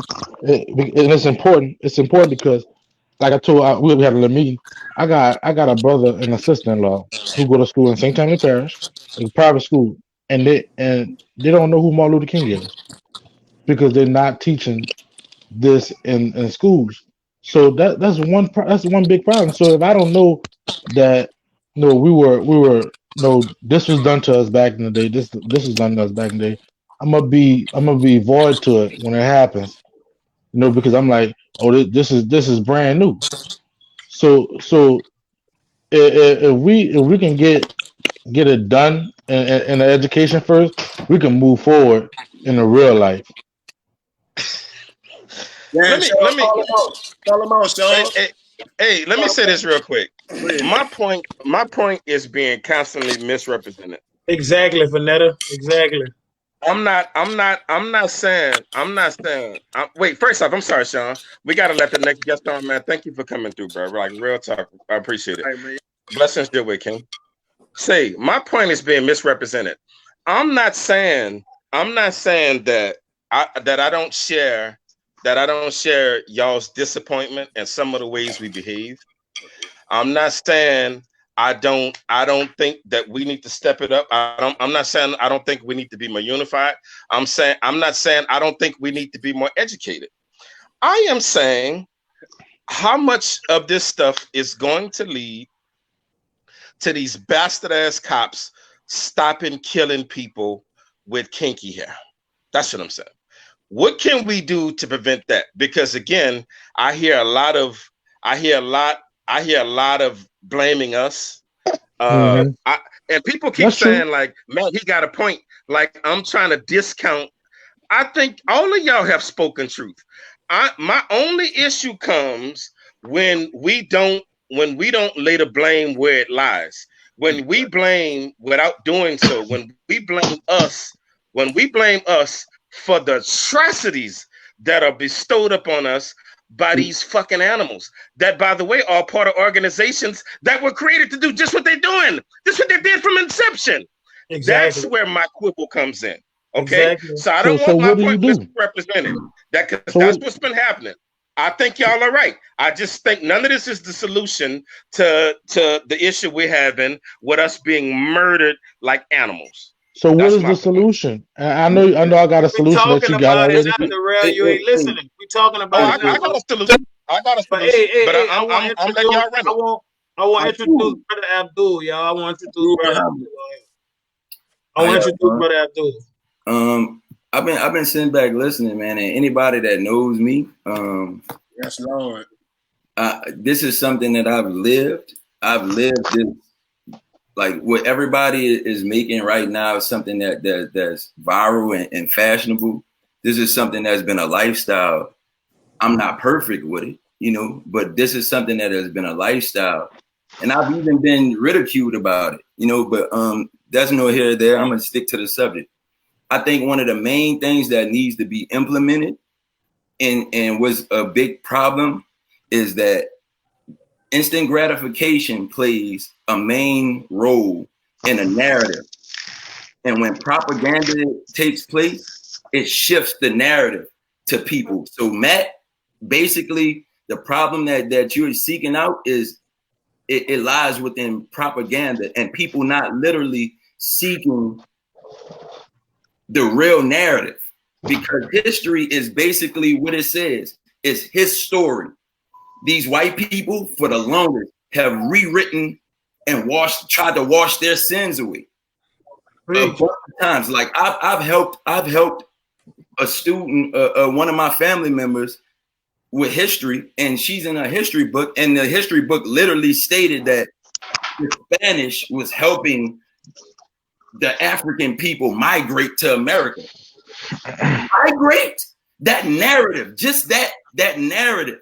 And it's important. It's important because, like I told, we had a little meeting. I got a brother and a sister-in-law who go to school in St. Tammany Parish, a private school, and they don't know who Martin Luther King is because they're not teaching this in schools. So that's one big problem. So if I don't know that, no, we were no, this was done to us back in the day. This was done to us back in the day. I'm gonna be void to it when it happens. Because I'm like, oh, this is brand new. So if we can get it done in the education first, we can move forward in the real life. Yeah, Let me call them out, Sean. hey, let me say this real quick. My point is being constantly misrepresented. Exactly, Vanetta. Exactly. I'm not saying. Wait, first off, I'm sorry, Sean. We gotta let the next guest on, man. Thank you for coming through, bro. Like real talk. I appreciate it. Hey, man. Blessings your way, King. Say, my point is being misrepresented. I'm not saying that I don't share y'all's disappointment and some of the ways we behave. I'm not saying I don't think that we need to step it up. I'm not saying I don't think we need to be more unified. I'm not saying I don't think we need to be more educated. I am saying how much of this stuff is going to lead to these bastard ass cops stopping killing people with kinky hair. That's what I'm saying. What can we do to prevent that? Because again, I hear a lot of blaming us. And people keep saying like, man, he got a point. Like I'm trying to discount. I think all of y'all have spoken truth. My only issue comes when we don't lay the blame where it lies. When we blame without doing so, when we blame us for the atrocities that are bestowed upon us by these fucking animals that, by the way, are part of organizations that were created to do just what they're doing. This is what they did from inception. Exactly. That's where my quibble comes in. Okay. Exactly. So I don't want my point misrepresented. That's what's been happening. I think y'all are right. I just think none of this is the solution to the issue we're having with us being murdered like animals. So what is the solution? I know I got a solution that you got already. You ain't listening. We talking about. I got a solution. I'm letting y'all run it. I want to introduce Brother Abdul, y'all. I want to introduce Brother Abdul. I've been sitting back listening, man, and anybody that knows me, yes, Lord. This is something that I've lived. I've lived this. Like what everybody is making right now is something that's viral and fashionable. This is something that's been a lifestyle. I'm not perfect with it, but this is something that has been a lifestyle. And I've even been ridiculed about it, but that's no here or there. I'm going to stick to the subject. I think one of the main things that needs to be implemented and was a big problem is that instant gratification plays a main role in a narrative. And when propaganda takes place, it shifts the narrative to people. So Matt, basically the problem that you're seeking out is it lies within propaganda and people not literally seeking the real narrative, because history is basically what it says. It's his story. These white people, for the longest, have rewritten and tried to wash their sins away. A bunch of times, like I've helped a student, one of my family members, with history, and she's in a history book, and the history book literally stated that the Spanish was helping the African people migrate to America. Migrate? That narrative, just that narrative.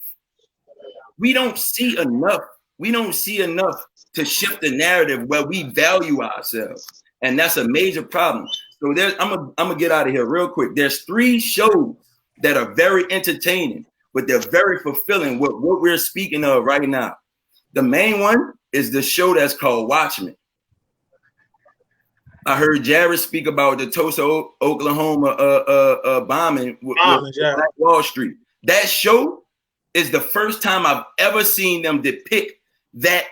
We don't see enough. We don't see enough to shift the narrative where we value ourselves. And that's a major problem. So I'm gonna get out of here real quick. There's 3 shows that are very entertaining, but they're very fulfilling with what we're speaking of right now. The main one is the show that's called Watchmen. I heard Jared speak about the Tulsa, Oklahoma bombing with Black Wall Street. That show is the first time I've ever seen them depict that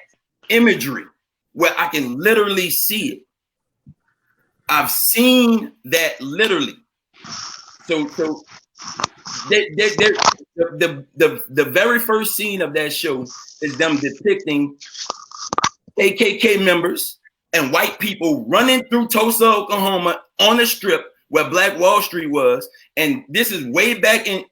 imagery where I can literally see it. I've seen that literally. So the very first scene of that show is them depicting KKK members and white people running through Tulsa, Oklahoma on the strip where Black Wall Street was. And this is way back in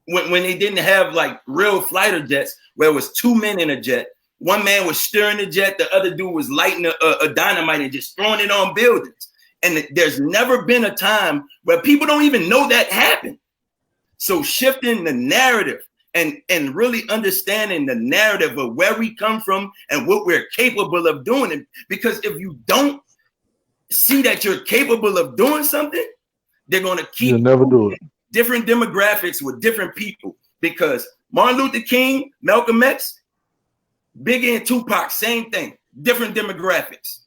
when they didn't have like real fighter jets, where it was 2 men in a jet. One man was steering the jet, the other dude was lighting a dynamite and just throwing it on buildings. And there's never been a time where people don't even know that happened. So shifting the narrative and really understanding the narrative of where we come from and what we're capable of doing. Because if you don't see that you're capable of doing something, they're going to keep You'll never do it. Different demographics with different people. Because Martin Luther King, Malcolm X, Biggie and Tupac, same thing, different demographics.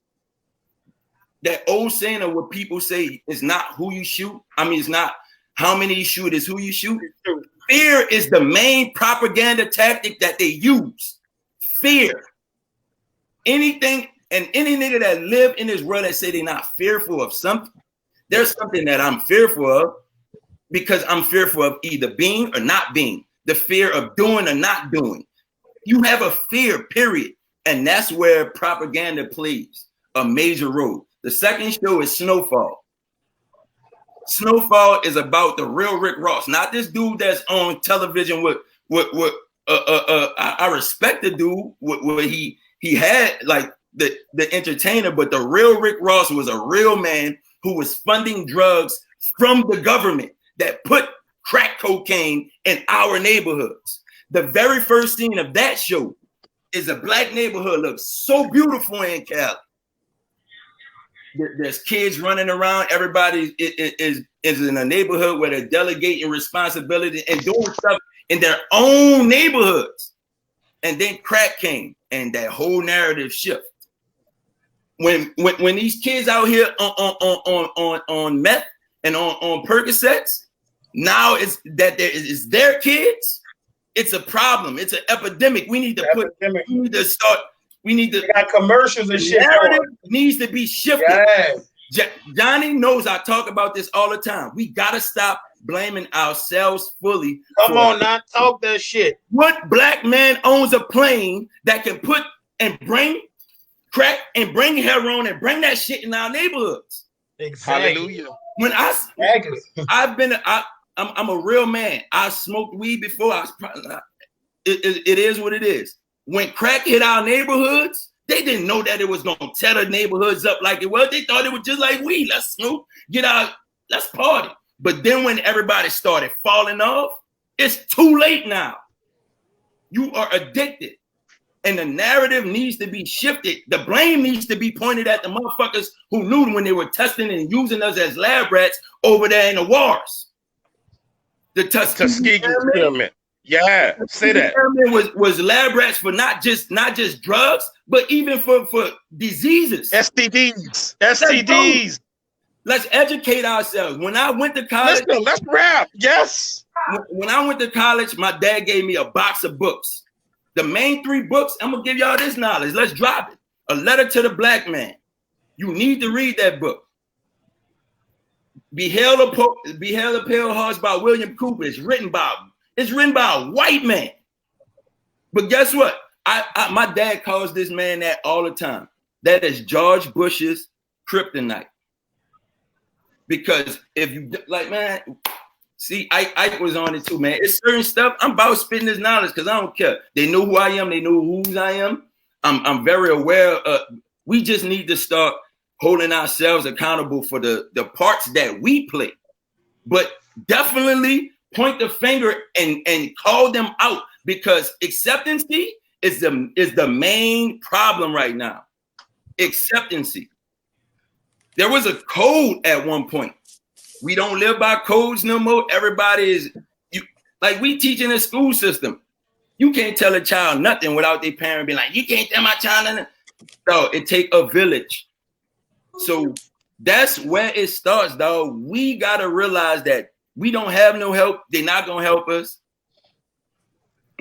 That old saying of what people say is not who you shoot. I mean, it's not how many you shoot, it's who you shoot. Fear is the main propaganda tactic that they use. Fear. Anything and any nigga that live in this world that say they're not fearful of something, there's something that I'm fearful of, because I'm fearful of either being or not being. The fear of doing or not doing. You have a fear, period. And that's where propaganda plays a major role. The second show is Snowfall. Snowfall is about the real Rick Ross, not this dude that's on television with I respect the dude where he had like the entertainer, but the real Rick Ross was a real man who was funding drugs from the government that put crack cocaine in our neighborhoods. The very first scene of that show is a black neighborhood, looks so beautiful in Cali. There's kids running around. Everybody is in a neighborhood where they're delegating responsibility and doing stuff in their own neighborhoods. And then crack came, and that whole narrative shift. When these kids out here on meth and on Percocets, now it's that it's their kids. It's a problem. It's an epidemic. We need to We got commercials and shit. Narrative needs to be shifted. Yeah. Johnny knows I talk about this all the time. We gotta stop blaming ourselves fully. Come on, now talk that shit. What black man owns a plane that can put and bring crack and bring heroin and bring that shit in our neighborhoods? Exactly. Hallelujah. When I'm a real man. I smoked weed before. It is what it is. When crack hit our neighborhoods, they didn't know that it was gonna tear the neighborhoods up like it was. They thought it was just like weed. Let's smoke, get out, let's party. But then when everybody started falling off, it's too late now. You are addicted. And the narrative needs to be shifted. The blame needs to be pointed at the motherfuckers who knew when they were testing and using us as lab rats over there in the wars. The Tuskegee experiment. Yeah, say that. Was lab rats for not just drugs, but even for diseases. STDs. Let's educate ourselves. When I went to college, let's rap. Yes. When I went to college, my dad gave me a box of books. The main 3 books, I'm gonna give y'all this knowledge. Let's drop it. A Letter to the Black Man. You need to read that book. Beheld a Pale Horse by William Cooper. It's written by It's written by a white man. But guess what? My dad calls this man that all the time. That is George Bush's kryptonite. Because if you like, man, see, Ike was on it too, man. It's certain stuff. I'm about spitting this knowledge because I don't care. They know who I am. They know whose I am. I'm very aware. We just need to start holding ourselves accountable for the parts that we play. But definitely point the finger and call them out, because acceptancy is the main problem right now. Acceptancy. There was a code at one point. We don't live by codes no more. Everybody is like we teach in the school system. You can't tell a child nothing without their parent being like, you can't tell my child nothing. So it take a village. So that's where it starts, dog. We gotta realize that we don't have no help. They're not gonna help us.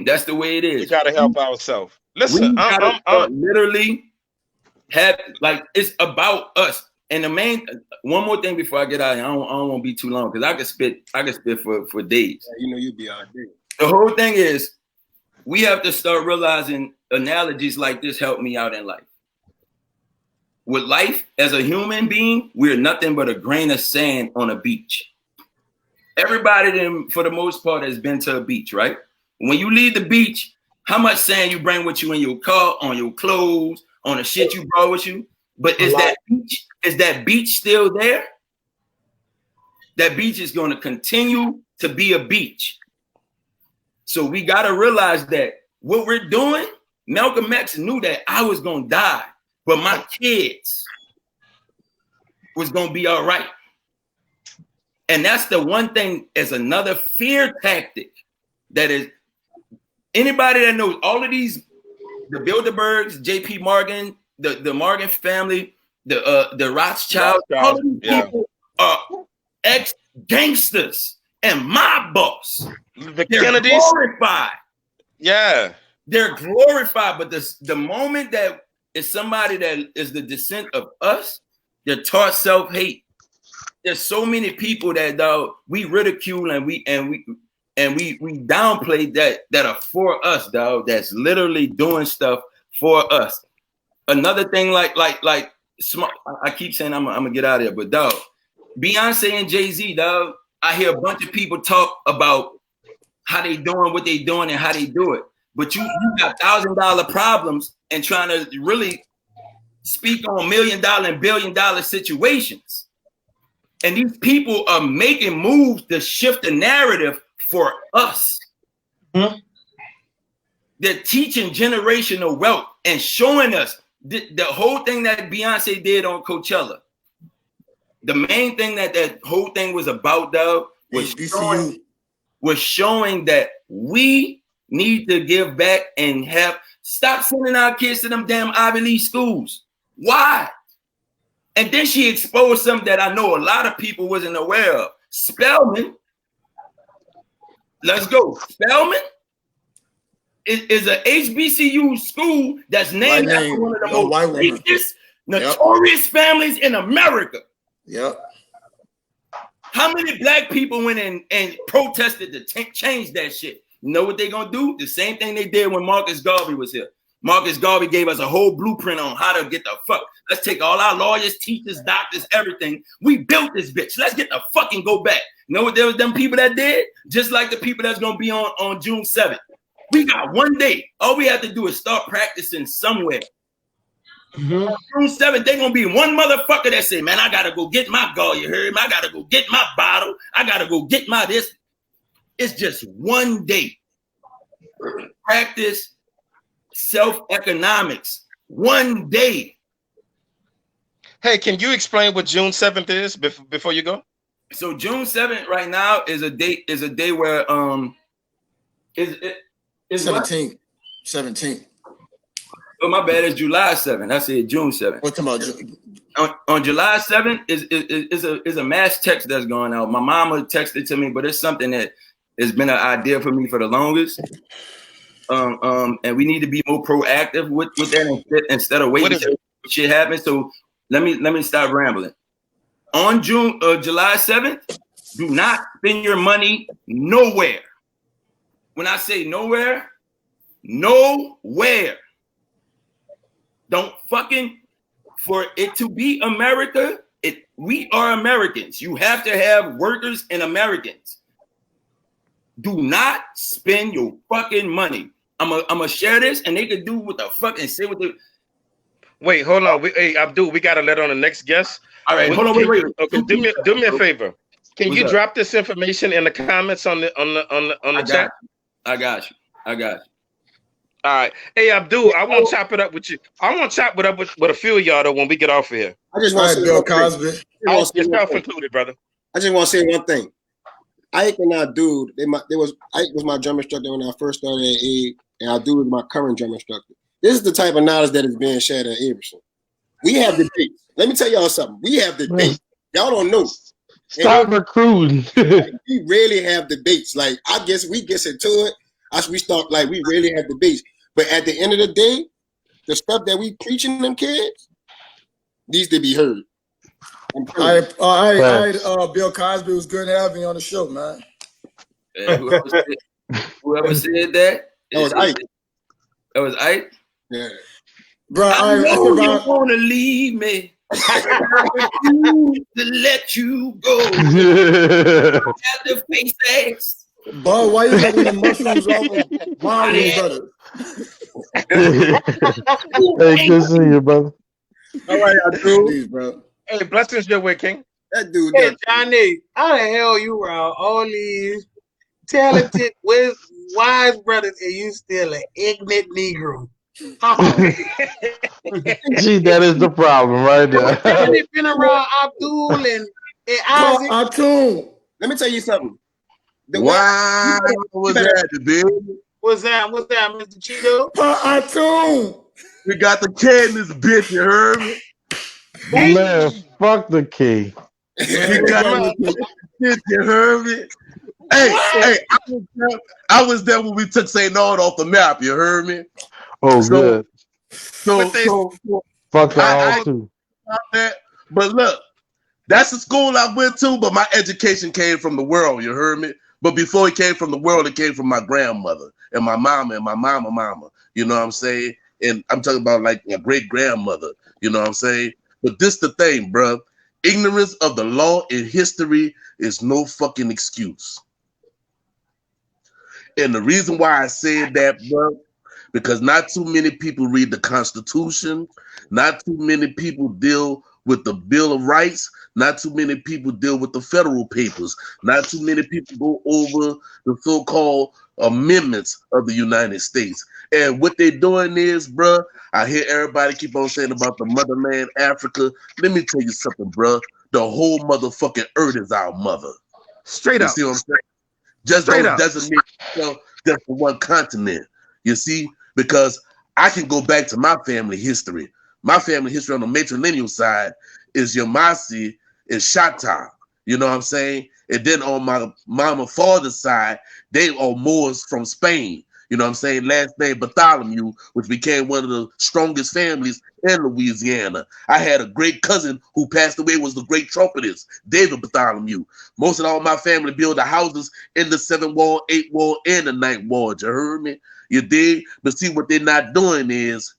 That's the way it is. We gotta help ourselves. Listen, I'm literally have like it's about us. And the main one more thing before I get out of here, I don't want to be too long because I can spit for days. Yeah, you know you'd be out there. The whole thing is we have to start realizing analogies like this help me out in life. With life as a human being, we're nothing but a grain of sand on a beach. Everybody, for the most part, has been to a beach, right? When you leave the beach, how much sand you bring with you in your car, on your clothes, on the shit you brought with you? But is that beach still there? That beach is going to continue to be a beach. So we got to realize that what we're doing, Malcolm X knew that I was going to die, but my kids was going to be all right. And that's the one thing as another fear tactic that is anybody that knows all of these, the Bilderbergs, J.P. Morgan, the Morgan family, the Rothschild, all of these people are ex-gangsters and mob boss. The They're Kennedys. glorified. Yeah. They're glorified, but the moment that is somebody that is the descent of us, they're taught self-hate. There's so many people that we ridicule and we downplay that are for us, dog. That's literally doing stuff for us. Another thing, like smart. I keep saying I'm gonna get out of here, but dog, Beyonce and Jay-Z, dog. I hear a bunch of people talk about how they doing, what they doing, and how they do it. But you got $1,000 problems and trying to really speak on $1 million and $1 billion situations. And these people are making moves to shift the narrative for us. Mm-hmm. They're teaching generational wealth and showing us the whole thing that Beyonce did on Coachella. The main thing that whole thing was about, though, was showing that we need to give back and stop sending our kids to them damn Ivy League schools. Why? And then she exposed something that I know a lot of people wasn't aware of. Spelman, let's go. Spelman is a HBCU school that's named after one of the most richest, notorious families in America. Yep. How many black people went in and protested to change that shit? You know what they're going to do? The same thing they did when Marcus Garvey was here. Marcus Garvey gave us a whole blueprint on how to get the fuck. Let's take all our lawyers, teachers, doctors, everything. We built this bitch. Let's get the fucking go back. You know what there was them people that did? Just like the people that's going to be on June 7th. We got one day. All we have to do is start practicing somewhere. Mm-hmm. June 7th, they're going to be one motherfucker that say, man, I got to go get my gall, you heard me? I got to go get my bottle. I got to go get my this. It's just one day. Practice self-economics. One day. Hey, can you explain what June 7th is before you go? So June 7th right now is a date where is 17th. Oh, my bad. It's July 7th. I said June 7th. What's about on July 7th is a mass text that's going out. My mama texted to me, but it's something that has been an idea for me for the longest. And we need to be more proactive with that instead of waiting till shit happens. So let me stop rambling. On July 7th, do not spend your money nowhere. When I say nowhere, nowhere. Don't fucking, for it to be America, we are Americans. You have to have workers and Americans. Do not spend your fucking money. I'm gonna share this, and they can do what the fuck and say what they. Wait, hold on. Hey, Abdul, we gotta let on the next guest. All right, hold on, wait. Okay, do me a favor. Can you drop this information in the comments on the chat? I got you. All right. Hey, Abdul, I want to chop it up with you. I want to chop it up with a few of y'all though when we get off of here. I just want to say Bill Cosby. Yourself included, brother. I just want to say one thing. Ike and our dude, Ike was my drum instructor when I first started at A, and our dude is my current drum instructor. This is the type of knowledge that is being shared at Iverson. We have debates. Let me tell y'all something. We have debates. Y'all don't know. Stop recruiting. We really have debates. Like, I guess we get into it. We start like we really have debates. But at the end of the day, the stuff that we preaching them kids needs to be heard. All right, Bill Cosby, it was good having you on the show, man. Hey, whoever said that? That was Ike. That was Ike? Yeah. Bro, I know you want to leave me. I refuse to let you go. Have to face ass. Boy, why you getting the mushrooms off of my brother? Hey, good seeing you, brother. All right, Abdul. Please, bro. Hey, blessings your way, King. That dude. Hey, Johnny, how the hell you around all these talented, wise brothers, and you still an ignorant Negro? Gee, that is the problem right there. You've been around Abdul and Isaac. Let me tell you something. Wow, what's that, dude? What's that, Mr. Cheeto? We got the kid in this bitch, you heard me? Man, fuck the key. We got the bitch, you heard me? Hey, I was there when we took St. Nord off the map, you heard me? Oh, good. So fuck that all too. But look, that's the school I went to, but my education came from the world, you heard me? But before it came from the world, it came from my grandmother and my mama and my mama. You know what I'm saying? And I'm talking about like my great grandmother. You know what I'm saying? But this the thing, bro. Ignorance of the law and history is no fucking excuse. And the reason why I said that, bro, because not too many people read the Constitution. Not too many people deal with the Bill of Rights. Not too many people deal with the federal papers. Not too many people go over the so-called amendments of the United States. And what they're doing is, bro, I hear everybody keep on saying about the motherland, Africa. Let me tell you something, bro. The whole motherfucking earth is our mother. Straight up. You see what I'm saying? Just doesn't mean just for one continent. You see? Because I can go back to my family history. My family history on the matrilineal side is Yamasi and Shatta. You know what I'm saying? And then on my mama father's side, they are Moors from Spain. You know what I'm saying? Last name Bartholomew, which became one of the strongest families in Louisiana. I had a great cousin who passed away, was the great trumpetist, David Bartholomew. Most of all my family built the houses in the 7th ward, 8th ward, and the 9th ward. You heard me? You dig? But see, what they're not doing is,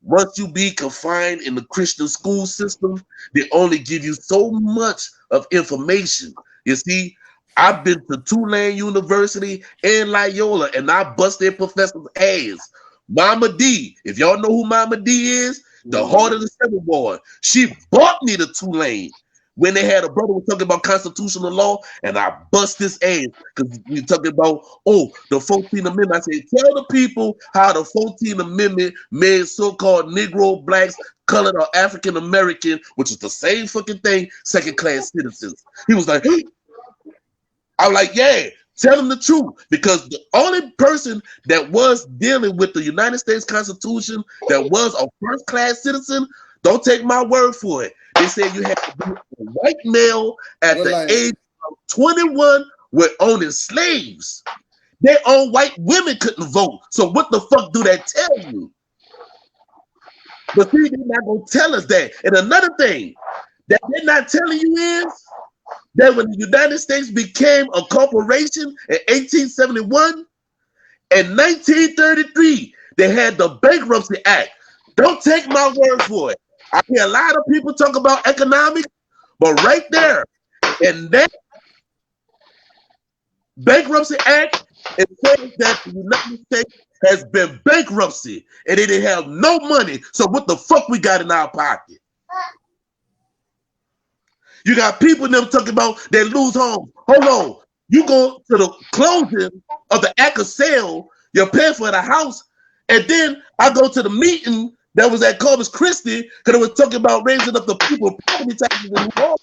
once you be confined in the Christian school system, they only give you so much of information. You see, I've been to Tulane University and Loyola, and I bust their professor's ass. Mama D, if y'all know who Mama D is, the heart of the 7th ward, she brought me to Tulane when they had a brother was talking about constitutional law, and I bust his ass because we talking about, the 14th Amendment. I said, tell the people how the 14th Amendment made so-called Negro, blacks, colored, or African American, which is the same fucking thing, second-class citizens. He was like, I was like, yeah, tell them the truth, because the only person that was dealing with the United States Constitution that was a first-class citizen, don't take my word for it. They said you had to be a white male at the age of 21 with owning slaves. Their own white women couldn't vote. So what the fuck do that tell you? But see, they're not going to tell us that. And another thing that they're not telling you is that when the United States became a corporation in 1871, In 1933, they had the Bankruptcy Act. Don't take my word for it. I hear a lot of people talk about economics, but right there, in that Bankruptcy Act, it says that the United States has been bankruptcy and they didn't have no money. So what the fuck we got in our pocket? You got people them talking about they lose homes. Hold on. You go to the closing of the act of sale, you're paying for the house, and then I go to the meeting that was at Corpus Christi because it was talking about raising up the people property taxes in New Orleans.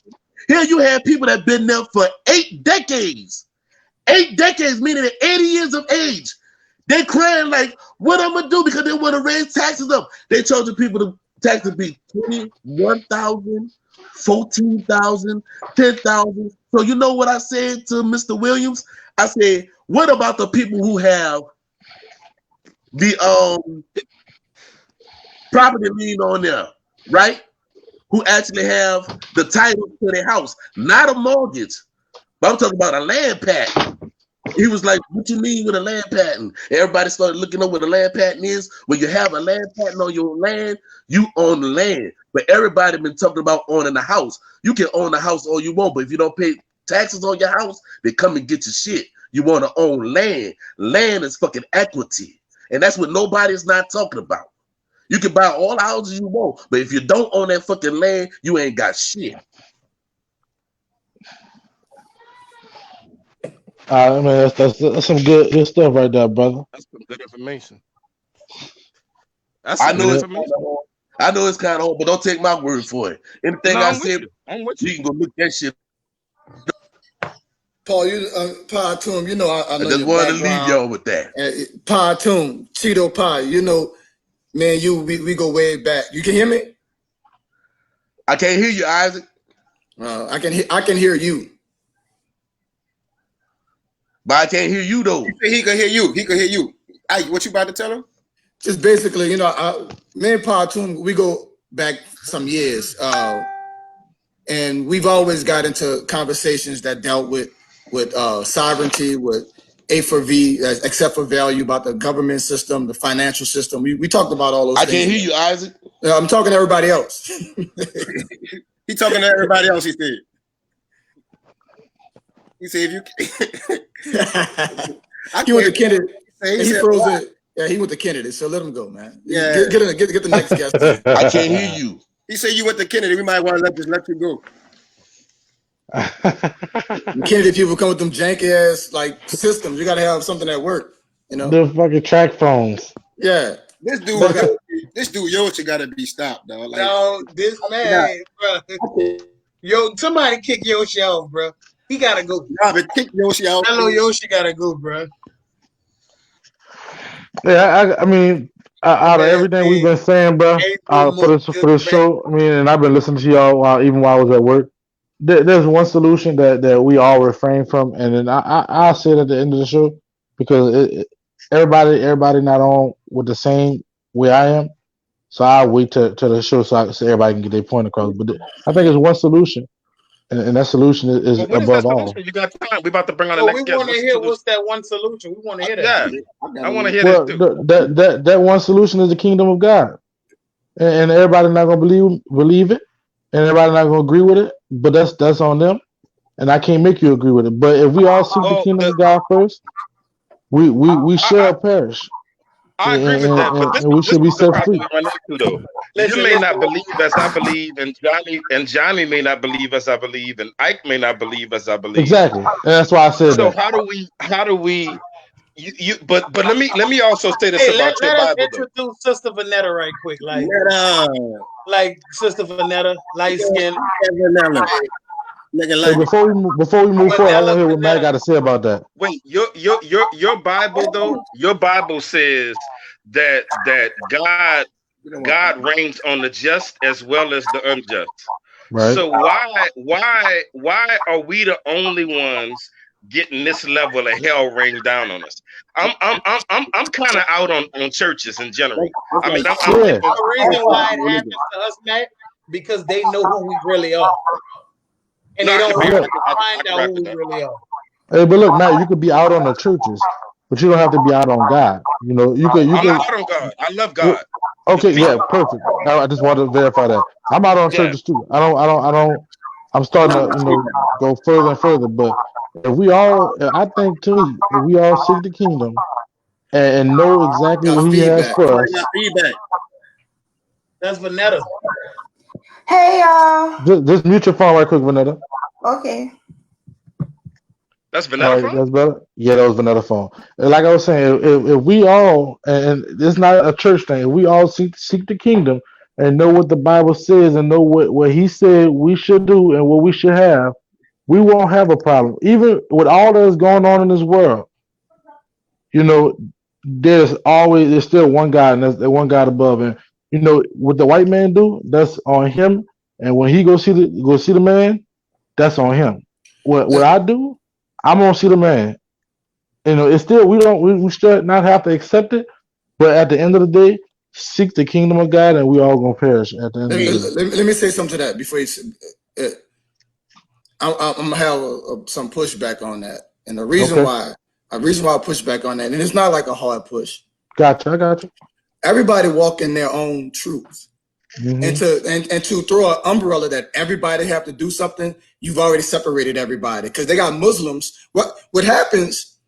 Here you have people that been there for 8 decades. 8 decades, meaning at 80 years of age. They crying like, what I'm gonna do because they want to raise taxes up. They charging people the taxes be 21,000, 14,000, 10,000. So you know what I said to Mr. Williams? I said, what about the people who have the property lien on there, right? Who actually have the title to their house, not a mortgage. But I'm talking about a land patent. He was like, what you mean with a land patent? Everybody started looking up what a land patent is. When you have a land patent on your land, you own the land. But everybody been talking about owning the house. You can own the house all you want, but if you don't pay taxes on your house, they come and get your shit. You want to own land. Land is fucking equity. And that's what nobody's not talking about. You can buy all the houses you want, but if you don't own that fucking land, you ain't got shit. I mean, that's some good stuff right there, brother. That's some good information. I know it's kind of hard, but don't take my word for it. Anything I said, you can go look that shit. Paul, Pie Toom, you know I know I just your wanted background. to leave y'all with that. Pie Toom, Cheeto Pie, you know, man, we go way back. You can hear me? I can't hear you, Isaac. I can hear you. But I can't hear you though. He can hear you. He can hear you. Hey, what you about to tell him? Just basically, you know, me and Pa Toom, we go back some years, and we've always got into conversations that dealt with sovereignty, with A for V, except for value, about the government system, the financial system. We talked about all those things. I can't hear you, Isaac. I'm talking to everybody else. He talking to everybody else, he said. He said, if you he went to Kennedy. He froze it. Yeah, he went to Kennedy, so let him go, man. Yeah. Get the next guest. I can't hear you. He said you went to Kennedy. We might want to let you go. Kennedy people come with them janky ass like systems. You got to have something that work. You know, the fucking track phones. Yeah. This dude Yoshi got to be stopped, though. Like, no, this man, bro. Yo, somebody kick Yoshi off, bro. He gotta go. Nah, but kick Yoshi out. Hello, Yoshi gotta go, bro. Yeah, I mean, out of everything we've been saying, bro, for this show, I mean, and I've been listening to y'all even while I was at work. There's one solution that we all refrain from, and then I'll say it at the end of the show because everybody not on with the same way I am. So I'll wait till the show so everybody can get their point across. But I think it's one solution. And that solution is above all. You got time. We about to bring on the next guest. We want to hear what's that one solution. We want to hear that. Yeah, I want to hear this too. That one solution is the kingdom of God, and everybody not gonna believe it, and everybody not gonna agree with it. But that's on them, and I can't make you agree with it. But if we all seek the kingdom of God first, we shall perish. I agree with that, but we should be set free. You may not believe as I believe, and Johnny may not believe as I believe, and Ike may not believe as I believe. Exactly, and that's why I said so. That. How do we? But let me also say this about your Bible. Let us introduce Sister Vanetta right quick, like Sister Vanetta, light skin. Hey, before we move forward, I want to hear what Matt got to say about that. Wait, your Bible though, your Bible says that God reigns on the just as well as the unjust. Right. So why are we the only ones getting this level of hell rained down on us? I'm kind of out on churches in general. I mean, the reason why it happens to us, Matt, because they know who we really are. And they don't find out who we really are. Hey, but look, Matt, you could be out on the churches, but you don't have to be out on God. You know, you I'm could. not out on God. I love God. Okay, yeah, Period. perfect. I just wanted to verify that. I'm out on Yeah. churches too. I don't. I'm starting to, go further and further. But if we all, I think to me, if we all seek the kingdom and know exactly Got what He has feedback. for Somebody us, got feedback. That's Vanetta. Hey y'all. just mute your phone right quick, Vanetta. Okay. That's All Vanetta right, phone? that's better. Yeah, that was Vanetta phone. And like I was saying, if we all, and it's not a church thing, if we all seek the kingdom and know what the Bible says and know what He said we should do and what we should have, we won't have a problem. Even with all that's going on in this world, you know, there's still one God, and there's one God above. And what the white man do, that's on him. And when he go see the man, that's on him. What I do, I'm gonna see the man. It's still we still not have to accept it, but at the end of the day, seek the kingdom of God, and we all gonna perish at the end of the day. Let me say something to that before you. I'm gonna have some pushback on that, and the reason Okay, why I push back on that, and it's not like a hard push. gotcha. I got you. Everybody walk in their own truth, and Mm-hmm. to throw an umbrella that everybody have to do something, you've already separated everybody because they got Muslims. What happens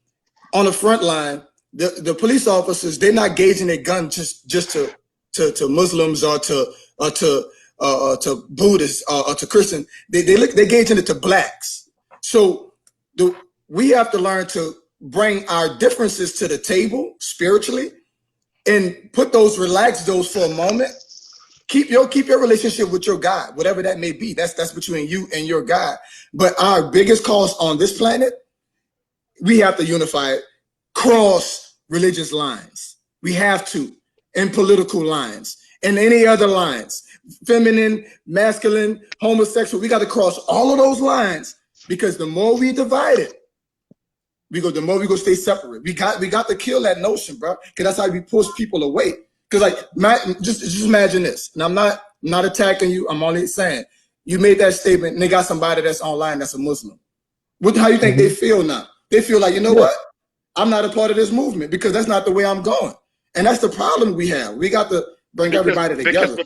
on the front line? The police officers, they're not gauging their gun just to Muslims or to Buddhists or to Christians. They're gauging it to blacks. So we have to learn to bring our differences to the table spiritually and relax those for a moment. Keep your relationship with your God, whatever that may be. That's between you and your God. But our biggest cause on this planet, we have to unify it, cross religious lines. We have to, and political lines, and any other lines, feminine, masculine, homosexual. We got to cross all of those lines because the more we divide it, the more we go stay separate. We got to kill that notion, bro, because that's how we push people away. Because just imagine this, and I'm not attacking you. I'm only saying you made that statement, and they got somebody that's online that's a Muslim. How you think they feel now? They feel like, what? I'm not a part of this movement because that's not the way I'm going. And that's the problem we have. We got to bring everybody Because together.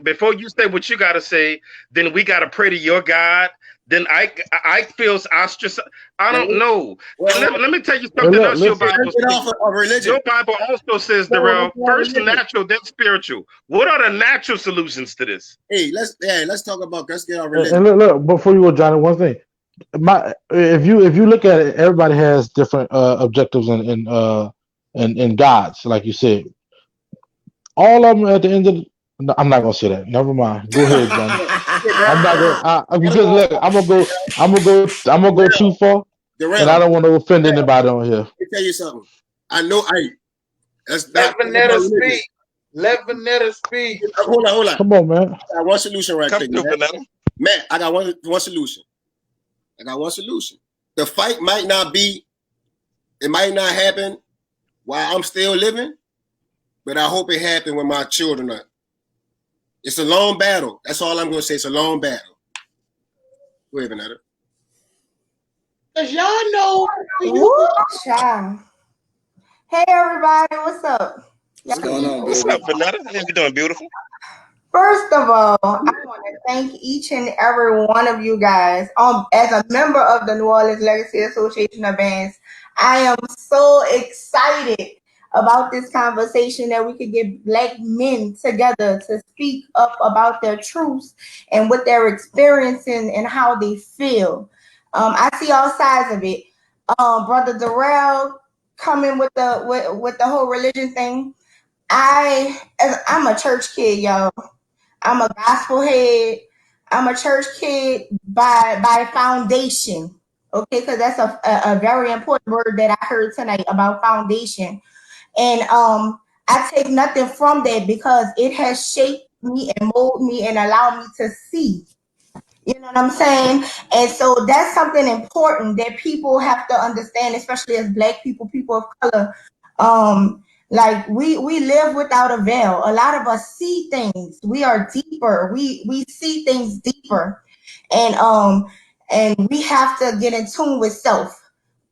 before you say what you gotta say, then we gotta pray to your God. Then I feel ostracized. I don't know. Let me tell you something else. Your Bible says. Your Bible also says, Darrell, first natural, then spiritual. What are the natural solutions to this? Let's talk about let's get our And religion. look, before you go, Johnny, one thing. If you look at it, everybody has different objectives and gods, like you said. All of them at the end of no, I'm not gonna say that. Never mind. Go ahead, Johnny. I'm not gonna because look, I'm gonna go too far, and I Darrell, don't want to offend anybody on here. let me tell you something. I know that's Let not Vanetta about religion. speak. Let Vanetta speak. Hold on. Come on, man. I got one solution right Come quick, through, Vanetta. Matt, I got one solution. The fight might not happen while I'm still living, but I hope it happens when my children are. It's a long battle. That's all I'm going to say. It's a long battle. Go ahead, Vanetta. Cause y'all know. Woo, child. Hey everybody, what's up? What's going on, What's baby? up, Vanetta? How you doing, beautiful? First of all, I want to thank each and every one of you guys. As a member of the New Orleans Legacy Association of Bands, I am so excited about this conversation that we could get black men together to speak up about their truths and what they're experiencing and how they feel. I see all sides of it. Brother Darrell coming with the whole religion thing. I'm a church kid, y'all. I'm a gospel head. I'm a church kid by foundation. Okay, because that's a very important word that I heard tonight about foundation. And I take nothing from that because it has shaped me and molded me and allowed me to see. You know what I'm saying? And so that's something important that people have to understand, especially as black people of color. Like we live without a veil. A lot of us see things. We are deeper. We see things deeper. And we have to get in tune with self.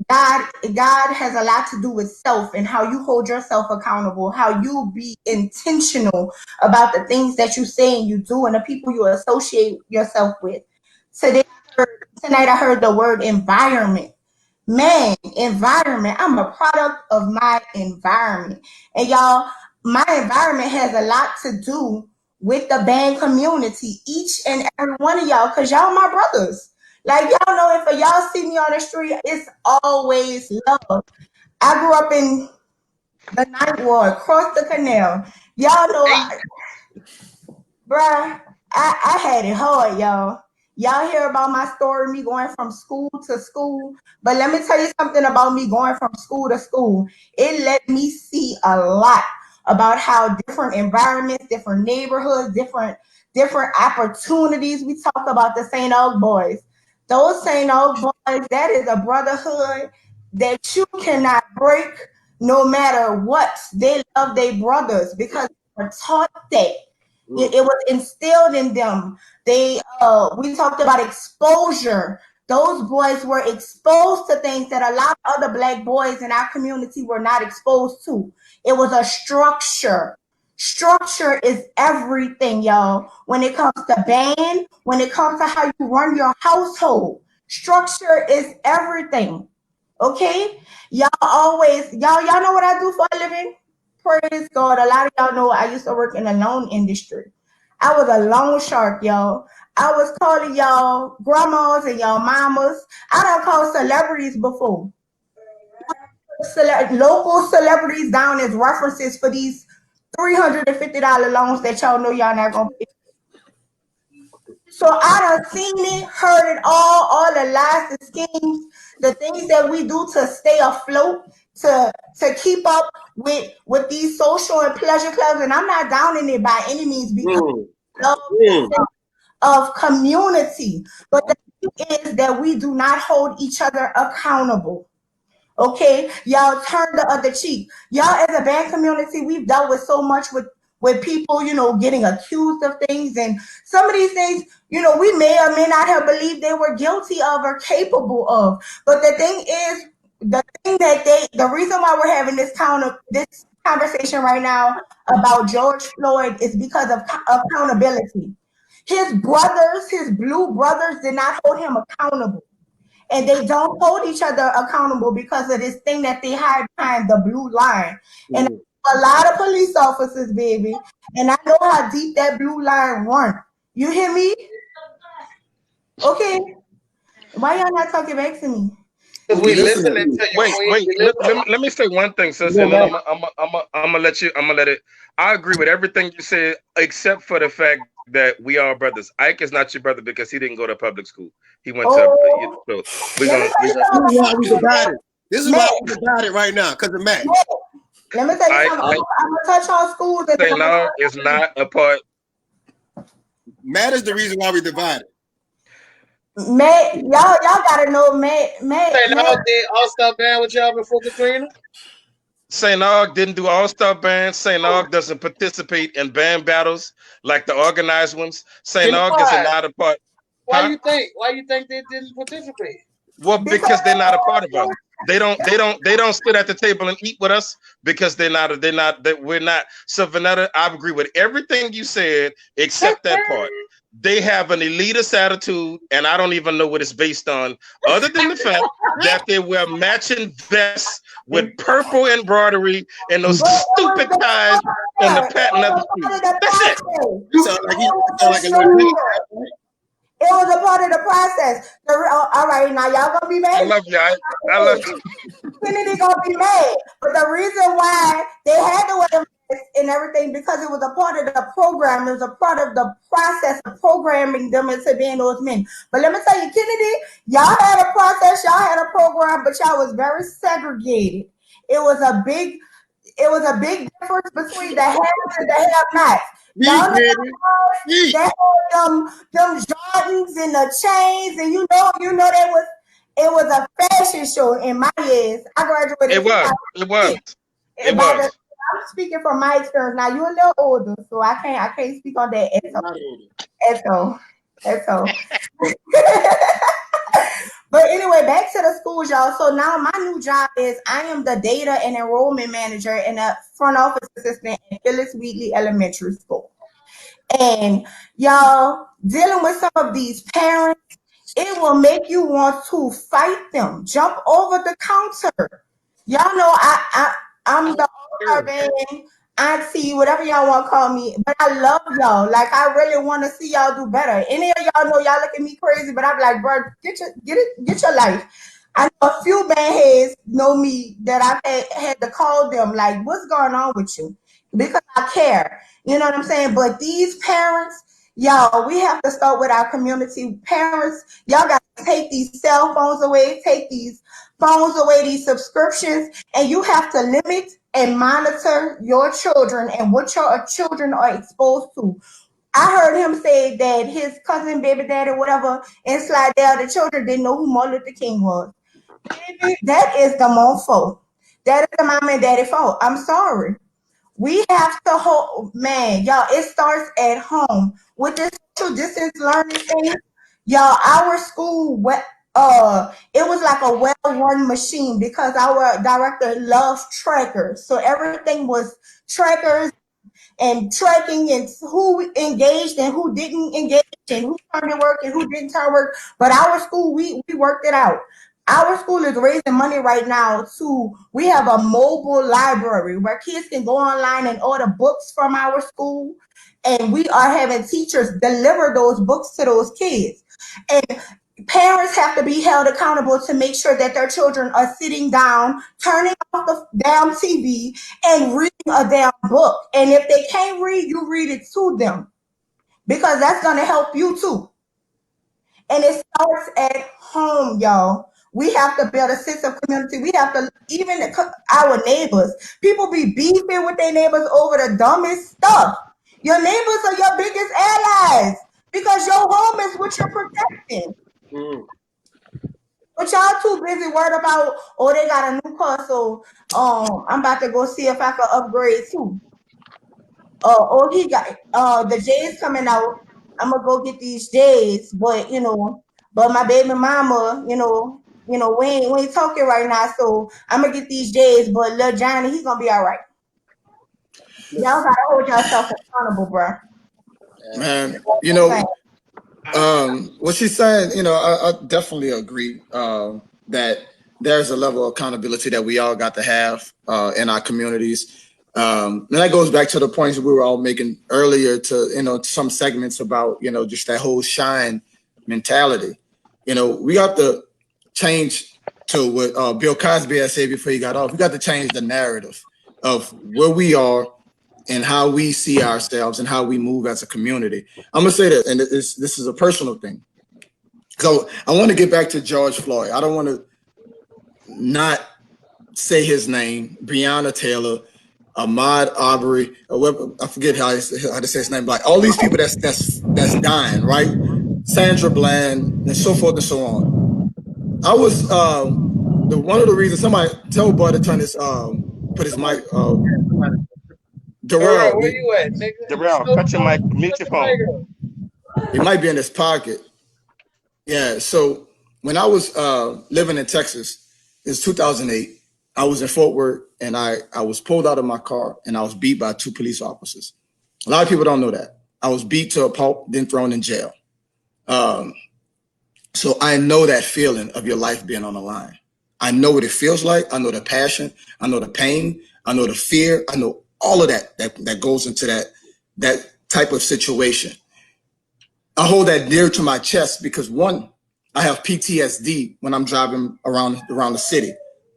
God has a lot to do with self and how you hold yourself accountable, how you be intentional about the things that you say and you do and the people you associate yourself with. Tonight I heard the word environment. Man, environment. I'm a product of my environment. And y'all, my environment has a lot to do with the band community, each and every one of y'all, because y'all my brothers. Like y'all know if y'all see me on the street, it's always love. I grew up in the Ninth Ward, across the canal. Y'all know bruh, I had it hard, y'all. Y'all hear about my story, me going from school to school. But let me tell you something about me going from school to school. It let me see a lot about how different environments, different neighborhoods, different opportunities. We talk about the St. Aug boys. Those St. Aug boys, that is a brotherhood that you cannot break no matter what. They love their brothers because they were taught that. It was instilled in them. We talked about exposure. Those boys were exposed to things that a lot of other Black boys in our community were not exposed to. It was a structure. Structure is everything, y'all. When it comes to band, when it comes to how you run your household, structure is everything. Okay? Y'all know what I do for a living? Praise God. A lot of y'all know I used to work in the loan industry. I was a loan shark, y'all. I was calling y'all grandmas and y'all mamas. I done called celebrities before. Local celebrities down as references for these $350 loans that y'all know y'all not gonna pay. So I done seen it, heard it all the lies, the schemes, the things that we do to stay afloat, to keep up with these social and pleasure clubs. And I'm not downing it by any means because of community. But the thing is that we do not hold each other accountable. Okay, y'all turn the other cheek. Y'all, as a band community, we've dealt with so much with people, getting accused of things, and some of these things, we may or may not have believed they were guilty of or capable of. But the thing is, the reason why we're having this conversation right now about George Floyd is because of accountability. His brothers, his blue brothers, did not hold him accountable. And they don't hold each other accountable because of this thing that they hide behind the blue line. And a lot of police officers, baby, and I know how deep that blue line runs. You hear me? Okay. Why y'all not talking back to me? Because we listening to you. Wait. Let me say one thing, sis, and then I'm gonna let you. I'm gonna let it. I agree with everything you said, except for the fact that we are brothers. Ike is not your brother because he didn't go to public school. He went to. So we're gonna. This is why we divided. This is why we divided right now because of Matt. Let me tell you something. I'm gonna touch on schools. St. Aug is not a part. Matt is the reason why we divided. Matt, y'all gotta know Matt. St. Aug did All-Star Band with y'all before Katrina? St. Aug didn't do all-star bands. St. Aug doesn't participate in band battles like the organized ones. St. Aug is not a part. Why you think they didn't participate? Well, because they're not a part of us. They don't sit at the table and eat with us because we're not. So Vanetta, I agree with everything you said except that part. They have an elitist attitude, and I don't even know what it's based on, other than the fact that they wear matching vests with purple embroidery and those stupid ties and the patent leather shoes. That's it. You sound like a little It was a part of the process. All right, now y'all gonna be mad. I love you. I love you. Kennedy gonna be mad, but the reason why they had to wear and everything because it was a part of the program. It was a part of the process of programming them into being those men. But let me tell you, Kennedy, y'all had a process, y'all had a program, but y'all was very segregated. It was a big difference between the haves and the have-nots. Y'all they had them Jordans and the chains, and you know it was a fashion show in my years. I graduated. It was. I'm speaking from my experience. Now you're a little older, so I can't speak on that. But anyway, back to the schools, y'all. So now my new job is I am the data and enrollment manager and a front office assistant at Phyllis Wheatley Elementary School. And y'all, dealing with some of these parents, it will make you want to fight them, jump over the counter. Y'all know I'm the urban auntie, whatever y'all want to call me, but I love y'all. Like I really want to see y'all do better. Any of y'all know y'all look at me crazy, but I'm like, bro, get your life. I know a few bad heads know me that I had to call them like, what's going on with you? Because I care. You know what I'm saying? But these parents, y'all, we have to start with our community. Parents, y'all got to take these cell phones away, take these phones away, these subscriptions, and you have to limit and monitor your children and what your children are exposed to. I heard him say that his cousin, baby daddy, whatever, in Slidell, the children didn't know who Martin Luther King was. Baby, that is the mom fault. That is the mom and daddy fault. I'm sorry. We have to hold, man, y'all, it starts at home. With this social distance learning thing, y'all, our school, it was like a well-run machine because our director loved trackers. So everything was trackers and tracking and who engaged and who didn't engage and who turned in work and who didn't turn work. But our school, we worked it out. Our school is raising money right now we have a mobile library where kids can go online and order books from our school. And we are having teachers deliver those books to those kids. And parents have to be held accountable to make sure that their children are sitting down, turning off the damn TV, and reading a damn book. And if they can't read, you read it to them because that's going to help you too. And it starts at home, y'all. We have to build a sense of community. We have to, even our neighbors, people be beefing with their neighbors over the dumbest stuff. Your neighbors are your biggest allies because your home is what you're protecting. But y'all too busy worried about, oh, they got a new car, so I'm about to go see if I can upgrade too. He got the J's coming out. I'm gonna go get these J's, but but my baby mama, we ain't talking right now, so I'm gonna get these J's, but little Johnny, he's gonna be all right. Y'all gotta hold yourself accountable, bro. Man, what she's saying, I definitely agree that there's a level of accountability that we all got to have in our communities. And that goes back to the points we were all making earlier to, some segments about, just that whole shine mentality. We have to change to what Bill Cosby had said before he got off. We got to change the narrative of where we are and how we see ourselves and how we move as a community. I'm gonna say that, and this is a personal thing. So I want to get back to George Floyd. I don't want to not say his name, Breonna Taylor, Ahmaud Arbery, I forget how to say his name, but all these people that's dying, right? Sandra Bland, and so forth and so on. I was one of the reasons somebody tell boy to turn his put his mic. Darrell, where you at, nigga? Darrell, cut your mic, mute your phone. He might be in his pocket. Yeah, so when I was living in Texas, it's 2008. I was in Fort Worth, and I was pulled out of my car, and I was beat by 2 police officers. A lot of people don't know that. I was beat to a pulp, then thrown in jail. So I know that feeling of your life being on the line. I know what it feels like. I know the passion. I know the pain. I know the fear. I know all of that goes into that type of situation. I hold that dear to my chest because one, I have PTSD when I'm driving around the city,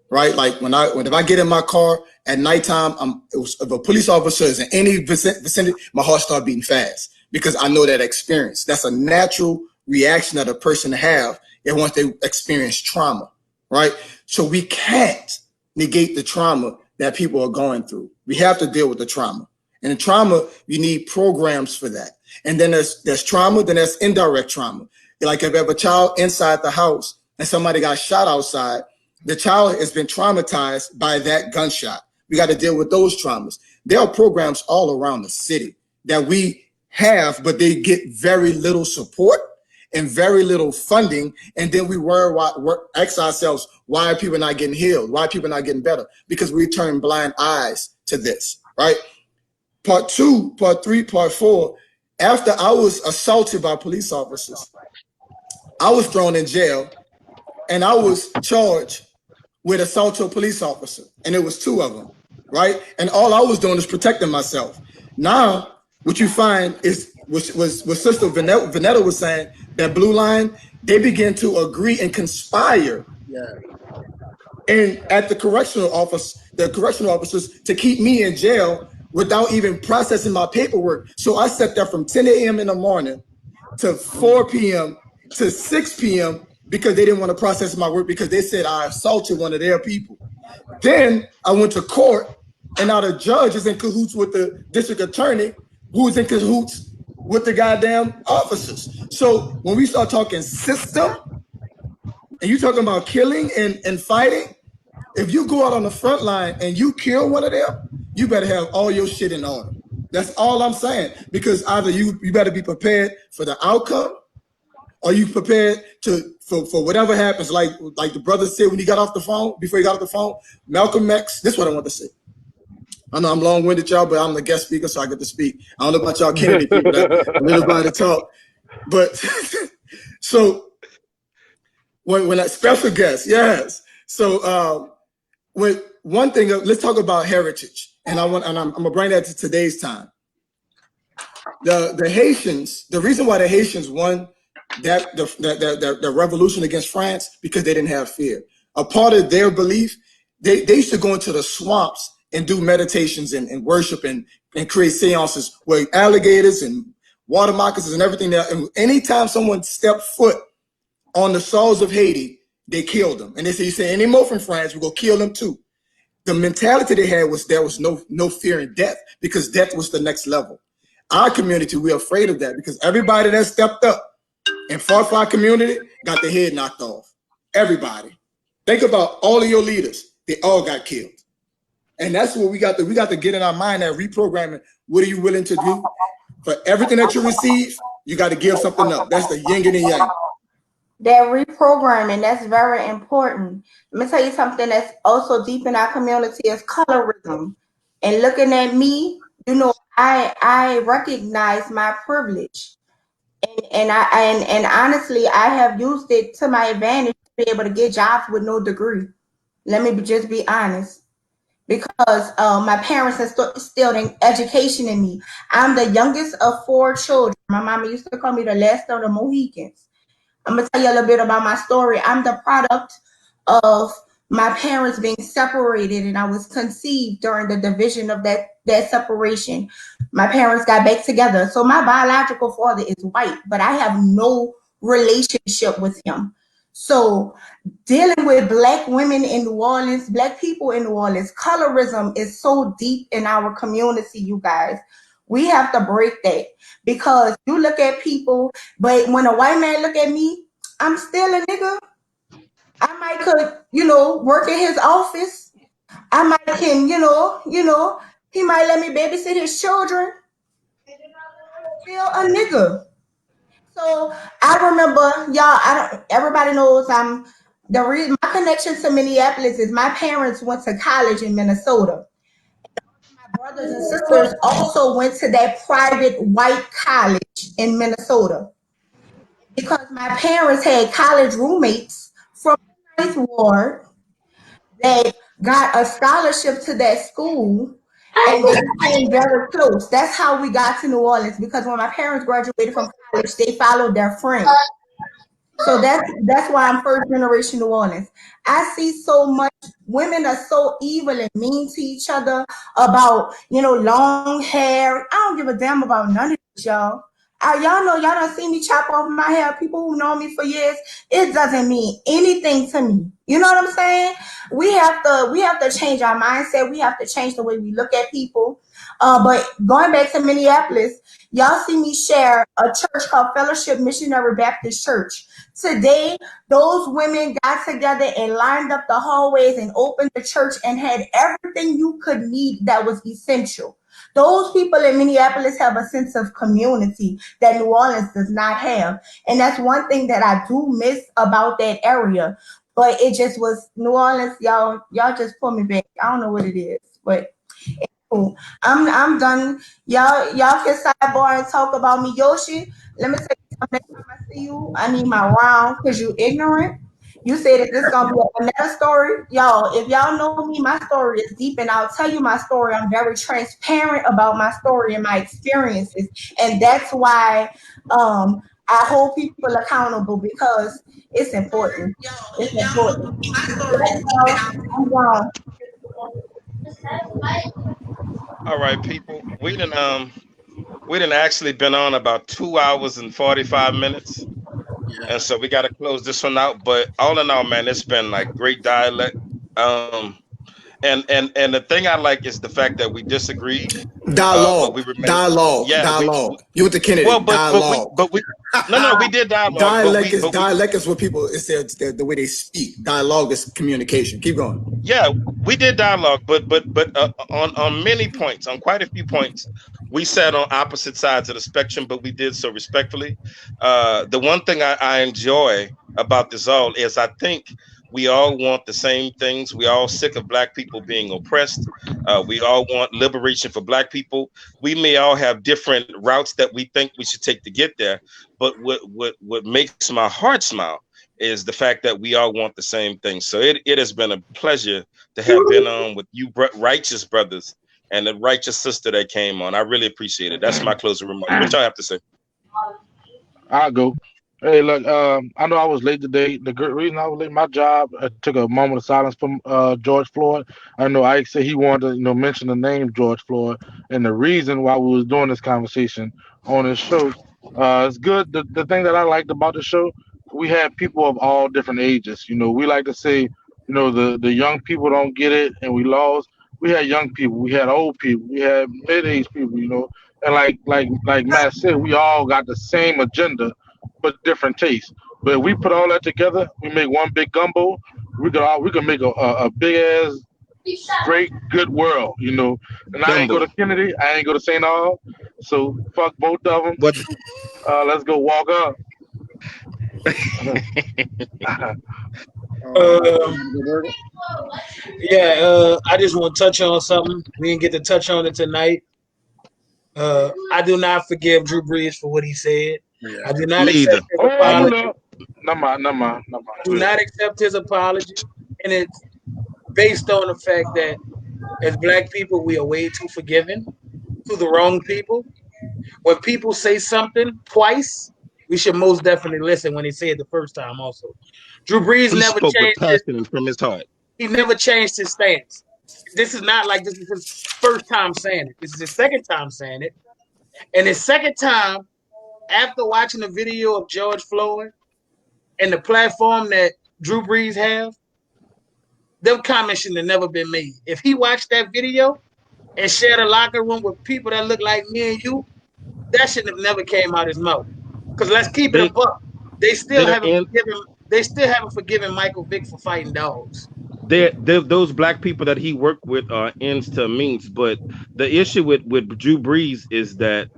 right? Like if I get in my car at nighttime, if a police officer is in any vicinity, my heart starts beating fast because I know that experience. That's a natural reaction that a person have once they experience trauma, right? So we can't negate the trauma that people are going through. We have to deal with the trauma. And the trauma, you need programs for that. And then there's trauma, then there's indirect trauma. Like if you have a child inside the house and somebody got shot outside, the child has been traumatized by that gunshot. We got to deal with those traumas. There are programs all around the city that we have, but they get very little support. and very little funding. And then we ask ourselves, why are people not getting healed? Why are people not getting better? Because we turn blind eyes to this, right? Part 2, part 3, part 4, after I was assaulted by police officers, I was thrown in jail and I was charged with assault to a police officer. And it was 2 of them, right? And all I was doing is protecting myself. Now, what you find is, what Sister Vanetta was saying, that blue line, they begin to agree and conspire. Yeah. And at the correctional officers to keep me in jail without even processing my paperwork. So I sat there from 10 a.m. in the morning to 4 p.m. to 6 p.m. because they didn't want to process my work because they said I assaulted one of their people. Then I went to court, and now the judge is in cahoots with the district attorney, who's in cahoots with the goddamn officers. So when we start talking system, and you talking about killing and fighting, if you go out on the front line and you kill one of them, you better have all your shit in order. That's all I'm saying. Because either you better be prepared for the outcome, or you prepared for whatever happens. Like the brother said when he got off the phone, before he got off the phone, Malcolm X, this is what I want to say. I know I'm long-winded, y'all, but I'm the guest speaker, so I get to speak. I don't know about y'all Kennedy people that really about to talk. But so when that special guest, yes. So with one thing, let's talk about heritage, and I'm gonna bring that to today's time. The Haitians, the reason why the Haitians won the revolution against France, because they didn't have fear. A part of their belief, they used to go into the swamps and do meditations and worship and create seances where alligators and water moccasins and everything there. And anytime someone stepped foot on the soils of Haiti, they killed them. And they say, you say any more from France, we're gonna kill them too. The mentality they had was there was no fear in death, because death was the next level. Our community, we're afraid of that, because everybody that stepped up and fought for our community got their head knocked off. Everybody. Think about all of your leaders. They all got killed. And that's what we got to get in our mind, that reprogramming. What are you willing to do? For everything that you receive, you got to give something up. That's the yin and the yang. That reprogramming, that's very important. Let me tell you something that's also deep in our community is colorism. And looking at me, you know, I recognize my privilege. And honestly, I have used it to my advantage to be able to get jobs with no degree. Let me just be honest. Because my parents instilled in education in me. I'm the youngest of 4 children. My mama used to call me the last of the Mohicans. I'm gonna tell you a little bit about my story. I'm the product of my parents being separated, and I was conceived during the division of that separation. My parents got back together. So my biological father is white, but I have no relationship with him. So dealing with Black women in New Orleans, Black people in New Orleans, colorism is so deep in our community, you guys. We have to break that, because you look at people, but when a white man look at me, I'm still a nigga. I might could, work in his office. I might can, he might let me babysit his children. I'm still a nigga. So I remember, y'all, everybody knows the reason my connection to Minneapolis is my parents went to college in Minnesota. My brothers and sisters also went to that private white college in Minnesota, because my parents had college roommates from the 9th Ward that got a scholarship to that school, and they became very close. That's how we got to New Orleans, because when my parents graduated from college, they followed their friends. So that's why I'm first generation New Orleans. I see so much, women are so evil and mean to each other about, long hair. I don't give a damn about none of this, y'all. Y'all know, y'all don't see me chop off my hair. People who know me for years, it doesn't mean anything to me. You know what I'm saying? We have to change our mindset. We have to change the way we look at people. But going back to Minneapolis, y'all see me share a church called Fellowship Missionary Baptist Church. Today, those women got together and lined up the hallways and opened the church and had everything you could need that was essential. Those people in Minneapolis have a sense of community that New Orleans does not have. And that's one thing that I do miss about that area. But it just was New Orleans, y'all just pull me back. I don't know what it is, but cool. I'm done. Y'all can sidebar and talk about me. Yoshi, let me tell you something. Next time I see you, I need my round because you ignorant. You said that this gonna be another story. Y'all, if y'all know me, my story is deep and I'll tell you my story. I'm very transparent about my story and my experiences. And that's why I hold people accountable because it's important. It's important. I'm gone. All right, people. We didn't actually been on about 2 hours and 45 minutes. Yeah. And so we got to close this one out. But all in all, man, it's been like great dialect. And the thing I like is the fact that we disagreed, but we remain. Yeah, Dialogue. You with the Kennedy? well, Dialogue. but we, no, we did dialogue, Dialect is what people. It's the way they speak. Dialogue is communication. Keep going. yeah, we did dialogue, but on many points, on quite a few points, we sat on opposite sides of the spectrum, but we did so respectfully. The one thing I enjoy about this all is I think we all want the same things. We all sick of black people being oppressed. We all want liberation for black people. We may all have different routes that we think we should take to get there, but what makes my heart smile is the fact that we all want the same thing. So it has been a pleasure to have been on with you righteous brothers and the righteous sister that came on. I really appreciate it. That's my closing remarks. What y'all have to say? I'll go. Hey, look, I know I was late today. The reason I was late, my job, I took a moment of silence from George Floyd. I know Ike said he wanted to, mention the name George Floyd, and the reason why we was doing this conversation on this show. It's good. The thing that I liked about the show, we had people of all different ages. We like to say, the young people don't get it, and we lost. We had young people, we had old people, we had mid-aged people. And like Matt said, we all got the same agenda, but different tastes. But if we put all that together, we make one big gumbo. We can make a big ass, great, good world. And I ain't go to Kennedy, I ain't go to St. Aug, so fuck both of them. What? Let's go walk up. I just want to touch on something. We didn't get to touch on it tonight. I do not forgive Drew Brees for what he said. Yeah. I do not accept his apology. No. Do not accept his apology. And it's based on the fact that as black people, we are way too forgiving to the wrong people. When people say something twice, we should most definitely listen when they say it the first time also. Drew Brees He spoke with passion and from his heart. He never changed his stance. This is not like this is his first time saying it. This is his second time saying it. And his second time, after watching the video of George Floyd and the platform that Drew Brees have, them comments should have never been made. If he watched that video and shared a locker room with people that look like me and you, that should have never came out his mouth. Because let's keep it a buck. They still haven't forgiven Michael Vick for fighting dogs. Those black people that he worked with are ends to means, but the issue with Drew Brees is that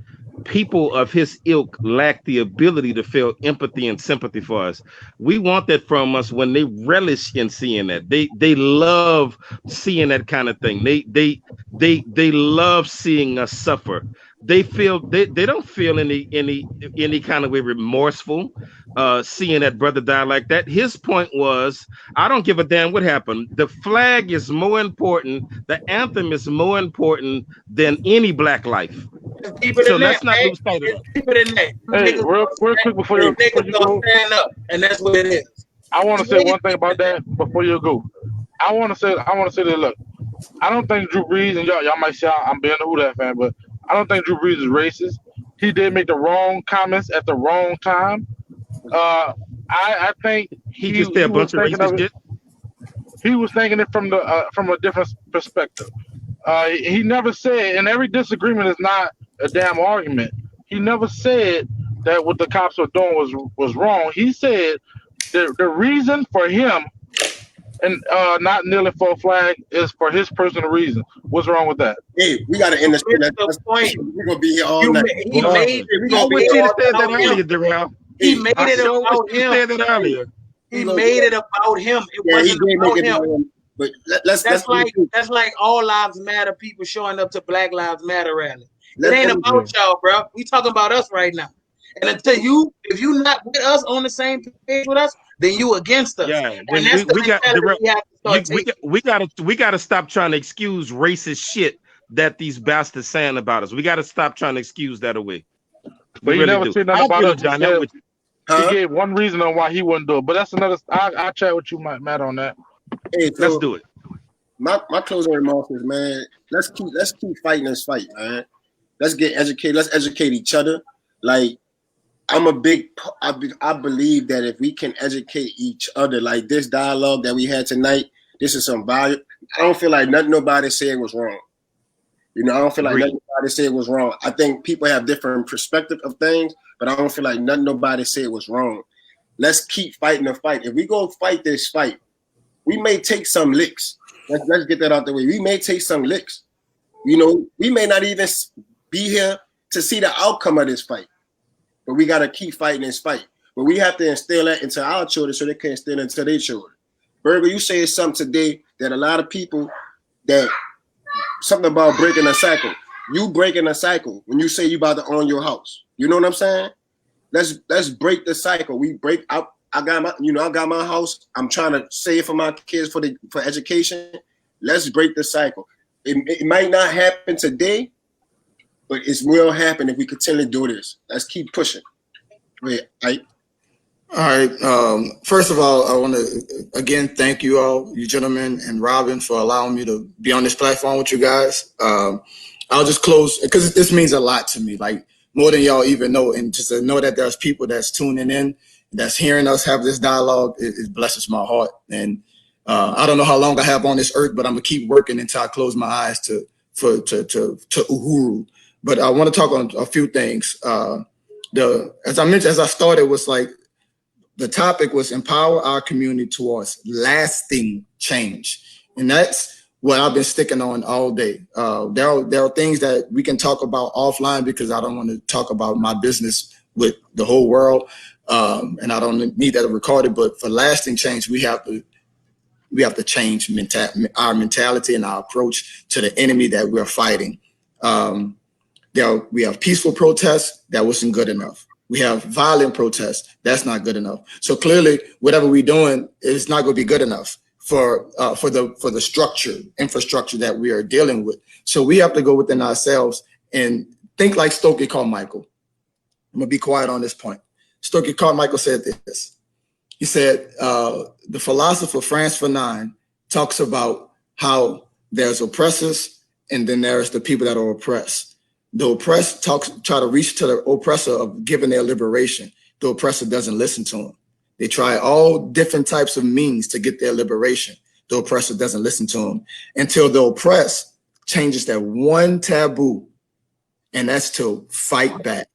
people of his ilk lack the ability to feel empathy and sympathy for us. We want that from us when they relish in seeing that. They love seeing that kind of thing. They love seeing us suffer. They don't feel any kind of way remorseful seeing that brother die like that. His point was, I don't give a damn what happened. The flag is more important. The anthem is more important than any black life. So let's not lose sight of that. Hey, real quick before you go, stand up, and that's what it is. I want to say one thing about that before you go. I want to say that. Look, I don't think Drew Brees, and y'all might say I'm being a Who Dat fan, but I don't think Drew Brees is racist. He did make the wrong comments at the wrong time. I think he just did a bunch of racist shit. He was thinking it from a different perspective. He never said, and every disagreement is not a damn argument. He never said that what the cops were doing was wrong. He said the reason for him and not kneeling for a flag is for his personal reason. What's wrong with that? Hey, we gotta end this. The point. We're gonna be here all night. He made I wish he'd have said that earlier, Darrell. He made I it sure about wish he'd him. said that earlier. He made it about him. It wasn't about him. But that's like all lives matter. People showing up to Black Lives Matter rally. It ain't about y'all, bro. We talking about us right now. And until if you not with us on the same page with us, then you against us. Yeah, and that's we got the we got to stop trying to excuse racist shit that these bastards saying about us. We got to stop trying to excuse that away. But he never said nothing about us. He gave one reason on why he wouldn't do it. But that's another. I'll chat with you, Matt, on that. Hey, so let's do it. My closing remarks is, man, let's keep fighting this fight, man. Let's get educated. Let's educate each other. Like, I believe that if we can educate each other, like this dialogue that we had tonight, this is some value. I don't feel like nobody said was wrong. You know, I don't feel like nobody said was wrong. I think people have different perspective of things, but I don't feel like nobody said was wrong. Let's keep fighting the fight. If we go fight this fight, we may take some licks. Let's get that out the way. We may take some licks. You know, we may not even be here to see the outcome of this fight, but we got to keep fighting this fight. But we have to instill that into our children so they can instill it into their children. Berger, you said something today that a lot of people something about breaking a cycle. You breaking a cycle when you say you about to own your house. You know what I'm saying? Let's break the cycle. We break out. I got my house. I'm trying to save for my kids for education. Let's break the cycle. It might not happen today, but it will happen if we continue to do this. Let's keep pushing. Wait, All right. First of all, I want to again thank you all, you gentlemen, and Robin for allowing me to be on this platform with you guys. I'll just close because this means a lot to me, like more than y'all even know, and just to know that there's people that's tuning in, that's hearing us have this dialogue. It blesses my heart, and I don't know how long I have on this earth, but I'm gonna keep working until I close my eyes to Uhuru. But I want to talk on a few things. As I mentioned, as I started, was like the topic was empower our community towards lasting change, and that's what I've been sticking on all day. There are things that we can talk about offline because I don't want to talk about my business with the whole world, and I don't need that recorded. But for lasting change, we have to change our mentality and our approach to the enemy that we're fighting. We have peaceful protests that wasn't good enough. We have violent protests that's not good enough. So clearly, whatever we're doing is not going to be good enough for the infrastructure that we are dealing with. So we have to go within ourselves and think like Stokely Carmichael. I'm gonna be quiet on this point. Stokely Carmichael said this. He said, the philosopher Franz Fanon talks about how there's oppressors and then there's the people that are oppressed. The oppressed try to reach to the oppressor of giving their liberation. The oppressor doesn't listen to them. They try all different types of means to get their liberation. The oppressor doesn't listen to them until the oppressed changes that one taboo, and that's to fight back.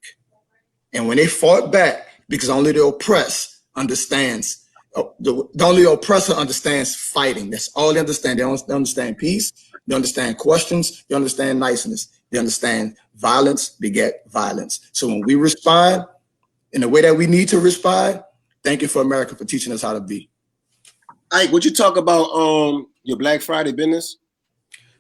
And when they fought back, because only the oppressed understands, only the oppressor understands fighting. That's all they understand. They don't understand peace. They understand questions. They understand niceness. They understand violence beget violence. So when we respond in the way that we need to respond, thank you for America for teaching us how to be. Ike, would you talk about your Black Friday business?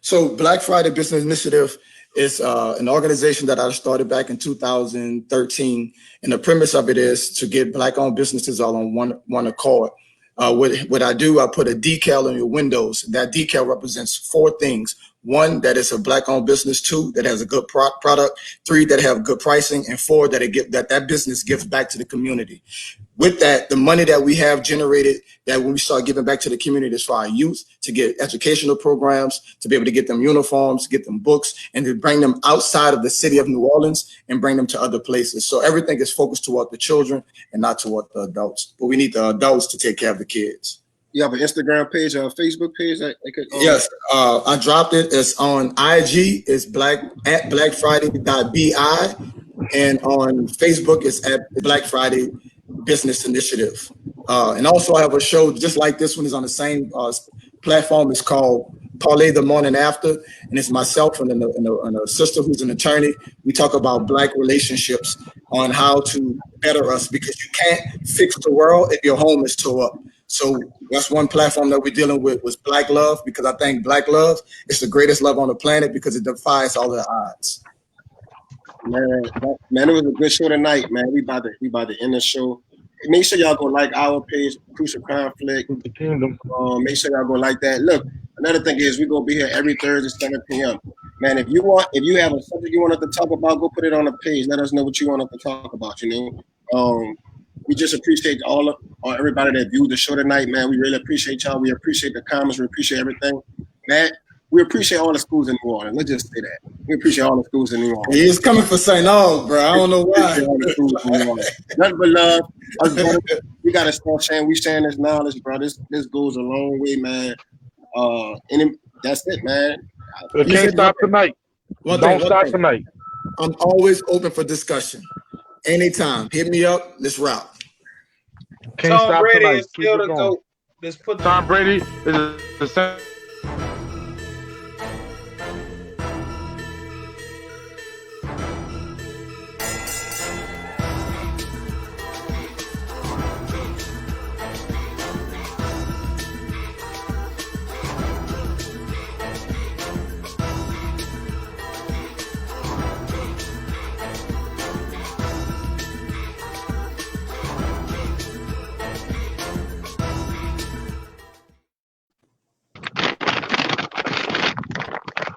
So Black Friday Business Initiative is an organization that I started back in 2013. And the premise of it is to get Black-owned businesses all on one accord. What I do, I put a decal on your windows. That decal represents 4 things. 1, that it's a Black-owned business. 2, that has a good product. 3, that have good pricing. And 4, that business gives back to the community. With that, the money that we have generated, that when we start giving back to the community is for our youth, to get educational programs, to be able to get them uniforms, get them books, and to bring them outside of the city of New Orleans and bring them to other places. So everything is focused toward the children and not toward the adults. But we need the adults to take care of the kids. You have an Instagram page or a Facebook page? Yes, I dropped it. It's on IG. It's at blackfriday.bi, and on Facebook it's at Black Friday Business Initiative. And also I have a show just like this one is on the same platform. It's called Parlay the Morning After, and it's myself and a sister who's an attorney. We talk about Black relationships on how to better us, because you can't fix the world if your home is tore up. So that's one platform that we're dealing with was Black love, because I think Black love is the greatest love on the planet because it defies all the odds. Man, it was a good show tonight, man. We about to end the show. Make sure y'all go like our page, Crucial Conflict. Make sure y'all go like that. Look, another thing is we're gonna be here every Thursday, 7 p.m. Man, if you have a subject you want us to talk about, go put it on the page. Let us know what you want us to talk about. We just appreciate everybody that viewed the show tonight, man. We really appreciate y'all. We appreciate the comments. We appreciate everything. Man, we appreciate all the schools in New Orleans. Let's just say that. We appreciate all the schools in New Orleans. He is coming for St. Aug, bro. I don't know why. Nothing but love. Us brothers, we gotta start sharing. We sharing this knowledge, bro. This goes a long way, man. And that's it, man. It can't stop tonight. Don't stop tonight. I'm always open for discussion. Anytime. Hit me up. Let's rock. Can't stop Brady tonight. is still the GOAT. Let's put Tom Brady is the same.